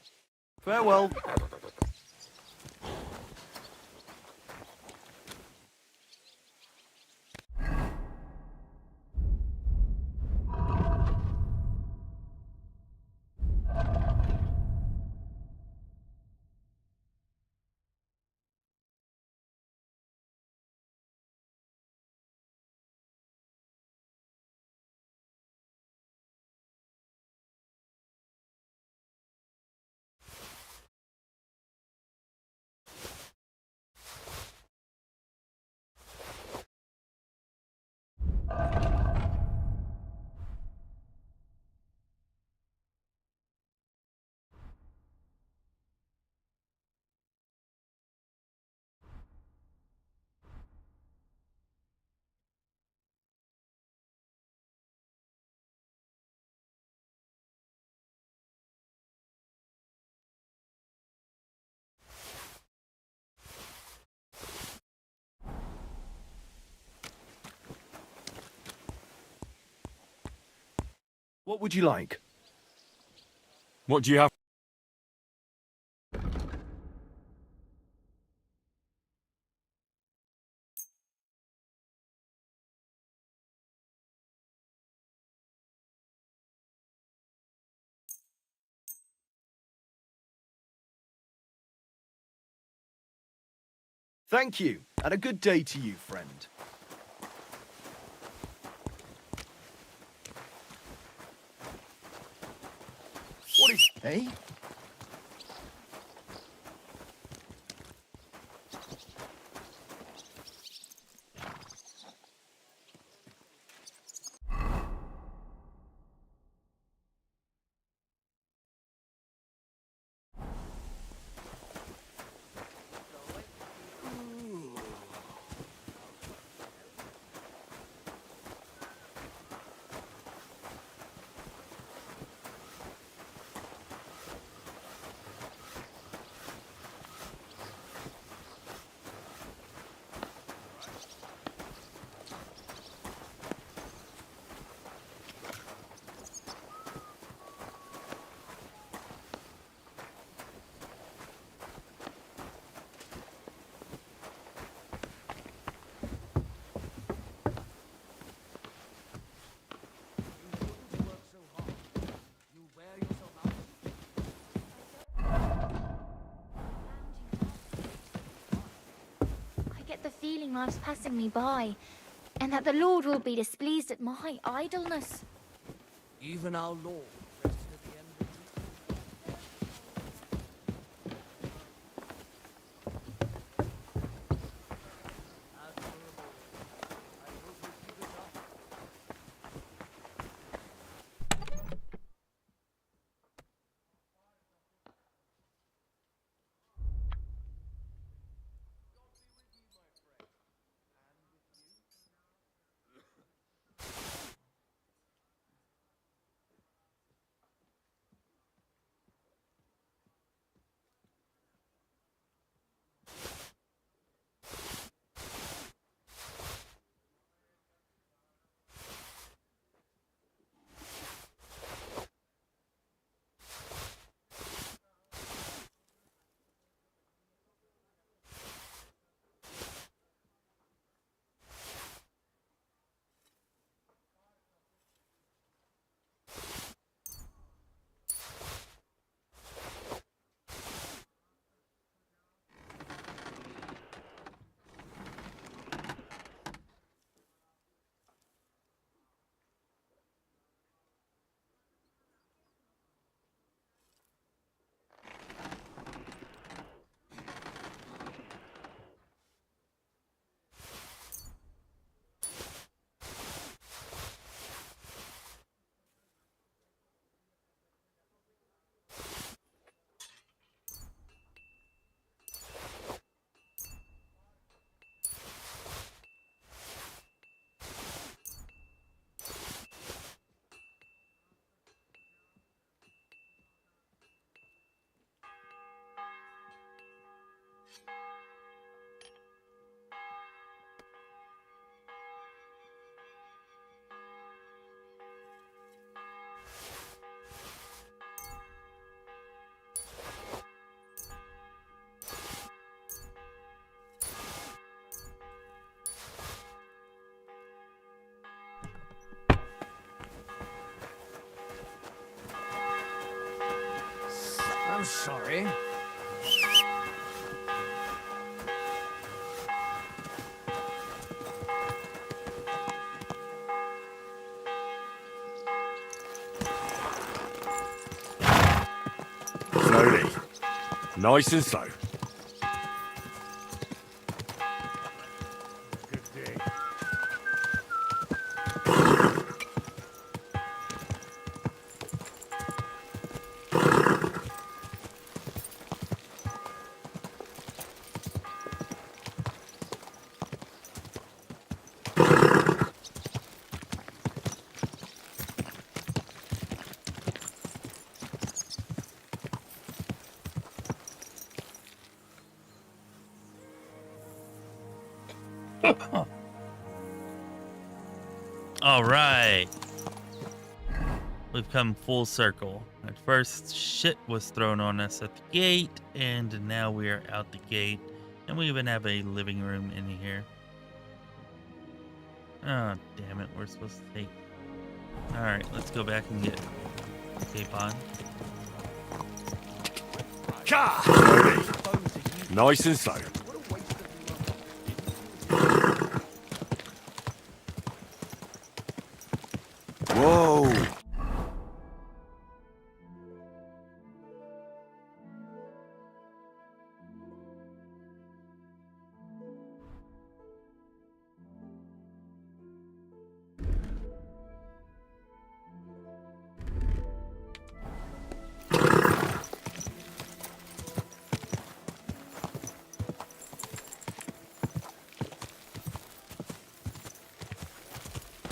T: Farewell. What would you like?
G: What do you have?
T: Thank you, and a good day to you, friend. What is... eh?
D: the feeling life's passing me by, and that the Lord will be displeased at my idleness.
J: Even our Lord rested at the end of I'm sorry.
G: Slowly. Nice and slow.
A: All right. We've come full circle. At first, shit was thrown on us at the gate, and now we are out the gate, and we even have a living room in here. Oh, damn it. We're supposed to take... All right, let's go back and get Capon.
G: Slowly. Nice and slow. Whoa!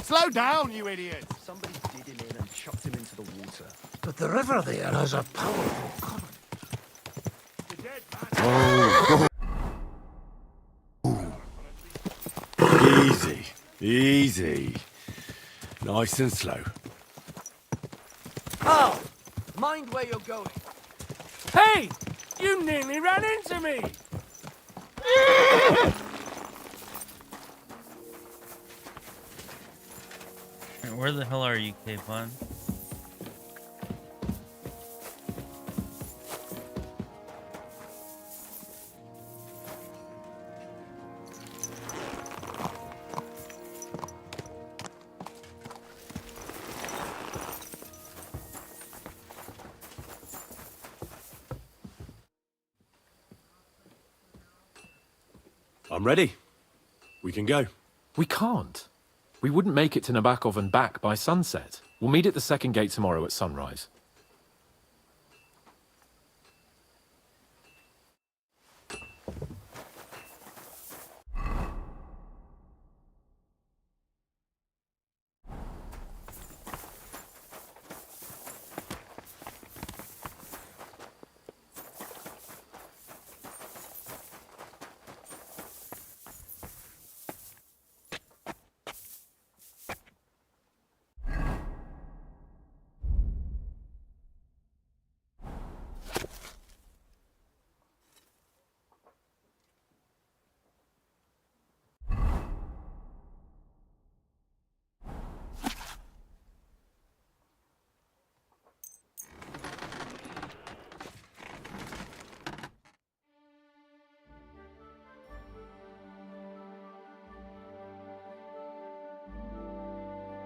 O: Slow down, you idiot!
T: Somebody did him in and chucked him into the water.
J: But the river there has a powerful current.
G: Easy. Easy. Nice and slow.
J: Oh! Mind where you're going.
M: Hey! You nearly ran into me!
A: Where the hell are you, Capon?
G: I'm ready. We can go.
F: We can't. We wouldn't make it to Nabokov and back by sunset. We'll meet at the second gate tomorrow at sunrise.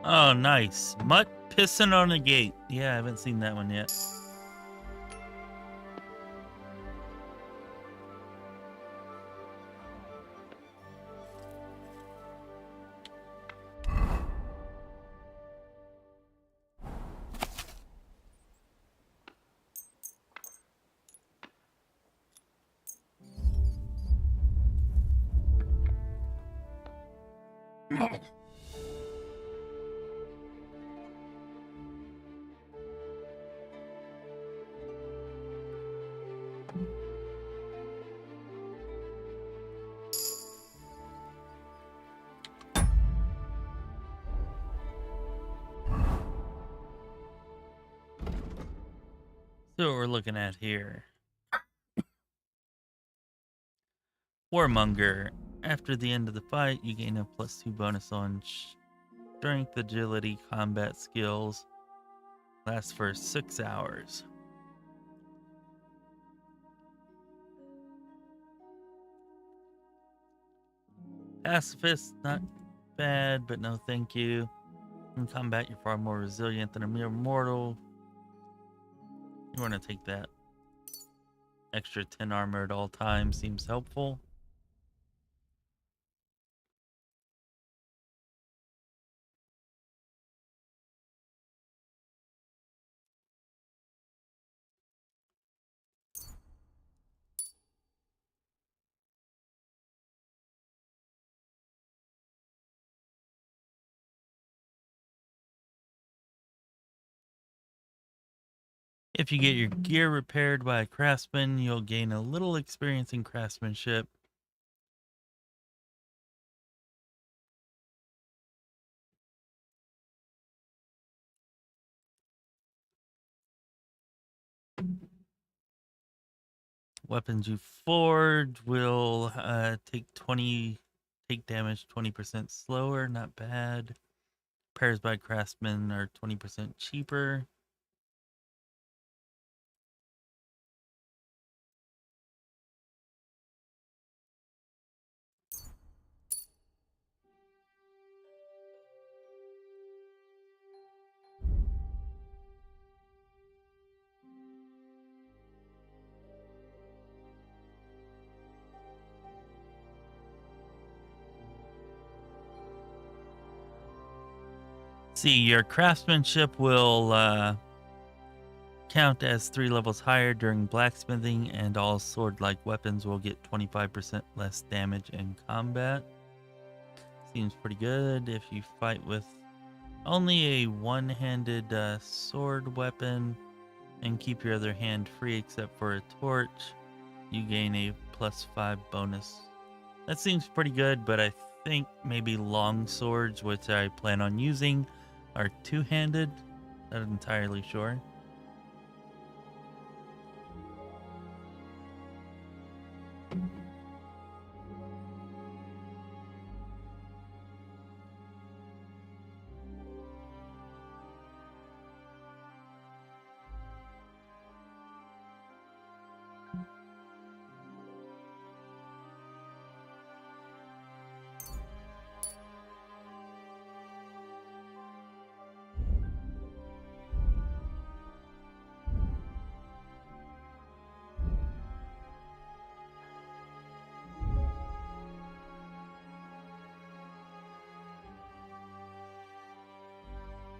A: Oh, nice. Mutt pissing on a gate. Yeah, I haven't seen that one yet. So what we're looking at here. Warmonger. After the end of the fight, you gain a +2 bonus on strength, agility, combat skills. Lasts for 6 hours. Pacifist, not bad, but no thank you. In combat, you're far more resilient than a mere mortal. You want to take that. Extra 10 armor at all times seems helpful. If you get your gear repaired by a craftsman, you'll gain a little experience in craftsmanship. Weapons you forge will take damage 20% slower, not bad. Repairs by craftsmen are 20% cheaper. See, your craftsmanship will count as 3 levels higher during blacksmithing, and all sword-like weapons will get 25% less damage in combat. Seems pretty good. If you fight with only a one-handed sword weapon and keep your other hand free except for a torch, you gain a +5 bonus. That seems pretty good, but I think maybe long swords, which I plan on using, are two-handed. Not entirely sure.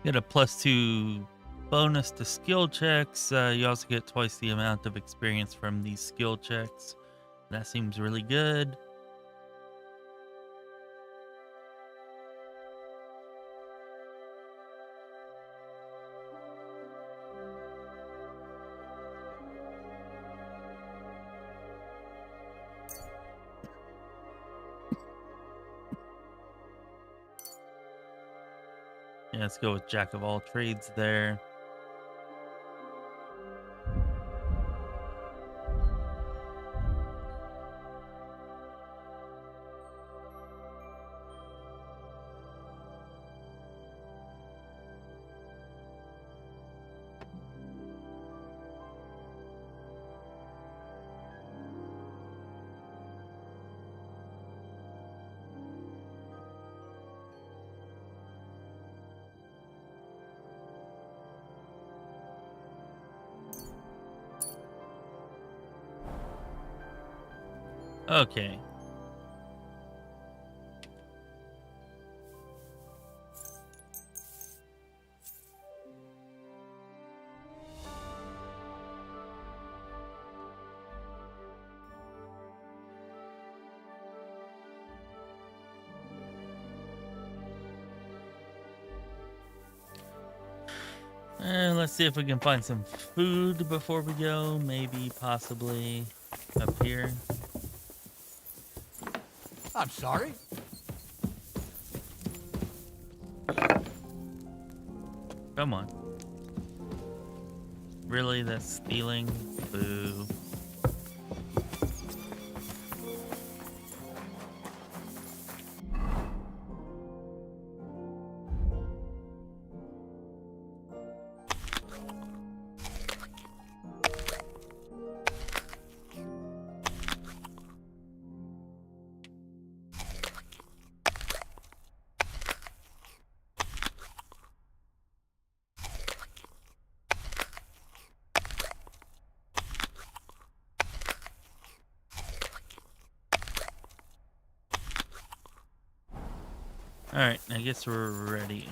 A: Get a +2 bonus to skill checks. You also get twice the amount of experience from these skill checks. That seems really good. Yeah, let's go with Jack of all trades there. Okay. Let's see if we can find some food before we go. Maybe, possibly, up here.
J: I'm sorry.
A: Come on. Really? That's stealing? Boo. Alright, I guess we're ready.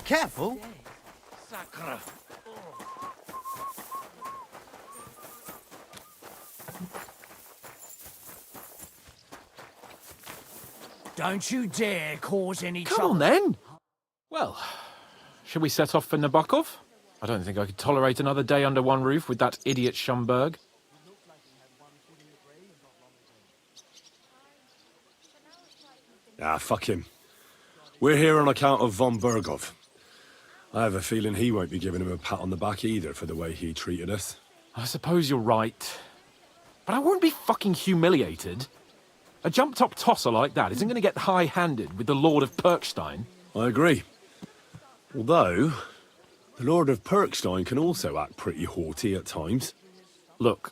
T: Careful!
J: Sacre. Don't you dare cause any trouble.
F: Come on, then. Well, shall we set off for Nabokov? I don't think I could tolerate another day under one roof with that idiot Schomburg.
G: Ah, fuck him. We're here on account of von Bergov. I have a feeling he won't be giving him a pat on the back either for the way he treated us.
F: I suppose you're right. But I won't be fucking humiliated. A jump-top tosser like that isn't going to get high-handed with the Lord of Perkstein.
G: I agree. Although, the Lord of Perkstein can also act pretty haughty at times.
F: Look,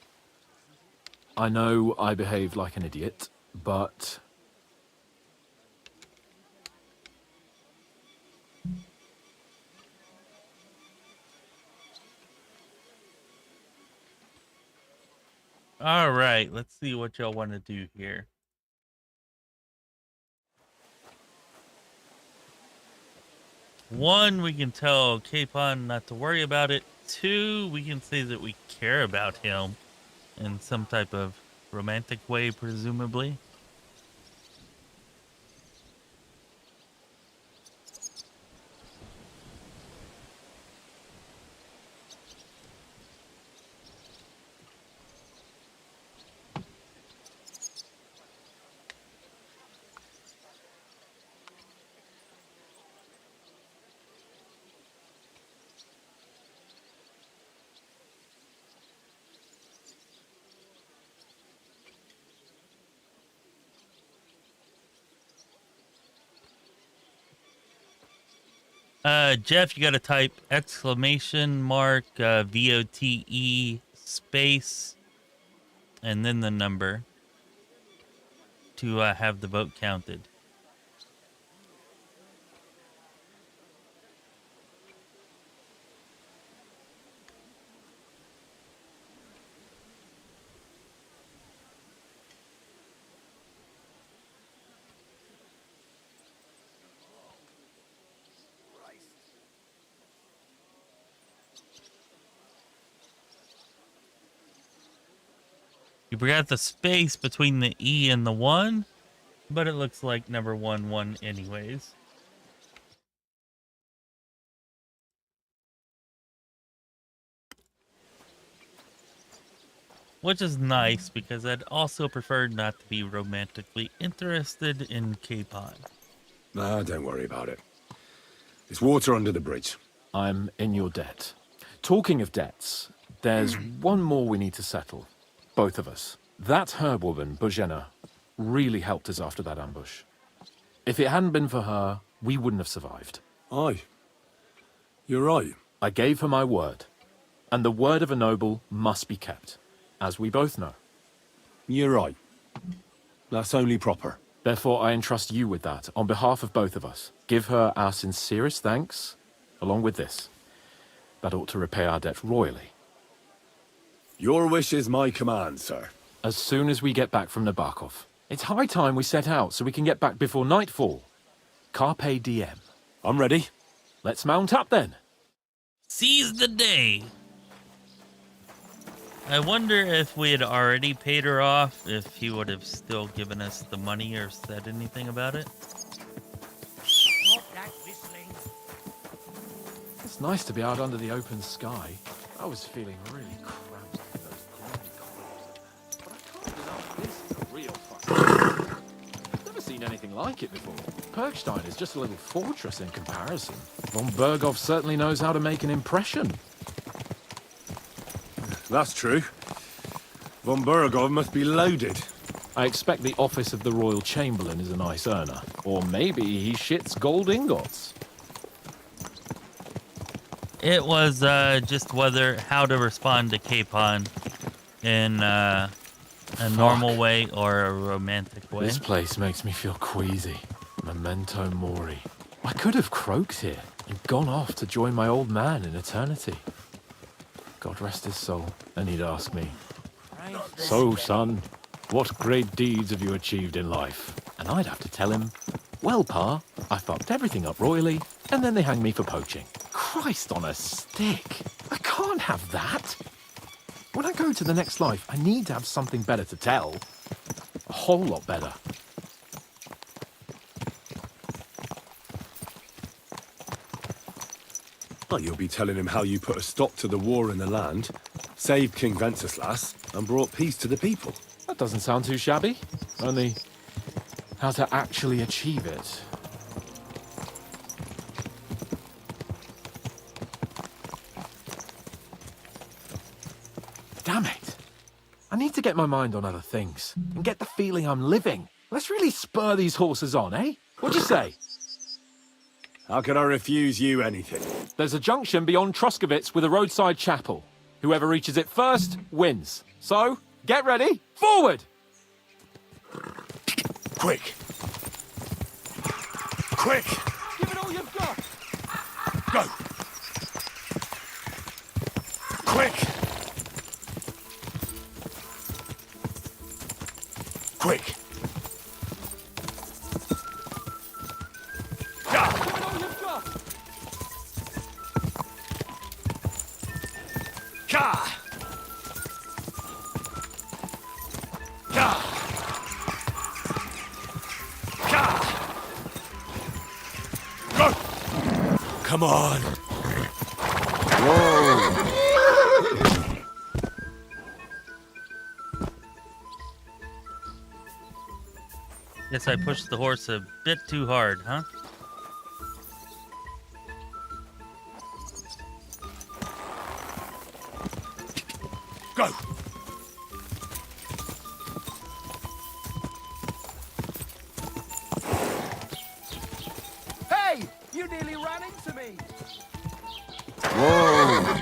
F: I know I behaved like an idiot, but...
A: All right, let's see what y'all want to do here. One, we can tell Capon not to worry about it. Two, we can say that we care about him in some type of romantic way, presumably. Jeff, you got to type !VOTE space and then the number to have the vote counted. You forgot the space between the E and the 1, but it looks like number 1 anyways. Which is nice because I'd also prefer not to be romantically interested in Capon.
G: Nah, don't worry about it. It's water under the bridge.
F: I'm in your debt. Talking of debts, there's one more we need to settle. Both of us. That herbwoman, Bojena, really helped us after that ambush. If it hadn't been for her, we wouldn't have survived.
G: Aye. You're right.
F: I gave her my word. And the word of a noble must be kept, as we both know.
G: You're right. That's only proper.
F: Therefore, I entrust you with that, on behalf of both of us. Give her our sincerest thanks, along with this. That ought to repay our debt royally.
G: Your wish is my command, sir.
F: As soon as we get back from Nabokov. It's high time we set out so we can get back before nightfall. Carpe diem.
G: I'm ready.
F: Let's mount up then.
A: Seize the day. I wonder if we had already paid her off, if he would have still given us the money or said anything about it.
H: Stop that whistling.
F: It's nice to be out under the open sky. I was feeling really cramped with those gloomy corridors. But I can't deny this is a real fucking... I've never seen anything like it before. Perkstein is just a little fortress in comparison. Von Berghoff certainly knows how to make an impression.
G: That's true. Von Berghoff must be loaded.
F: I expect the office of the Royal Chamberlain is a nice earner. Or maybe he shits gold ingots.
A: It was just how to respond to Capon in a normal way or a romantic way.
F: This place makes me feel queasy. Memento mori. I could have croaked here and gone off to join my old man in eternity. God rest his soul. And he'd ask me, "So, son, what great deeds have you achieved in life?" And I'd have to tell him, "Well, Pa, I fucked everything up royally, and then they hanged me for poaching." Christ on a stick. I can't have that. When I go to the next life, I need to have something better to tell. A whole lot better.
G: Well, you'll be telling him how you put a stop to the war in the land, saved King Wenceslas, and brought peace to the people.
F: That doesn't sound too shabby. Only, how to actually achieve it. Damn it. I need to get my mind on other things, and get the feeling I'm living. Let's really spur these horses on, eh? What'd you say?
G: How can I refuse you anything?
F: There's a junction beyond Troskovitz with a roadside chapel. Whoever reaches it first wins. So, get ready, forward!
G: Quick! Quick!
F: Give it all you've got!
G: Go! Quick! Quick! Come on!
A: Whoa! Guess I pushed the horse a bit too hard, huh?
G: Go!
K: Hey! You nearly ran into me!
A: Whoa!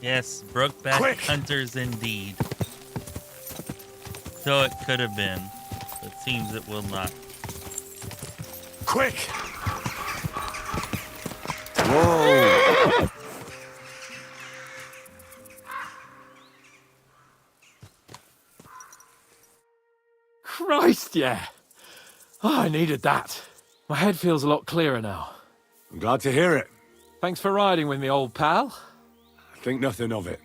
A: Yes, Brokeback
G: Quick!
A: Hunters indeed. So it could have been. It seems it will not.
G: Quick! Whoa!
F: Christ, yeah. Oh, I needed that. My head feels a lot clearer now.
G: I'm glad to hear it.
F: Thanks for riding with me, old pal.
G: Think nothing of it.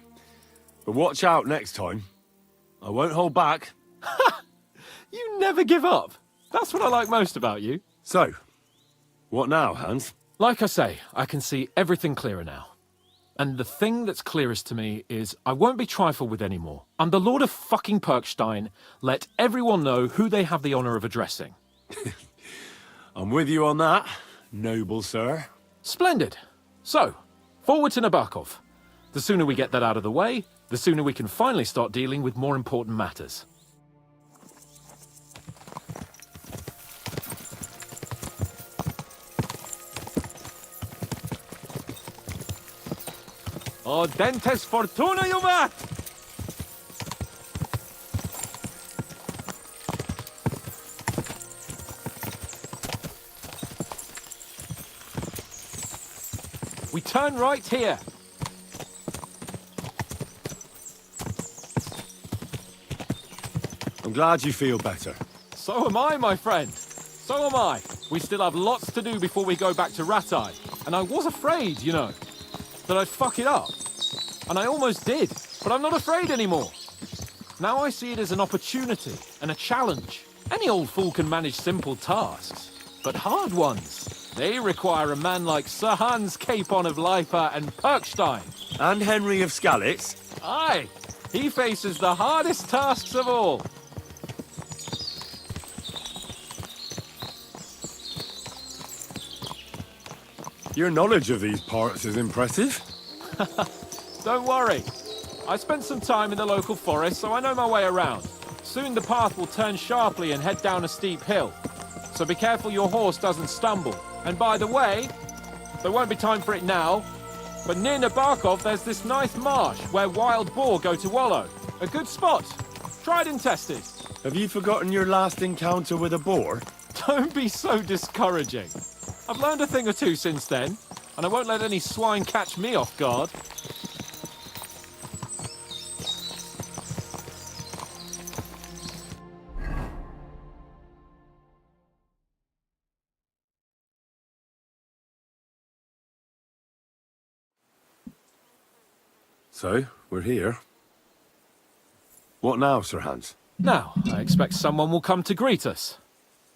G: But watch out next time. I won't hold back.
F: You never give up. That's what I like most about you.
G: So, what now, Hans?
F: Like I say, I can see everything clearer now. And the thing that's clearest to me is I won't be trifled with anymore. I'm the Lord of fucking Perkstein. Let everyone know who they have the honor of addressing.
G: I'm with you on that, noble sir.
F: Splendid. So, forward to Nabokov. The sooner we get that out of the way, the sooner we can finally start dealing with more important matters. Oh, dentes fortuna, Juvat! We turn right here.
G: I'm glad you feel better.
F: So am I, my friend. So am I. We still have lots to do before we go back to Ratai. And I was afraid, you know, that I'd fuck it up. And I almost did, but I'm not afraid anymore. Now I see it as an opportunity and a challenge. Any old fool can manage simple tasks, but hard ones, they require a man like Sir Hans Capon of Lipa and Perkstein.
G: And Henry of Skalitz.
F: Aye, he faces the hardest tasks of all.
G: Your knowledge of these parts is impressive.
F: Don't worry. I spent some time in the local forest, so I know my way around. Soon the path will turn sharply and head down a steep hill. So be careful your horse doesn't stumble. And by the way, there won't be time for it now, but near Nabokov there's this nice marsh where wild boar go to wallow. A good spot. Tried and tested.
G: Have you forgotten your last encounter with a boar?
F: Don't be so discouraging. I've learned a thing or two since then, and I won't let any swine catch me off guard.
G: So, we're here. What now, Sir Hans?
F: Now, I expect someone will come to greet us.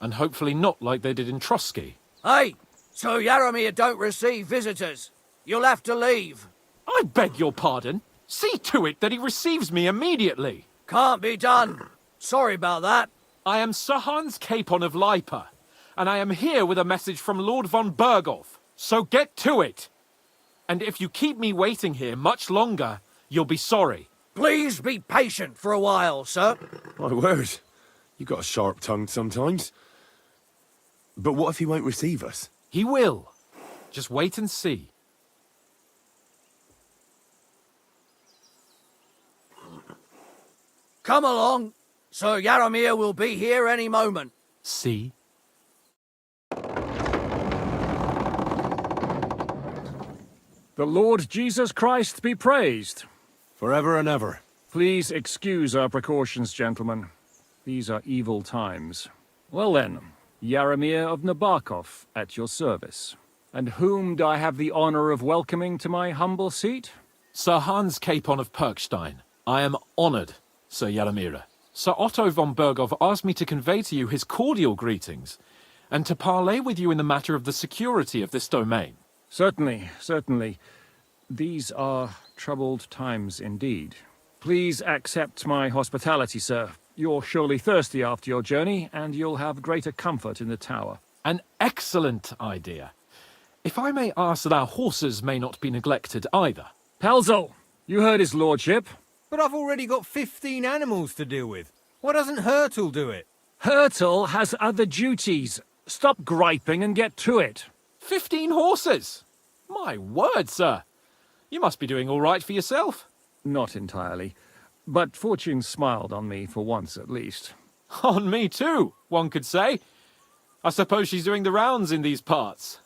F: And hopefully not like they did in Trotsky.
J: Hey, so Jaromir don't receive visitors. You'll have to leave.
F: I beg your pardon. See to it that he receives me immediately.
J: Can't be done. Sorry about that.
F: I am Sir Hans Capon of Lipa, and I am here with a message from Lord von Berghoff. So get to it. And if you keep me waiting here much longer, you'll be sorry.
J: Please be patient for a while, sir.
G: My word. You got a sharp tongue sometimes. But what if he won't receive us?
F: He will. Just wait and see.
J: Come along. Sir Jaromir will be here any moment.
F: See?
U: The Lord Jesus Christ be praised.
G: Forever and ever.
U: Please excuse our precautions, gentlemen. These are evil times. Well then, Jaromir of Nabokov at your service. And whom do I have the honor of welcoming to my humble seat?
F: Sir Hans Capon of Perkstein. I am honored, Sir Jaromir. Sir Otto von Berghoff asked me to convey to you his cordial greetings, and to parley with you in the matter of the security of this domain.
U: Certainly, certainly. These are troubled times indeed. Please accept my hospitality, sir. You're surely thirsty after your journey, and you'll have greater comfort in the tower.
F: An excellent idea. If I may ask that our horses may not be neglected either.
U: Pelzel, you heard his lordship.
E: But I've already got 15 animals to deal with. Why doesn't Hurtle do it?
U: Hurtle has other duties. Stop griping and get to it.
F: 15 horses? My word, sir. You must be doing all right for yourself.
U: Not entirely. But fortune smiled on me for once at least.
F: On me too, one could say. I suppose she's doing the rounds in these parts.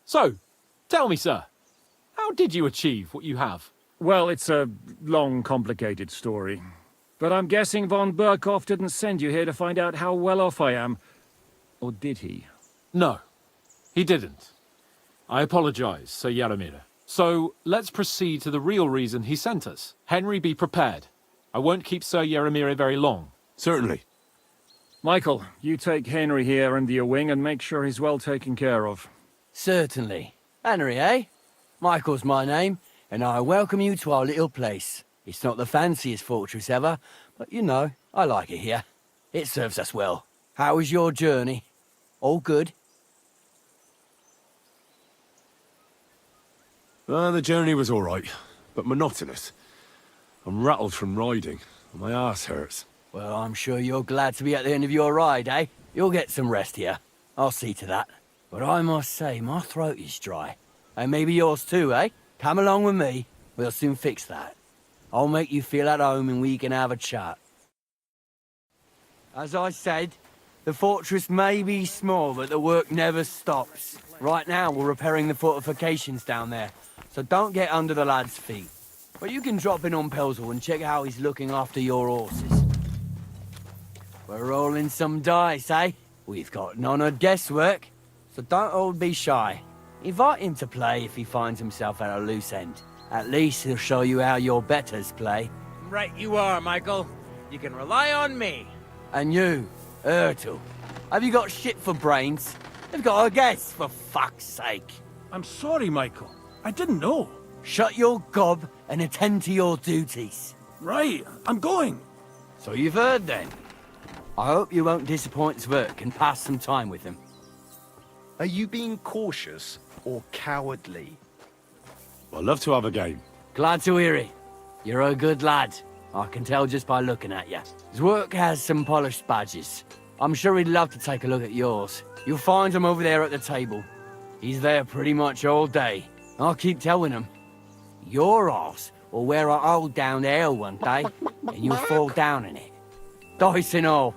F: So, tell me, sir, how did you achieve what you have?
U: Well, it's a long, complicated story. But I'm guessing von Berkhoff didn't send you here to find out how well off I am. Or did he?
F: No, he didn't. I apologize, Sir Jaromir. So, let's proceed to the real reason he sent us. Henry, be prepared. I won't keep Sir Jaromir very long.
G: Certainly.
U: Michael, you take Henry here in the wing and make sure he's well taken care of.
J: Certainly. Henry, eh? Michael's my name, and I welcome you to our little place. It's not the fanciest fortress ever, but you know, I like it here. It serves us well. How was your journey? All good?
G: The journey was all right, but monotonous. I'm rattled from riding, and my ass hurts.
J: Well, I'm sure you're glad to be at the end of your ride, eh? You'll get some rest here. I'll see to that. But I must say, my throat is dry. And maybe yours too, eh? Come along with me. We'll soon fix that. I'll make you feel at home and we can have a chat. As I said, the fortress may be small, but the work never stops. Right now, we're repairing the fortifications down there, so don't get under the lad's feet. But you can drop in on Pelzel and check how he's looking after your horses. We're rolling some dice, eh? We've got none of guesswork, so don't all be shy. Invite him to play if he finds himself at a loose end. At least he'll show you how your betters play.
I: Right you are, Michael. You can rely on me.
J: And you, Ertl, have you got shit for brains? They've got a guess, for fuck's sake.
U: I'm sorry, Michael. I didn't know.
J: Shut your gob and attend to your duties.
U: Right, I'm going.
J: So you've heard then. I hope you won't disappoint Zwerk and pass some time with him.
T: Are you being cautious or cowardly?
G: I'd love to have a game.
J: Glad to hear it. You're a good lad. I can tell just by looking at you. Zwerk has some polished badges. I'm sure he'd love to take a look at yours. You'll find him over there at the table. He's there pretty much all day. I'll keep telling him. Your arse will wear a hole down the ale one day, and you'll fall down in it. Dice and all.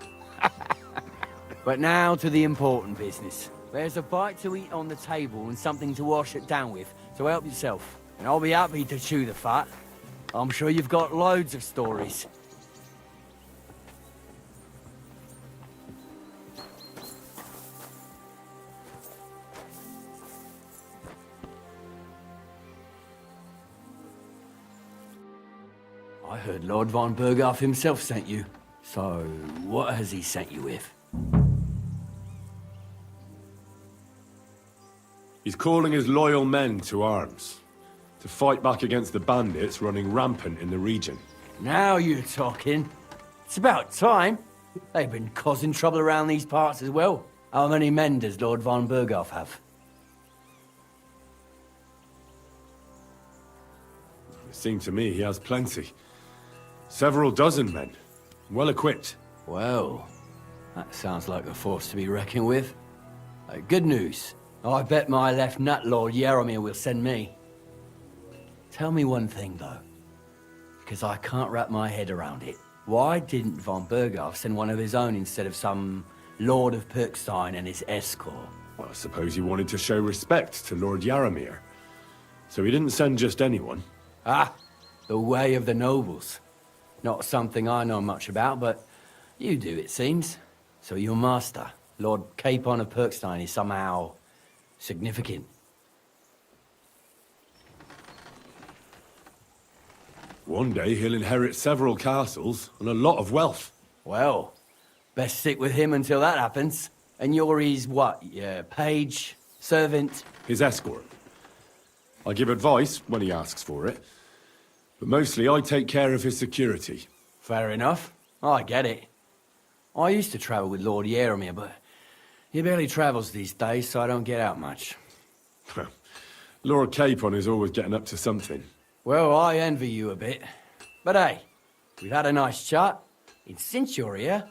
J: But now to the important business. There's a bite to eat on the table and something to wash it down with, so help yourself. And I'll be happy to chew the fat. I'm sure you've got loads of stories. I heard Lord von Berghoff himself sent you. So, what has he sent you with?
G: He's calling his loyal men to arms, to fight back against the bandits running rampant in the region.
J: Now you're talking. It's about time. They've been causing trouble around these parts as well. How many men does Lord von Berghoff have?
G: It seemed to me he has plenty. Several dozen men, well equipped.
J: Well, that sounds like a force to be reckoned with. Good news. I bet my left nut Lord Jaromir will send me. Tell me one thing, though, because I can't wrap my head around it. Why didn't von Berghoff send one of his own instead of some Lord of Pirkstein and his escort?
G: Well, I suppose he wanted to show respect to Lord Jaromir. So he didn't send just anyone.
J: Ah, the way of the nobles. Not something I know much about, but you do, it seems. So your master, Lord Capon of Pirkstein, is somehow significant.
G: One day he'll inherit several castles and a lot of wealth.
J: Well, best stick with him until that happens. And you're his what? Page? Servant?
G: His escort. I give advice when he asks for it, but mostly I take care of his security.
J: Fair enough. I get it. I used to travel with Lord Jaromir, but he barely travels these days, so I don't get out much.
G: Lord Capon is always getting up to something.
J: Well, I envy you a bit. But hey, we've had a nice chat. And since you're here,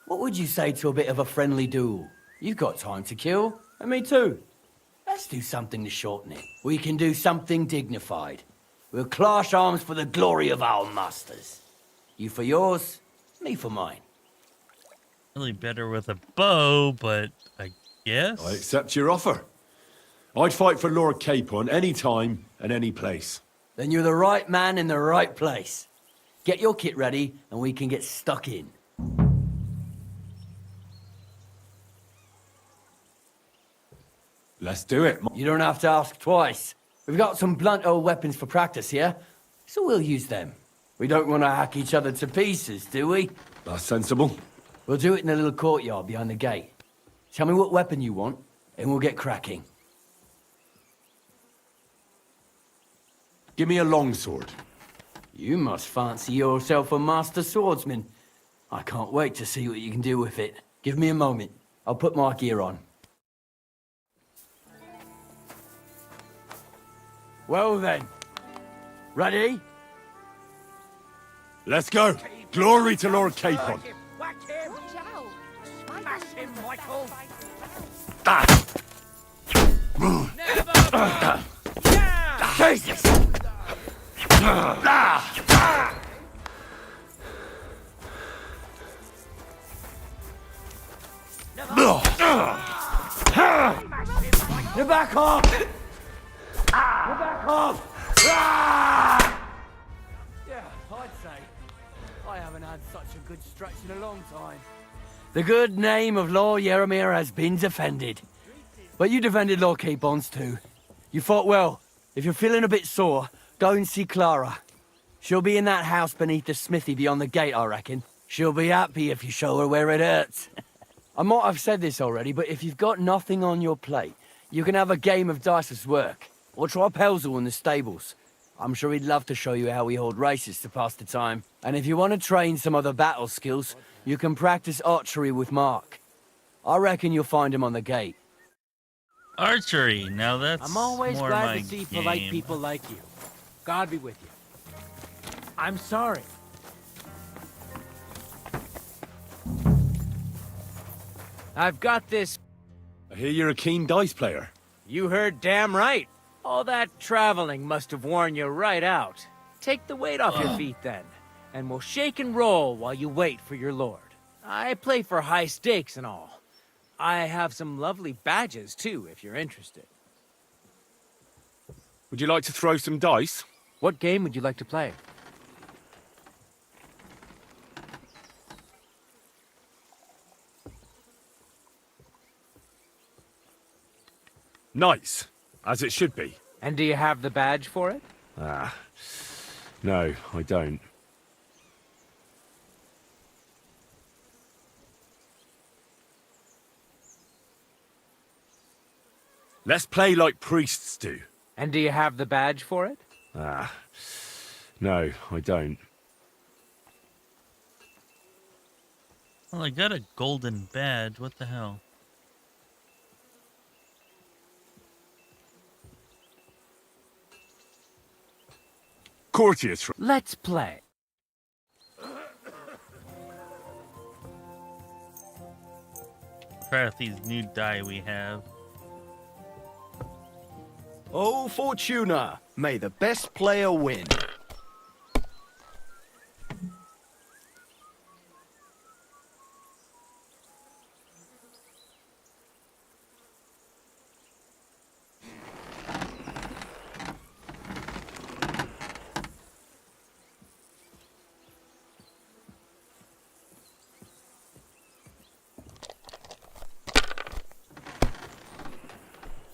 J: what would you say to a bit of a friendly duel? You've got time to kill, and me too. Let's do something to shorten it. We can do something dignified. We'll clash arms for the glory of our masters. You for yours, me for mine.
A: Really better with a bow, but I guess.
G: I accept your offer. I'd fight for Lord Capon any time and any place.
J: Then you're the right man in the right place. Get your kit ready and we can get stuck in.
G: Let's do it.
J: You don't have to ask twice. We've got some blunt old weapons for practice here, so we'll use them. We don't want to hack each other to pieces, do we?
G: That's sensible.
J: We'll do it in the little courtyard behind the gate. Tell me what weapon you want, and we'll get cracking.
G: Give me a longsword.
J: You must fancy yourself a master swordsman. I can't wait to see what you can do with it. Give me a moment. I'll put my gear on. Well then. Ready?
G: Let's go. Glory to Lord Capon.
H: Whack him!
N: Watch out!
H: Smash him, Michael!
J: Jesus! You're back off! You're back off! Yeah, I'd say. I haven't had such a good stretch in a long time. The good name of Lord Yaramir has been defended. But you defended Lord Capon's too. You fought well. If you're feeling a bit sore, go and see Clara. She'll be in that house beneath the smithy beyond the gate, I reckon. She'll be happy if you show her where it hurts. I might have said this already, but if you've got nothing on your plate, you can have a game of dice's work. Or try Pelzel in the stables. I'm sure he'd love to show you how we hold races to pass the time. And if you want to train some other battle skills, you can practice archery with Mark. I reckon you'll find him on the gate.
A: Archery. Now that's
I: I'm always
A: more
I: glad
A: my
I: to see
A: game.
I: polite people like you. God be with you. I'm sorry. I've got this.
G: I hear you're a keen dice player.
I: You heard damn right. All that traveling must have worn you right out. Take the weight off your feet then, and we'll shake and roll while you wait for your lord. I play for high stakes and all. I have some lovely badges too, if you're interested.
G: Would you like to throw some dice?
I: What game would you like to play?
G: Nice. As it should be.
I: And do you have the badge for it?
G: No, I don't. Let's play like priests do.
I: And do you have the badge for it?
G: No, I don't.
A: Well, I got a golden badge. What the hell?
G: Courteous.
I: Let's play.
A: Try out these new die we have.
T: Oh, Fortuna, may the best player win.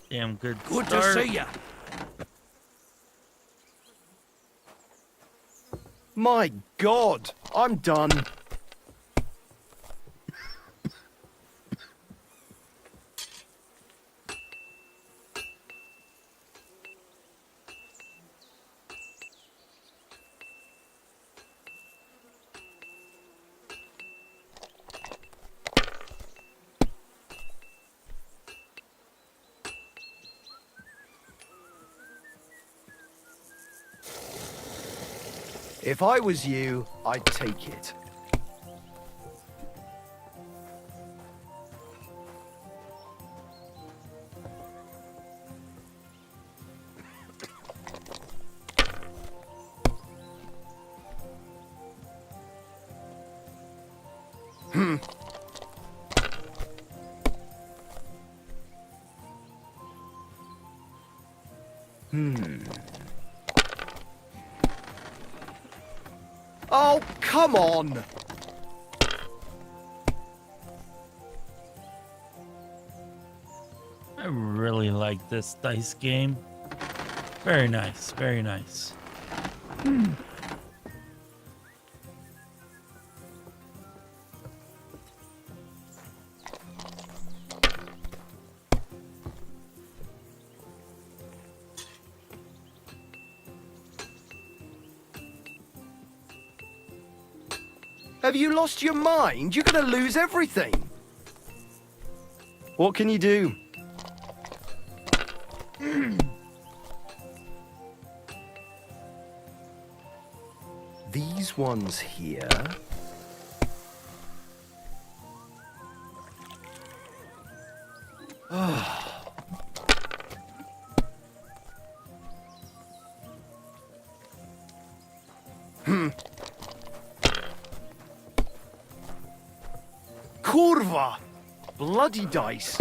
A: Damn good
J: Good
A: start.
J: to see ya.
T: My God, I'm done. If I was you, I'd take it. Oh, come on!
A: I really like this dice game. Very nice, very nice.
T: Have you lost your mind? You're gonna lose everything. What can you do? These ones here. Kurwa! Bloody dice.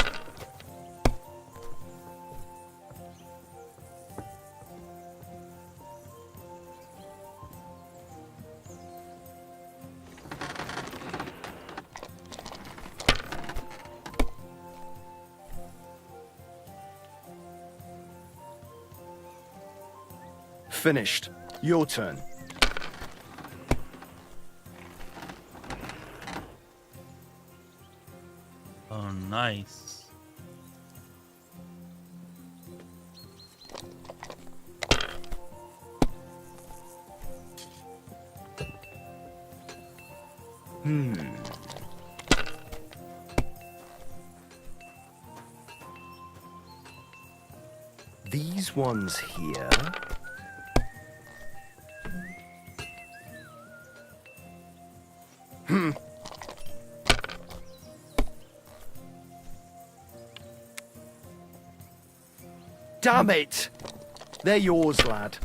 T: Finished. Your turn.
A: Oh, nice.
T: These ones here. Damn it! They're yours, lad.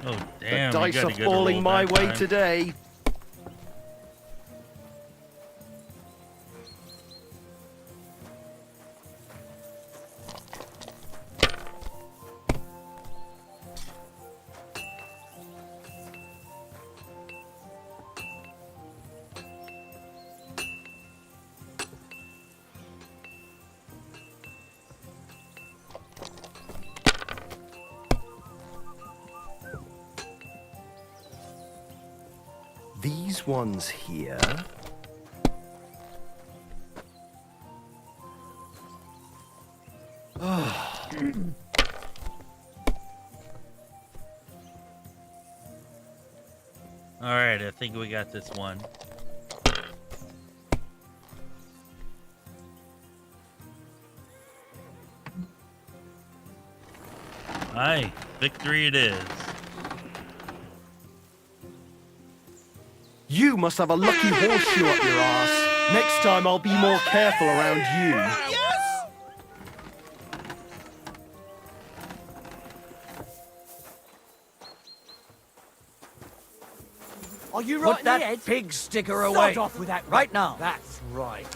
A: Oh, damn.
T: The dice are falling my way today. These ones here.
A: All right, I think we got this one. Aye, victory it is.
T: You must have a lucky horseshoe up your ass. Next time I'll be more careful around you.
J: Yes!
H: Are you right
J: Put that
H: in the head?
J: pig sticker
H: Sod
J: away.
H: off with that
J: right now.
H: That's right.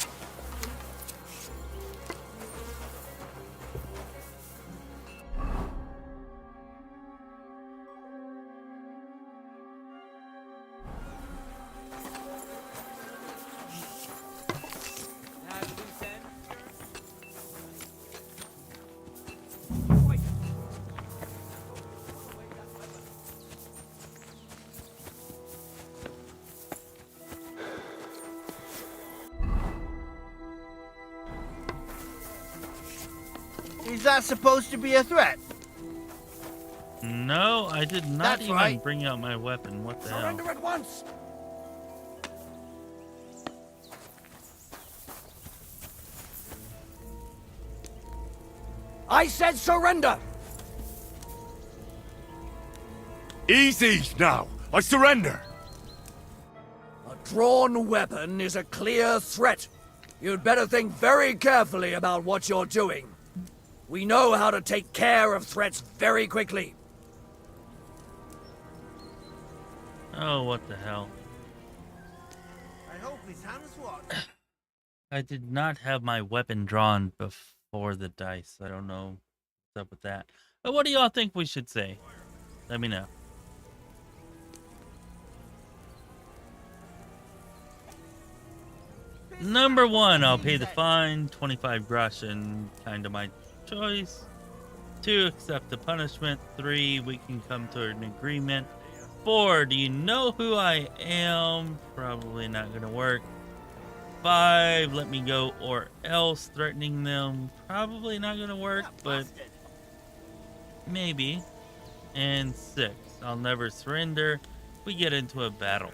J: Is that supposed to be a threat?
A: No, I did not
J: That's
A: even
J: right.
A: bring out my weapon. What the
J: Surrender
A: hell?
J: at once. I said surrender.
G: Easy now! I surrender!
J: A drawn weapon is a clear threat. You'd better think very carefully about what you're doing. We know how to take care of threats very quickly.
A: Oh, what the hell.
K: I hope his hands watch.
A: I did not have my weapon drawn before the dice. I don't know what's up with that. But what do y'all think we should say? Let me know. Number 1, I'll pay the fine, 25 groschen, kind of my choice. 2, accept the punishment. 3, we can come to an agreement. 4, do you know who I am? Probably not gonna work. 5, let me go or else, threatening them. Probably not gonna work, but maybe. And 6, I'll never surrender. We get into a battle.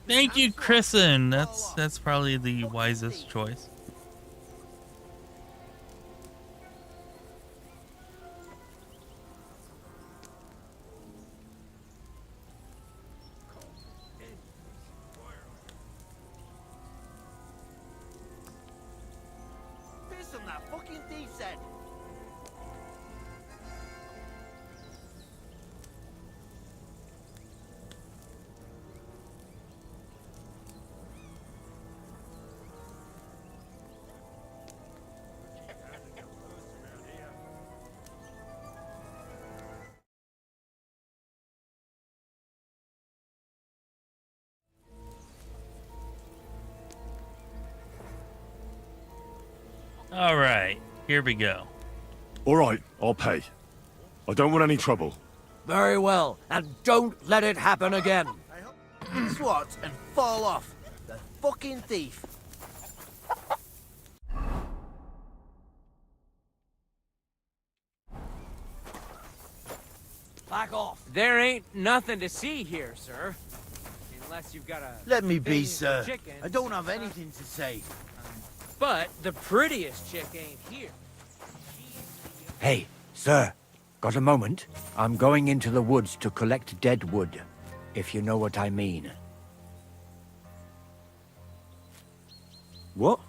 A: Thank you, Chrisen. That's probably the wisest choice.
K: Piss on that fucking thief's head.
A: All right, here we go.
G: All right, I'll pay. I don't want any trouble.
J: Very well, and don't let it happen again.
K: Swat and fall off. The fucking thief.
J: Back off.
I: There ain't nothing to see here, sir. Unless you've got a...
K: Let me be,
I: thing
K: sir.
I: for chickens.
K: I don't have anything to say.
I: But the prettiest chick ain't here.
L: Hey, sir, got a moment? I'm going into the woods to collect dead wood, if you know what I mean.
G: What?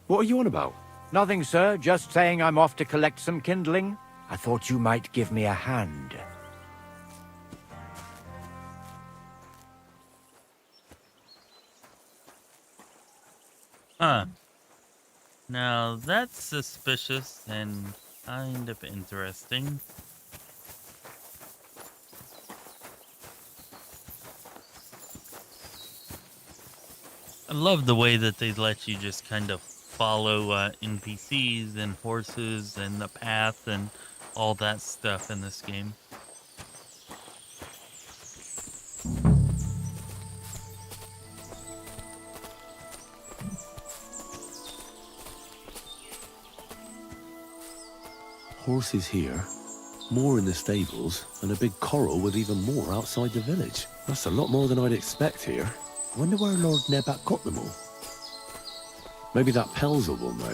G: What are you on about?
L: Nothing, sir, just saying I'm off to collect some kindling. I thought you might give me a hand.
A: Huh. Now that's suspicious and kind of interesting. I love the way that they let you just kind of follow NPCs and horses and the path and all that stuff in this game.
G: Horses here, more in the stables, and a big corral with even more outside the village. That's a lot more than I'd expect here. Wonder where Lord Nebat got them all. Maybe that Pelzel will know.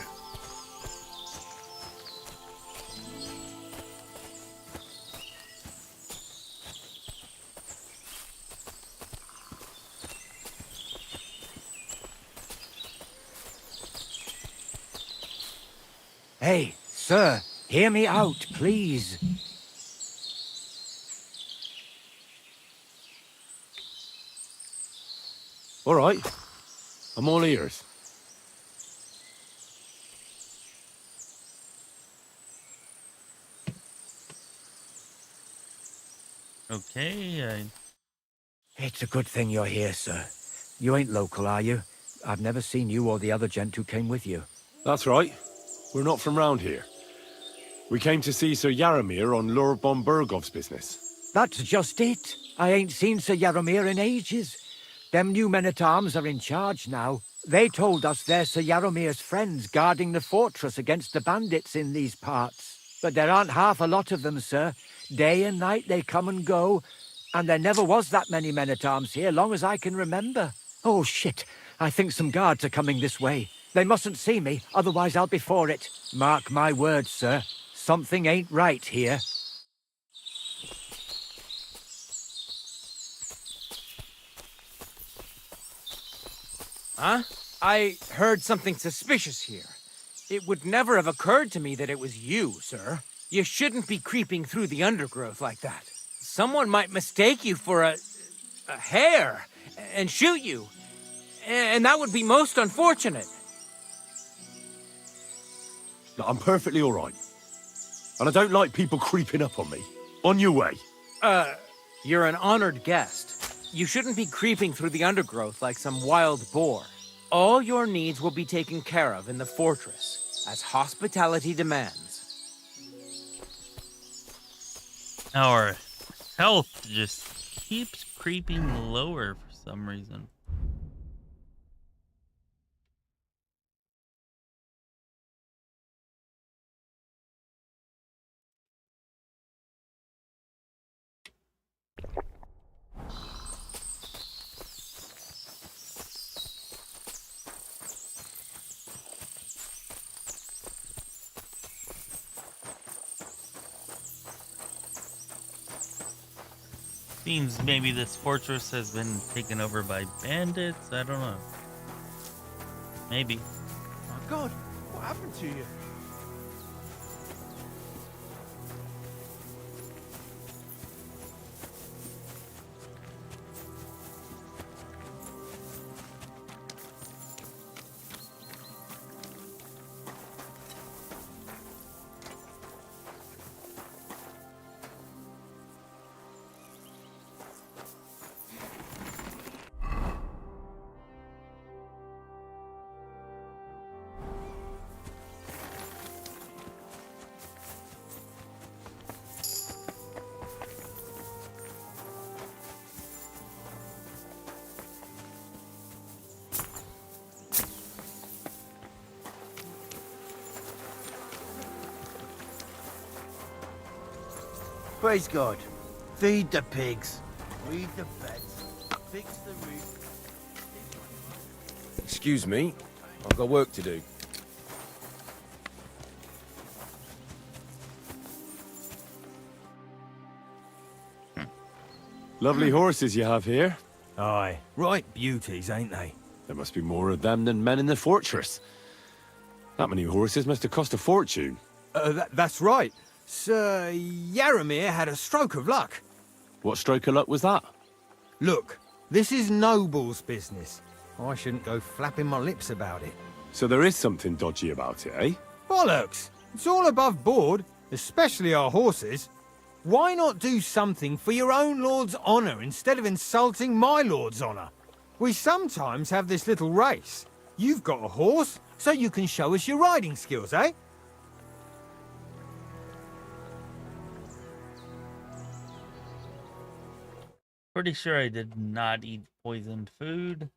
L: Hey, sir, hear me out, please.
G: All right, I'm all ears.
A: Okay,
L: It's a good thing you're here, sir. You ain't local, are you? I've never seen you or the other gent who came with you.
G: That's right. We're not from round here. We came to see Sir Yaramir on Lord von Bergov's business.
L: That's just it. I ain't seen Sir Yaramir in ages. Them new men-at-arms are in charge now. They told us they're Sir Yaramir's friends guarding the fortress against the bandits in these parts. But there aren't half a lot of them, sir. Day and night they come and go, and there never was that many men-at-arms here long as I can remember. Oh, shit. I think some guards are coming this way. They mustn't see me, otherwise I'll be for it. Mark my words, sir. Something ain't right here.
I: Huh? I heard something suspicious here. It would never have occurred to me that it was you, sir. You shouldn't be creeping through the undergrowth like that. Someone might mistake you for a hare and shoot you. And that would be most unfortunate.
G: No, I'm perfectly all right. And I don't like people creeping up on me. On your way.
I: You're an honored guest. You shouldn't be creeping through the undergrowth like some wild boar. All your needs will be taken care of in the fortress, as hospitality demands.
A: Our health just keeps creeping lower for some reason. Seems maybe this fortress has been taken over by bandits. I don't know. Maybe.
K: My God, what happened to you?
J: Praise God. Feed the pigs. Weed the beds. Fix the roof.
G: Excuse me. I've got work to do. Lovely horses you have here.
E: Aye, right beauties, ain't they?
G: There must be more of them than men in the fortress. That many horses must have cost a fortune.
E: That's right. Sir Yaramir had a stroke of luck.
G: What stroke of luck was that?
E: Look, this is Noble's business. I shouldn't go flapping my lips about it.
G: So there is something dodgy about it, eh?
E: Bollocks! It's all above board, especially our horses. Why not do something for your own lord's honour instead of insulting my lord's honour? We sometimes have this little race. You've got a horse, so you can show us your riding skills, eh?
A: Pretty sure I did not eat poisoned food.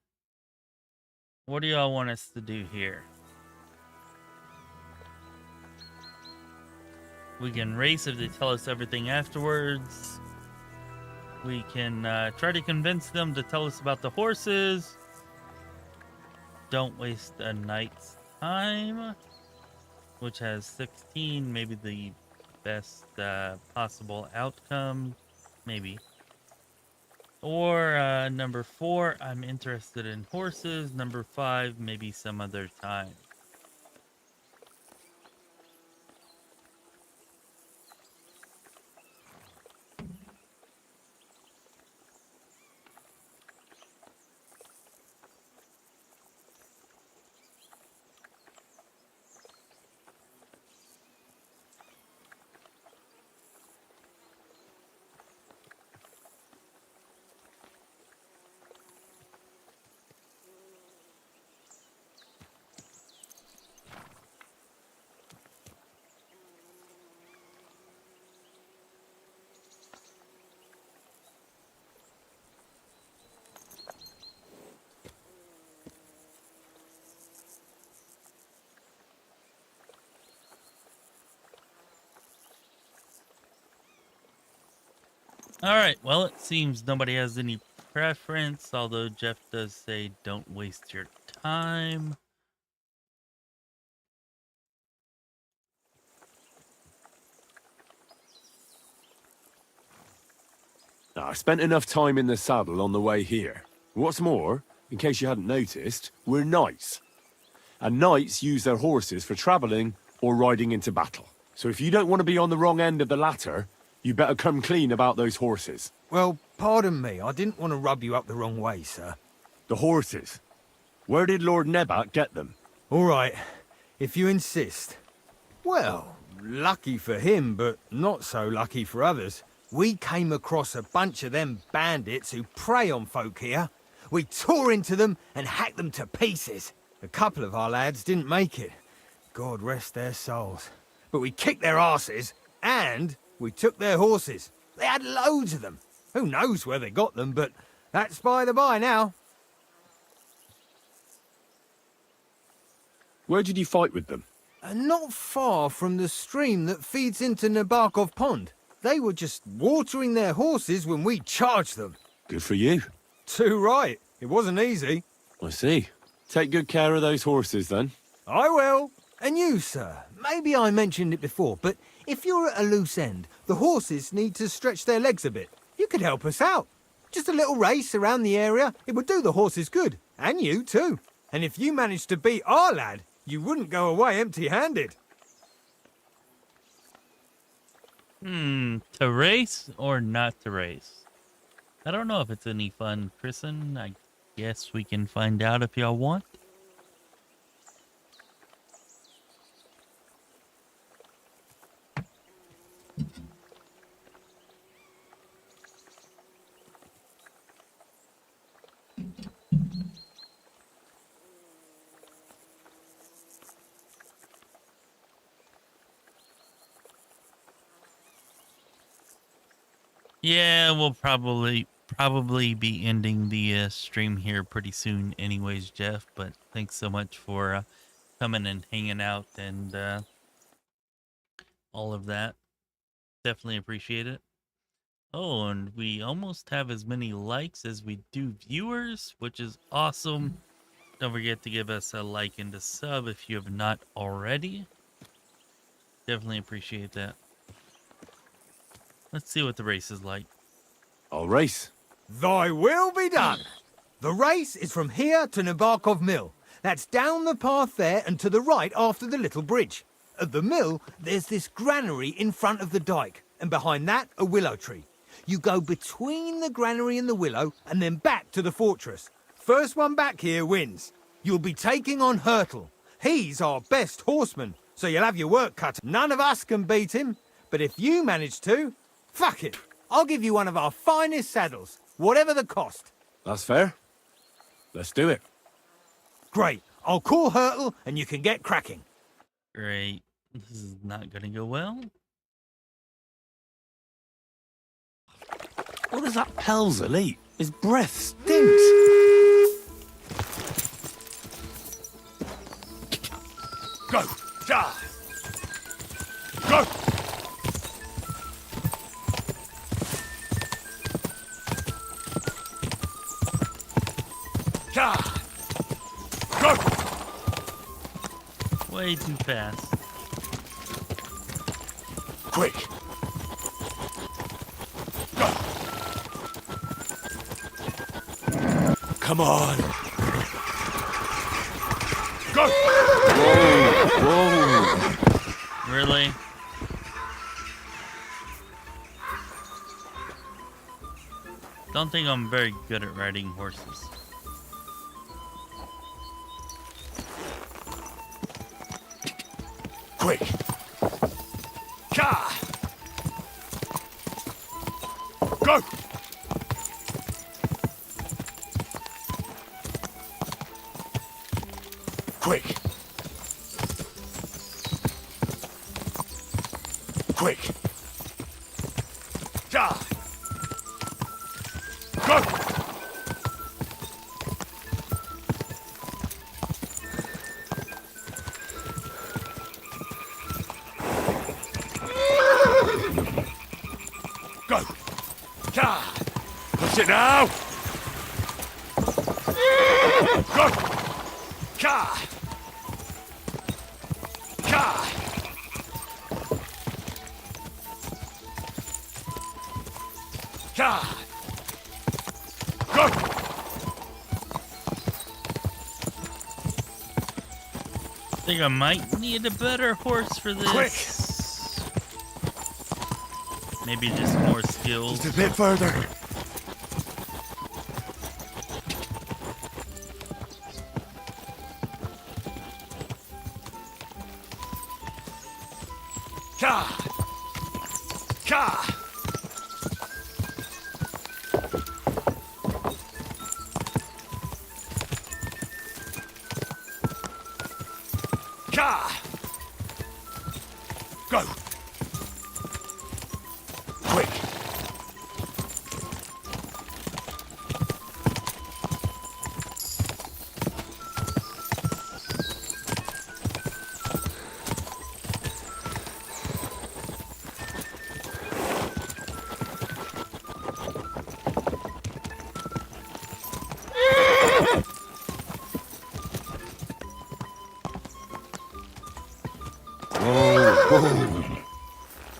A: What do y'all want us to do here? We can race if they tell us everything afterwards. We can try to convince them to tell us about the horses. Don't waste a night's time, which has 16, maybe the best possible outcome, maybe. Or number 4, I'm interested in horses. Number 5, maybe some other time. Alright, well, it seems nobody has any preference, although Jeff does say don't waste your time.
G: I spent enough time in the saddle on the way here. What's more, in case you hadn't noticed, we're knights. And knights use their horses for travelling or riding into battle. So if you don't want to be on the wrong end of the latter, you better come clean about those horses.
E: Well, pardon me, I didn't want to rub you up the wrong way, sir.
G: The horses? Where did Lord Nebat get them?
E: All right, if you insist. Well, lucky for him, but not so lucky for others. We came across a bunch of them bandits who prey on folk here. We tore into them and hacked them to pieces. A couple of our lads didn't make it. God rest their souls. But we kicked their asses, and we took their horses. They had loads of them. Who knows where they got them, but that's by the by now.
G: Where did you fight with them?
E: Not far from the stream that feeds into Nabokov Pond. They were just watering their horses when we charged them.
G: Good for you.
E: Too right. It wasn't easy.
G: I see. Take good care of those horses, then.
E: I will. And you, sir. Maybe I mentioned it before, but if you're at a loose end, the horses need to stretch their legs a bit. You could help us out. Just a little race around the area. It would do the horses good. And you, too. And if you managed to beat our lad, you wouldn't go away empty-handed.
A: To race or not to race? I don't know if it's any fun, Chrisen. I guess we can find out if y'all want. Yeah, we'll probably be ending the stream here pretty soon anyways, Jeff, but thanks so much for coming and hanging out and all of that. Definitely appreciate it. Oh, and we almost have as many likes as we do viewers, which is awesome. Don't forget to give us a like and a sub if you have not already. Definitely appreciate that. Let's see what the race is like.
G: I'll race.
E: Thy will be done. The race is from here to Nabokov Mill. That's down the path there and to the right after the little bridge. At the mill, there's this granary in front of the dike, and behind that, a willow tree. You go between the granary and the willow, and then back to the fortress. First one back here wins. You'll be taking on Hurtle. He's our best horseman, so you'll have your work cut. None of us can beat him, but if you manage to, fuck it. I'll give you one of our finest saddles, whatever the cost.
G: That's fair. Let's do it.
E: Great. I'll call Hurtle and you can get cracking.
A: Great. This is not gonna go well.
G: What is that hell's elite? His breath stinks.
O: Go! Ja! Go! Ja! Go!
A: Way too fast.
O: Quick!
G: Come on.
O: Go!
A: Whoa. Really? Don't think I'm very good at riding horses.
O: Quick! Cha! Go! Quick! Quick! Ja! Go! Go! Ja! Push it now! Go! Ja! Ja! Ja!
A: think I might need a better horse for this.
R: Quick!
A: Maybe just more skills.
R: Just a bit further. Ka! Ka! Ka! Go! Quick!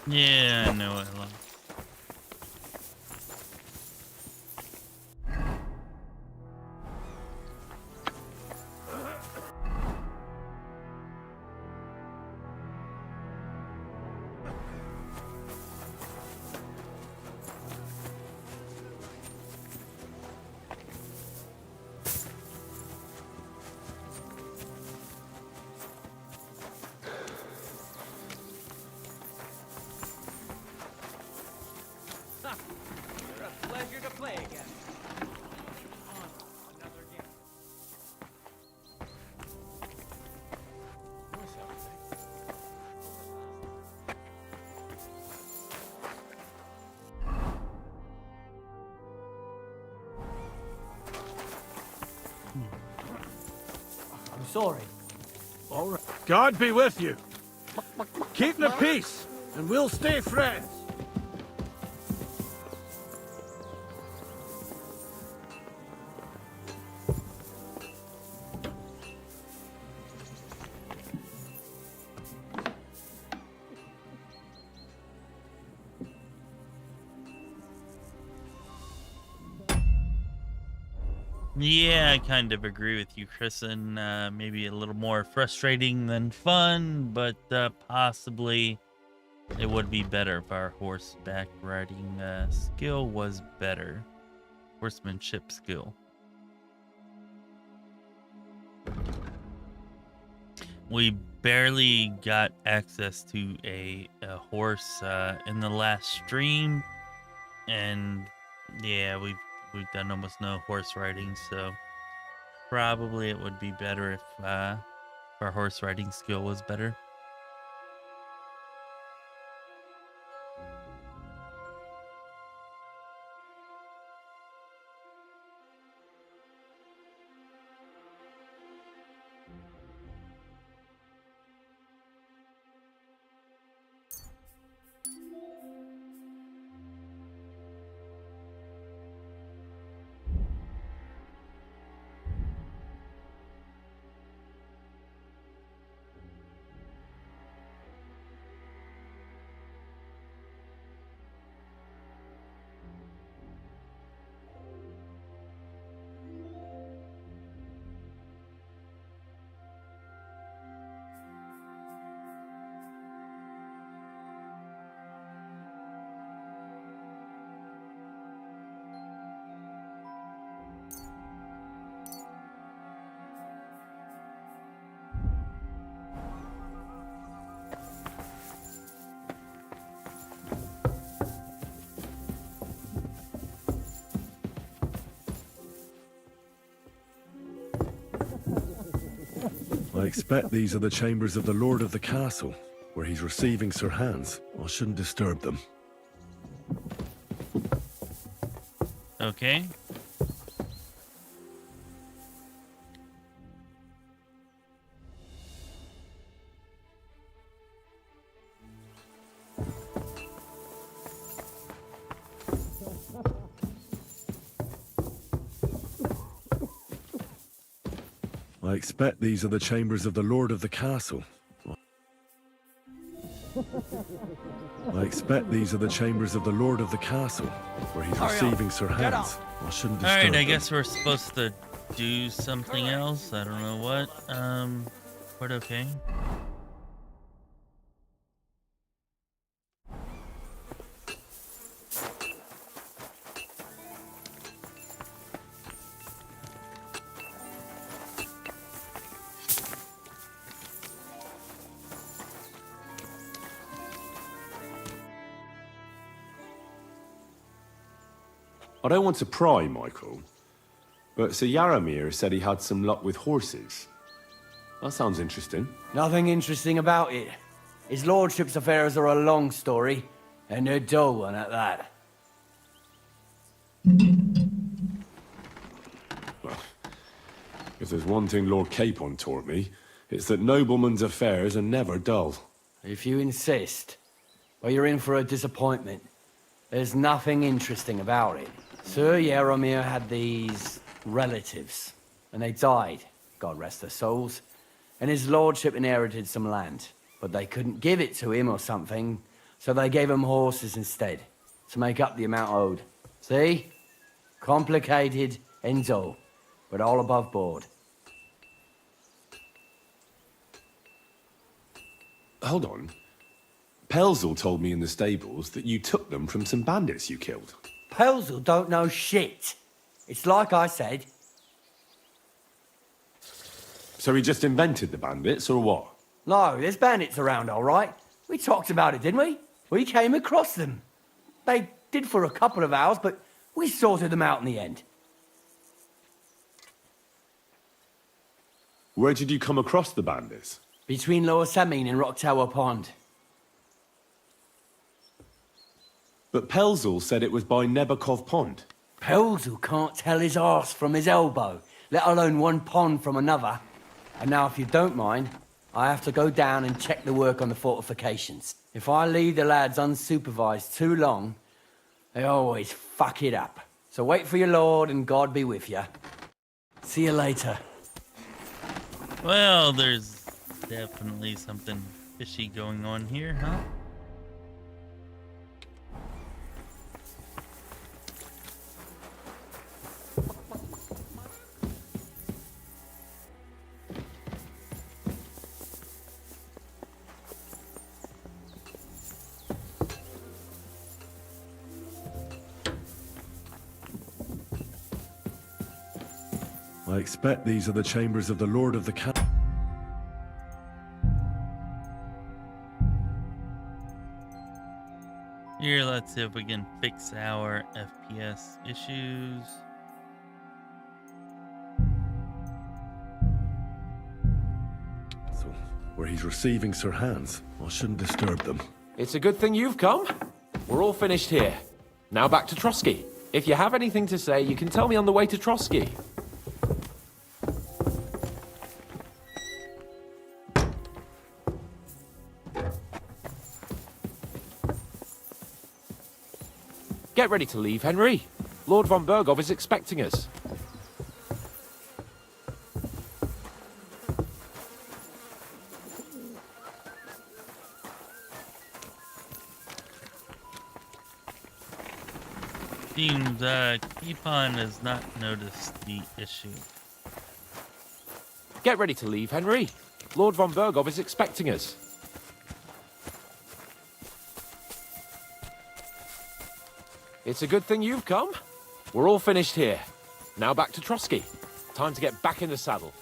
A: Yeah, I know it.
I: You're a pleasure to play again. Another game.
J: I'm sorry.
O: All right. God be with you. Keep the peace, and we'll stay friends.
A: Yeah, I kind of agree with you, Kristen. Maybe a little more frustrating than fun, but possibly it would be better if our horseback riding skill was better. Horsemanship skill. We barely got access to a horse in the last stream, and yeah, we've done almost no horse riding, so probably it would be better if our horse riding skill was better.
G: I expect these are the chambers of the Lord of the Castle, where he's receiving Sir Hans. I shouldn't disturb them.
A: Okay.
G: I expect these are the chambers of the Lord of the Castle. I expect these are the chambers of the Lord of the Castle, where he's receiving Sir Hans. I shouldn't disturb
A: Alright, I
G: them.
A: guess we're supposed to do something else. I don't know what. Quite okay.
G: I don't want to pry, Michael, but Sir Yaramir said he had some luck with horses. That sounds interesting.
J: Nothing interesting about it. His lordship's affairs are a long story, and a dull one at that.
G: Well, if there's one thing Lord Capon taught me, it's that noblemen's affairs are never dull.
J: If you insist, well, you're in for a disappointment. There's nothing interesting about it. Sir Yaramir had these relatives, and they died, God rest their souls, and his lordship inherited some land, but they couldn't give it to him or something, so they gave him horses instead, to make up the amount owed. See? Complicated and dull, but all above board.
G: Hold on. Pelzel told me in the stables that you took them from some bandits you killed.
J: Pelzel don't know shit. It's like I said.
G: So he just invented the bandits, or what?
J: No, there's bandits around, all right. We talked about it, didn't we? We came across them. They did for a couple of hours, but we sorted them out in the end.
G: Where did you come across the bandits?
J: Between Lower Samine and Rock Tower Pond.
G: But Pelzel said it was by Nebakov Pond.
J: Pelzel can't tell his arse from his elbow, let alone one pond from another. And now, if you don't mind, I have to go down and check the work on the fortifications. If I leave the lads unsupervised too long, they always fuck it up. So wait for your lord and God be with you. See you later.
A: Well, there's definitely something fishy going on here, huh?
G: I expect these are the chambers of the Lord of the Camp.
A: Here, let's see if we can fix our FPS issues.
G: So, where he's receiving Sir Hans, I shouldn't disturb them.
F: It's a good thing you've come. We're all finished here. Now back to Trotsky. If you have anything to say, you can tell me on the way to Trotsky. Get ready to leave, Henry. Lord von Bergov is expecting us.
A: Seems Capon has not noticed the issue.
F: Get ready to leave, Henry. Lord von Bergov is expecting us. It's a good thing you've come. We're all finished here. Now back to Trotsky. Time to get back in the saddle.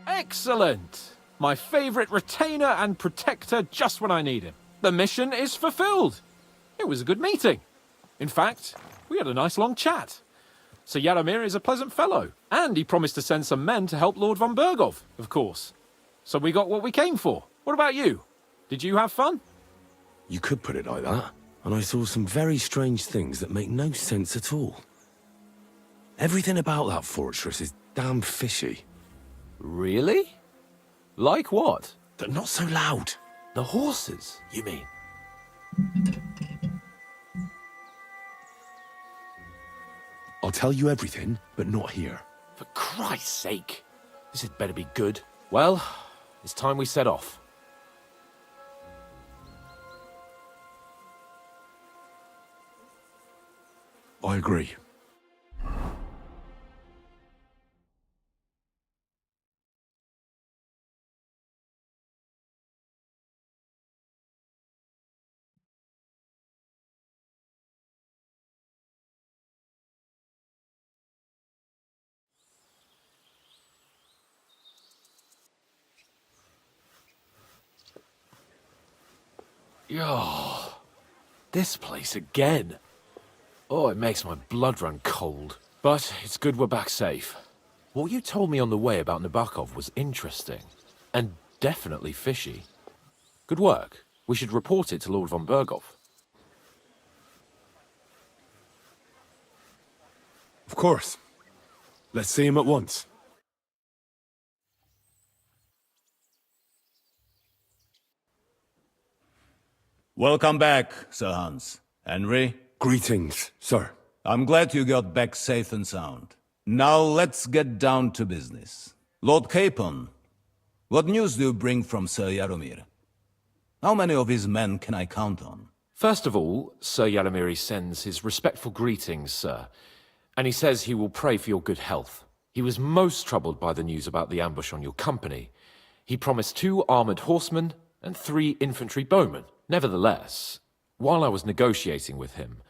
F: Excellent! My favorite retainer and protector just when I need him. The mission is fulfilled. It was a good meeting. In fact, we had a nice long chat. Sir Yaramir is a pleasant fellow, and he promised to send some men to help Lord von Bergov, of course. So we got what we came for. What about you? Did you have fun?
G: You could put it like that. And I saw some very strange things that make no sense at all. Everything about that fortress is damn fishy.
F: Really? Like what? Not so loud. The horses, you mean?
G: I'll tell you everything, but not here.
F: For Christ's sake. This had better be good. Well, it's time we set off.
G: I agree.
F: Oh, this place again. Oh, it makes my blood run cold. But it's good we're back safe. What you told me on the way about Nabokov was interesting. And definitely fishy. Good work. We should report it to Lord von Berghoff.
G: Of course. Let's see him at once.
R: Welcome back, Sir Hans. Henry?
G: Greetings, sir.
R: I'm glad you got back safe and sound. Now let's get down to business. Lord Capon, what news do you bring from Sir Jaromir? How many of his men can I count on?
F: First of all, Sir Jaromir sends his respectful greetings, sir. And he says he will pray for your good health. He was most troubled by the news about the ambush on your company. He promised 2 armored horsemen and 3 infantry bowmen. Nevertheless, while I was negotiating with him,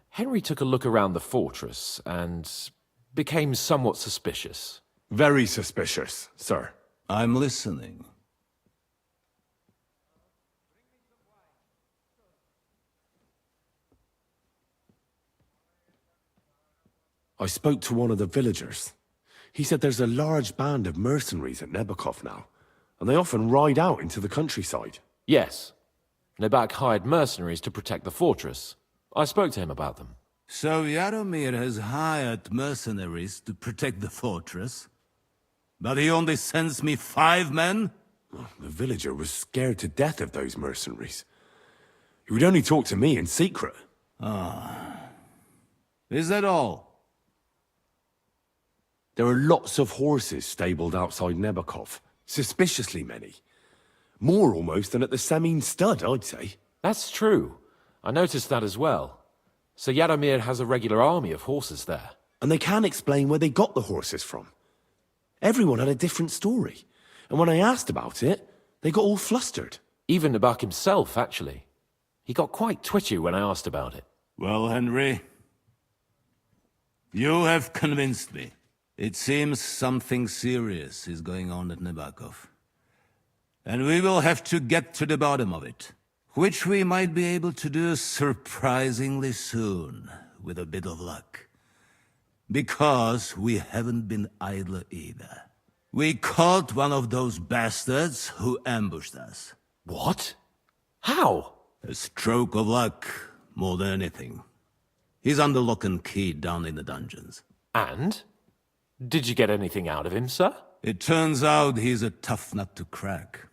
F: Henry took a look around the fortress and became somewhat suspicious.
G: Very suspicious, sir.
R: I'm listening.
G: I spoke to one of the villagers. He said there's a large band of mercenaries at Nabokov now, and they often ride out into the countryside.
F: Yes. Nebak hired mercenaries to protect the fortress. I spoke to him about them.
R: So Jaromir has hired mercenaries to protect the fortress? But he only sends me 5 men?
G: The villager was scared to death of those mercenaries. He would only talk to me in secret.
R: Ah. Is that all?
G: There are lots of horses stabled outside Nabokov. Suspiciously many. More almost than at the Samin stud, I'd say.
F: That's true. I noticed that as well. So Jaromir has a regular army of horses there.
G: And they can't explain where they got the horses from. Everyone had a different story. And when I asked about it, they got all flustered.
F: Even Nebak himself, actually. He got quite twitchy when I asked about it.
R: Well, Henry, you have convinced me. It seems something serious is going on at Nabokov. And we will have to get to the bottom of it. Which we might be able to do surprisingly soon, with a bit of luck. Because we haven't been idle either. We caught one of those bastards who ambushed us.
F: What? How?
R: A stroke of luck, more than anything. He's under lock and key down in the dungeons.
F: And? Did you get anything out of him, sir?
R: It turns out he's a tough nut to crack.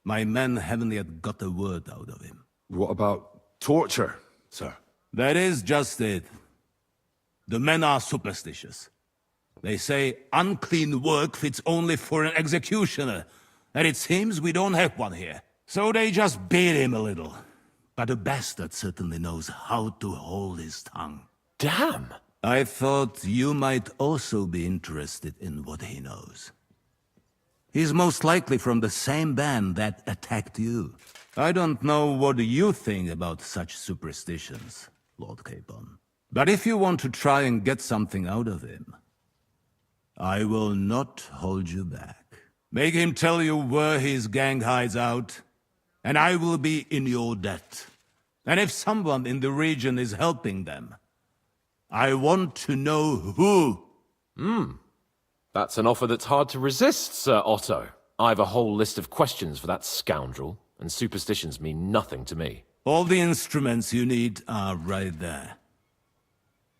R: My men haven't yet got a word out of him.
G: What about torture, sir?
R: That is just it. The men are superstitious. They say unclean work fits only for an executioner, and it seems we don't have one here. So they just beat him a little. But the bastard certainly knows how to hold his tongue.
F: Damn!
R: I thought you might also be interested in what he knows. He's most likely from the same band that attacked you. I don't know what you think about such superstitions, Lord Capon. But if you want to try and get something out of him, I will not hold you back. Make him tell you where his gang hides out, and I will be in your debt. And if someone in the region is helping them, I want to know who.
F: That's an offer that's hard to resist, Sir Otto. I've a whole list of questions for that scoundrel, and superstitions mean nothing to me.
R: All the instruments you need are right there.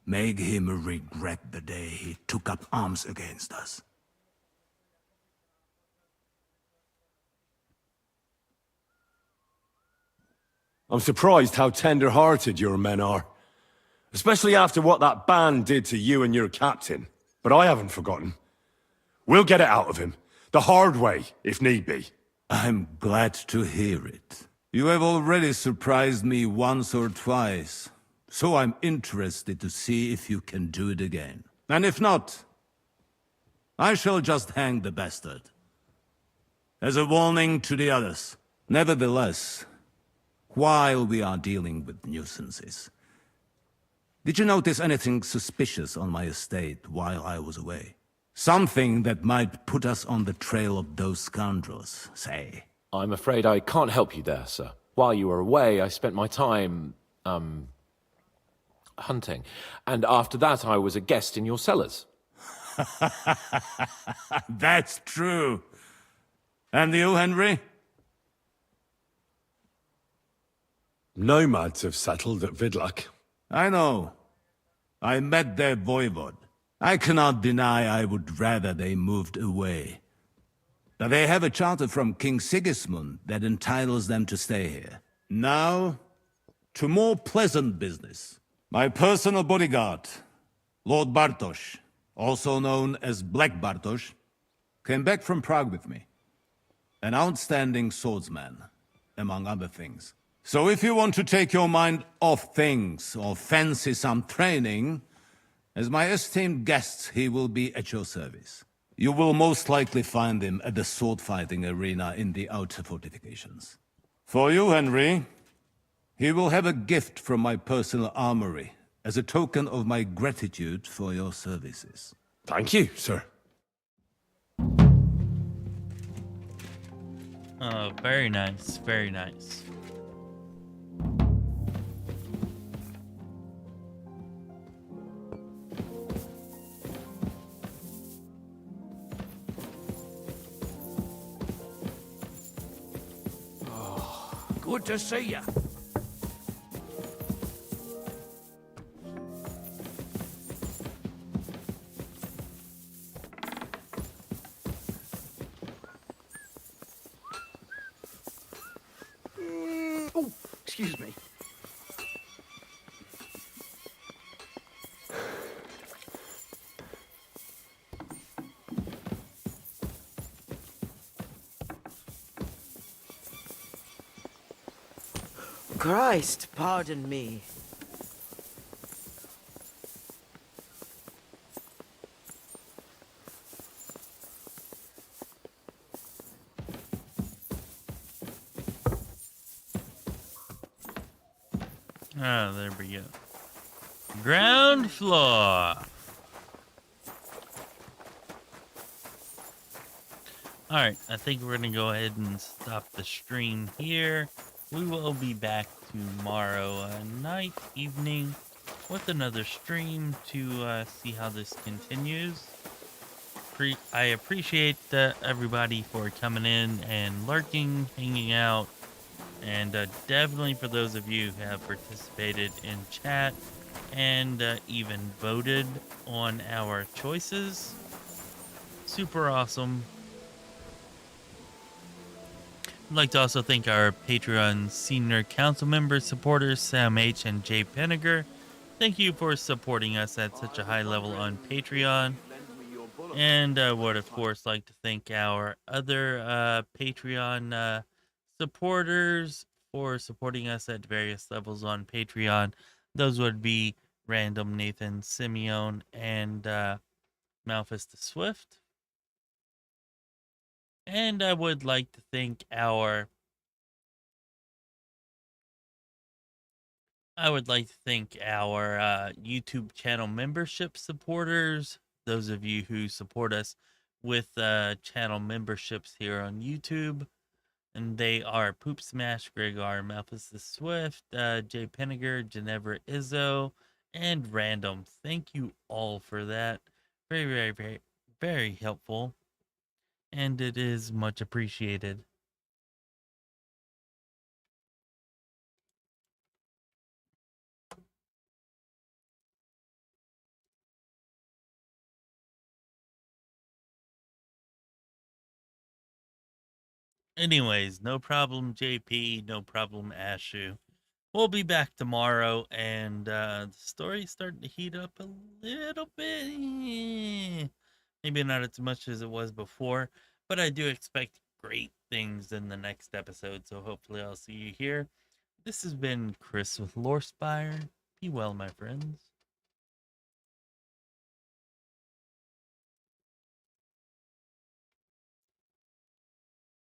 R: Make him regret the day he took up arms against us.
G: I'm surprised how tender-hearted your men are. Especially after what that band did to you and your captain. But I haven't forgotten. We'll get it out of him. The hard way, if need be.
R: I'm glad to hear it. You have already surprised me once or twice, so I'm interested to see if you can do it again. And if not, I shall just hang the bastard. As a warning to the others. Nevertheless, while we are dealing with nuisances, did you notice anything suspicious on my estate while I was away? Something that might put us on the trail of those scoundrels, say.
F: I'm afraid I can't help you there, sir. While you were away, I spent my time, hunting. And after that, I was a guest in your cellars.
R: That's true. And you, Henry?
G: Nomads have settled at Vidlak.
R: I know. I met their voivod. I cannot deny I would rather they moved away. But they have a charter from King Sigismund that entitles them to stay here. Now, to more pleasant business. My personal bodyguard, Lord Bartosz, also known as Black Bartosz, came back from Prague with me. An outstanding swordsman, among other things. So if you want to take your mind off things or fancy some training, as my esteemed guest, he will be at your service. You will most likely find him at the sword-fighting arena in the outer fortifications. For you, Henry, he will have a gift from my personal armory as a token of my gratitude for your services.
G: Thank you, sir.
A: Oh, very nice, very nice.
J: Good to see you.
T: Oh, excuse me.
B: Christ, pardon me.
A: Ah, there we go. Ground floor. Alright, I think we're going to go ahead and stop the stream here. We will be back tomorrow night, evening, with another stream to see how this continues. I appreciate everybody for coming in and lurking, hanging out, and definitely for those of you who have participated in chat and even voted on our choices. Super awesome. I'd like to also thank our Patreon senior council members, supporters, Sam H. and jpinnegar. Thank you for supporting us at such a high level on Patreon. And I would, of course, like to thank our other Patreon supporters for supporting us at various levels on Patreon. Those would be Random Nathan Simeon and Malfus the Swift. And I would like to thank our YouTube channel membership supporters, those of you who support us with channel memberships here on YouTube. And they are poopSMASH, Gregor, Malfus the Swift, jpinnegar, Genevra Izzo, and Random. Thank you all for that. Very, very, very, very helpful. And it is much appreciated. Anyways, no problem, JP. No problem, Ashu. we'll be back tomorrow, and the story's starting to heat up a little bit. Maybe not as much as it was before, but I do expect great things in the next episode, so hopefully I'll see you here. This has been Chris with Lorespire. Be well, my friends.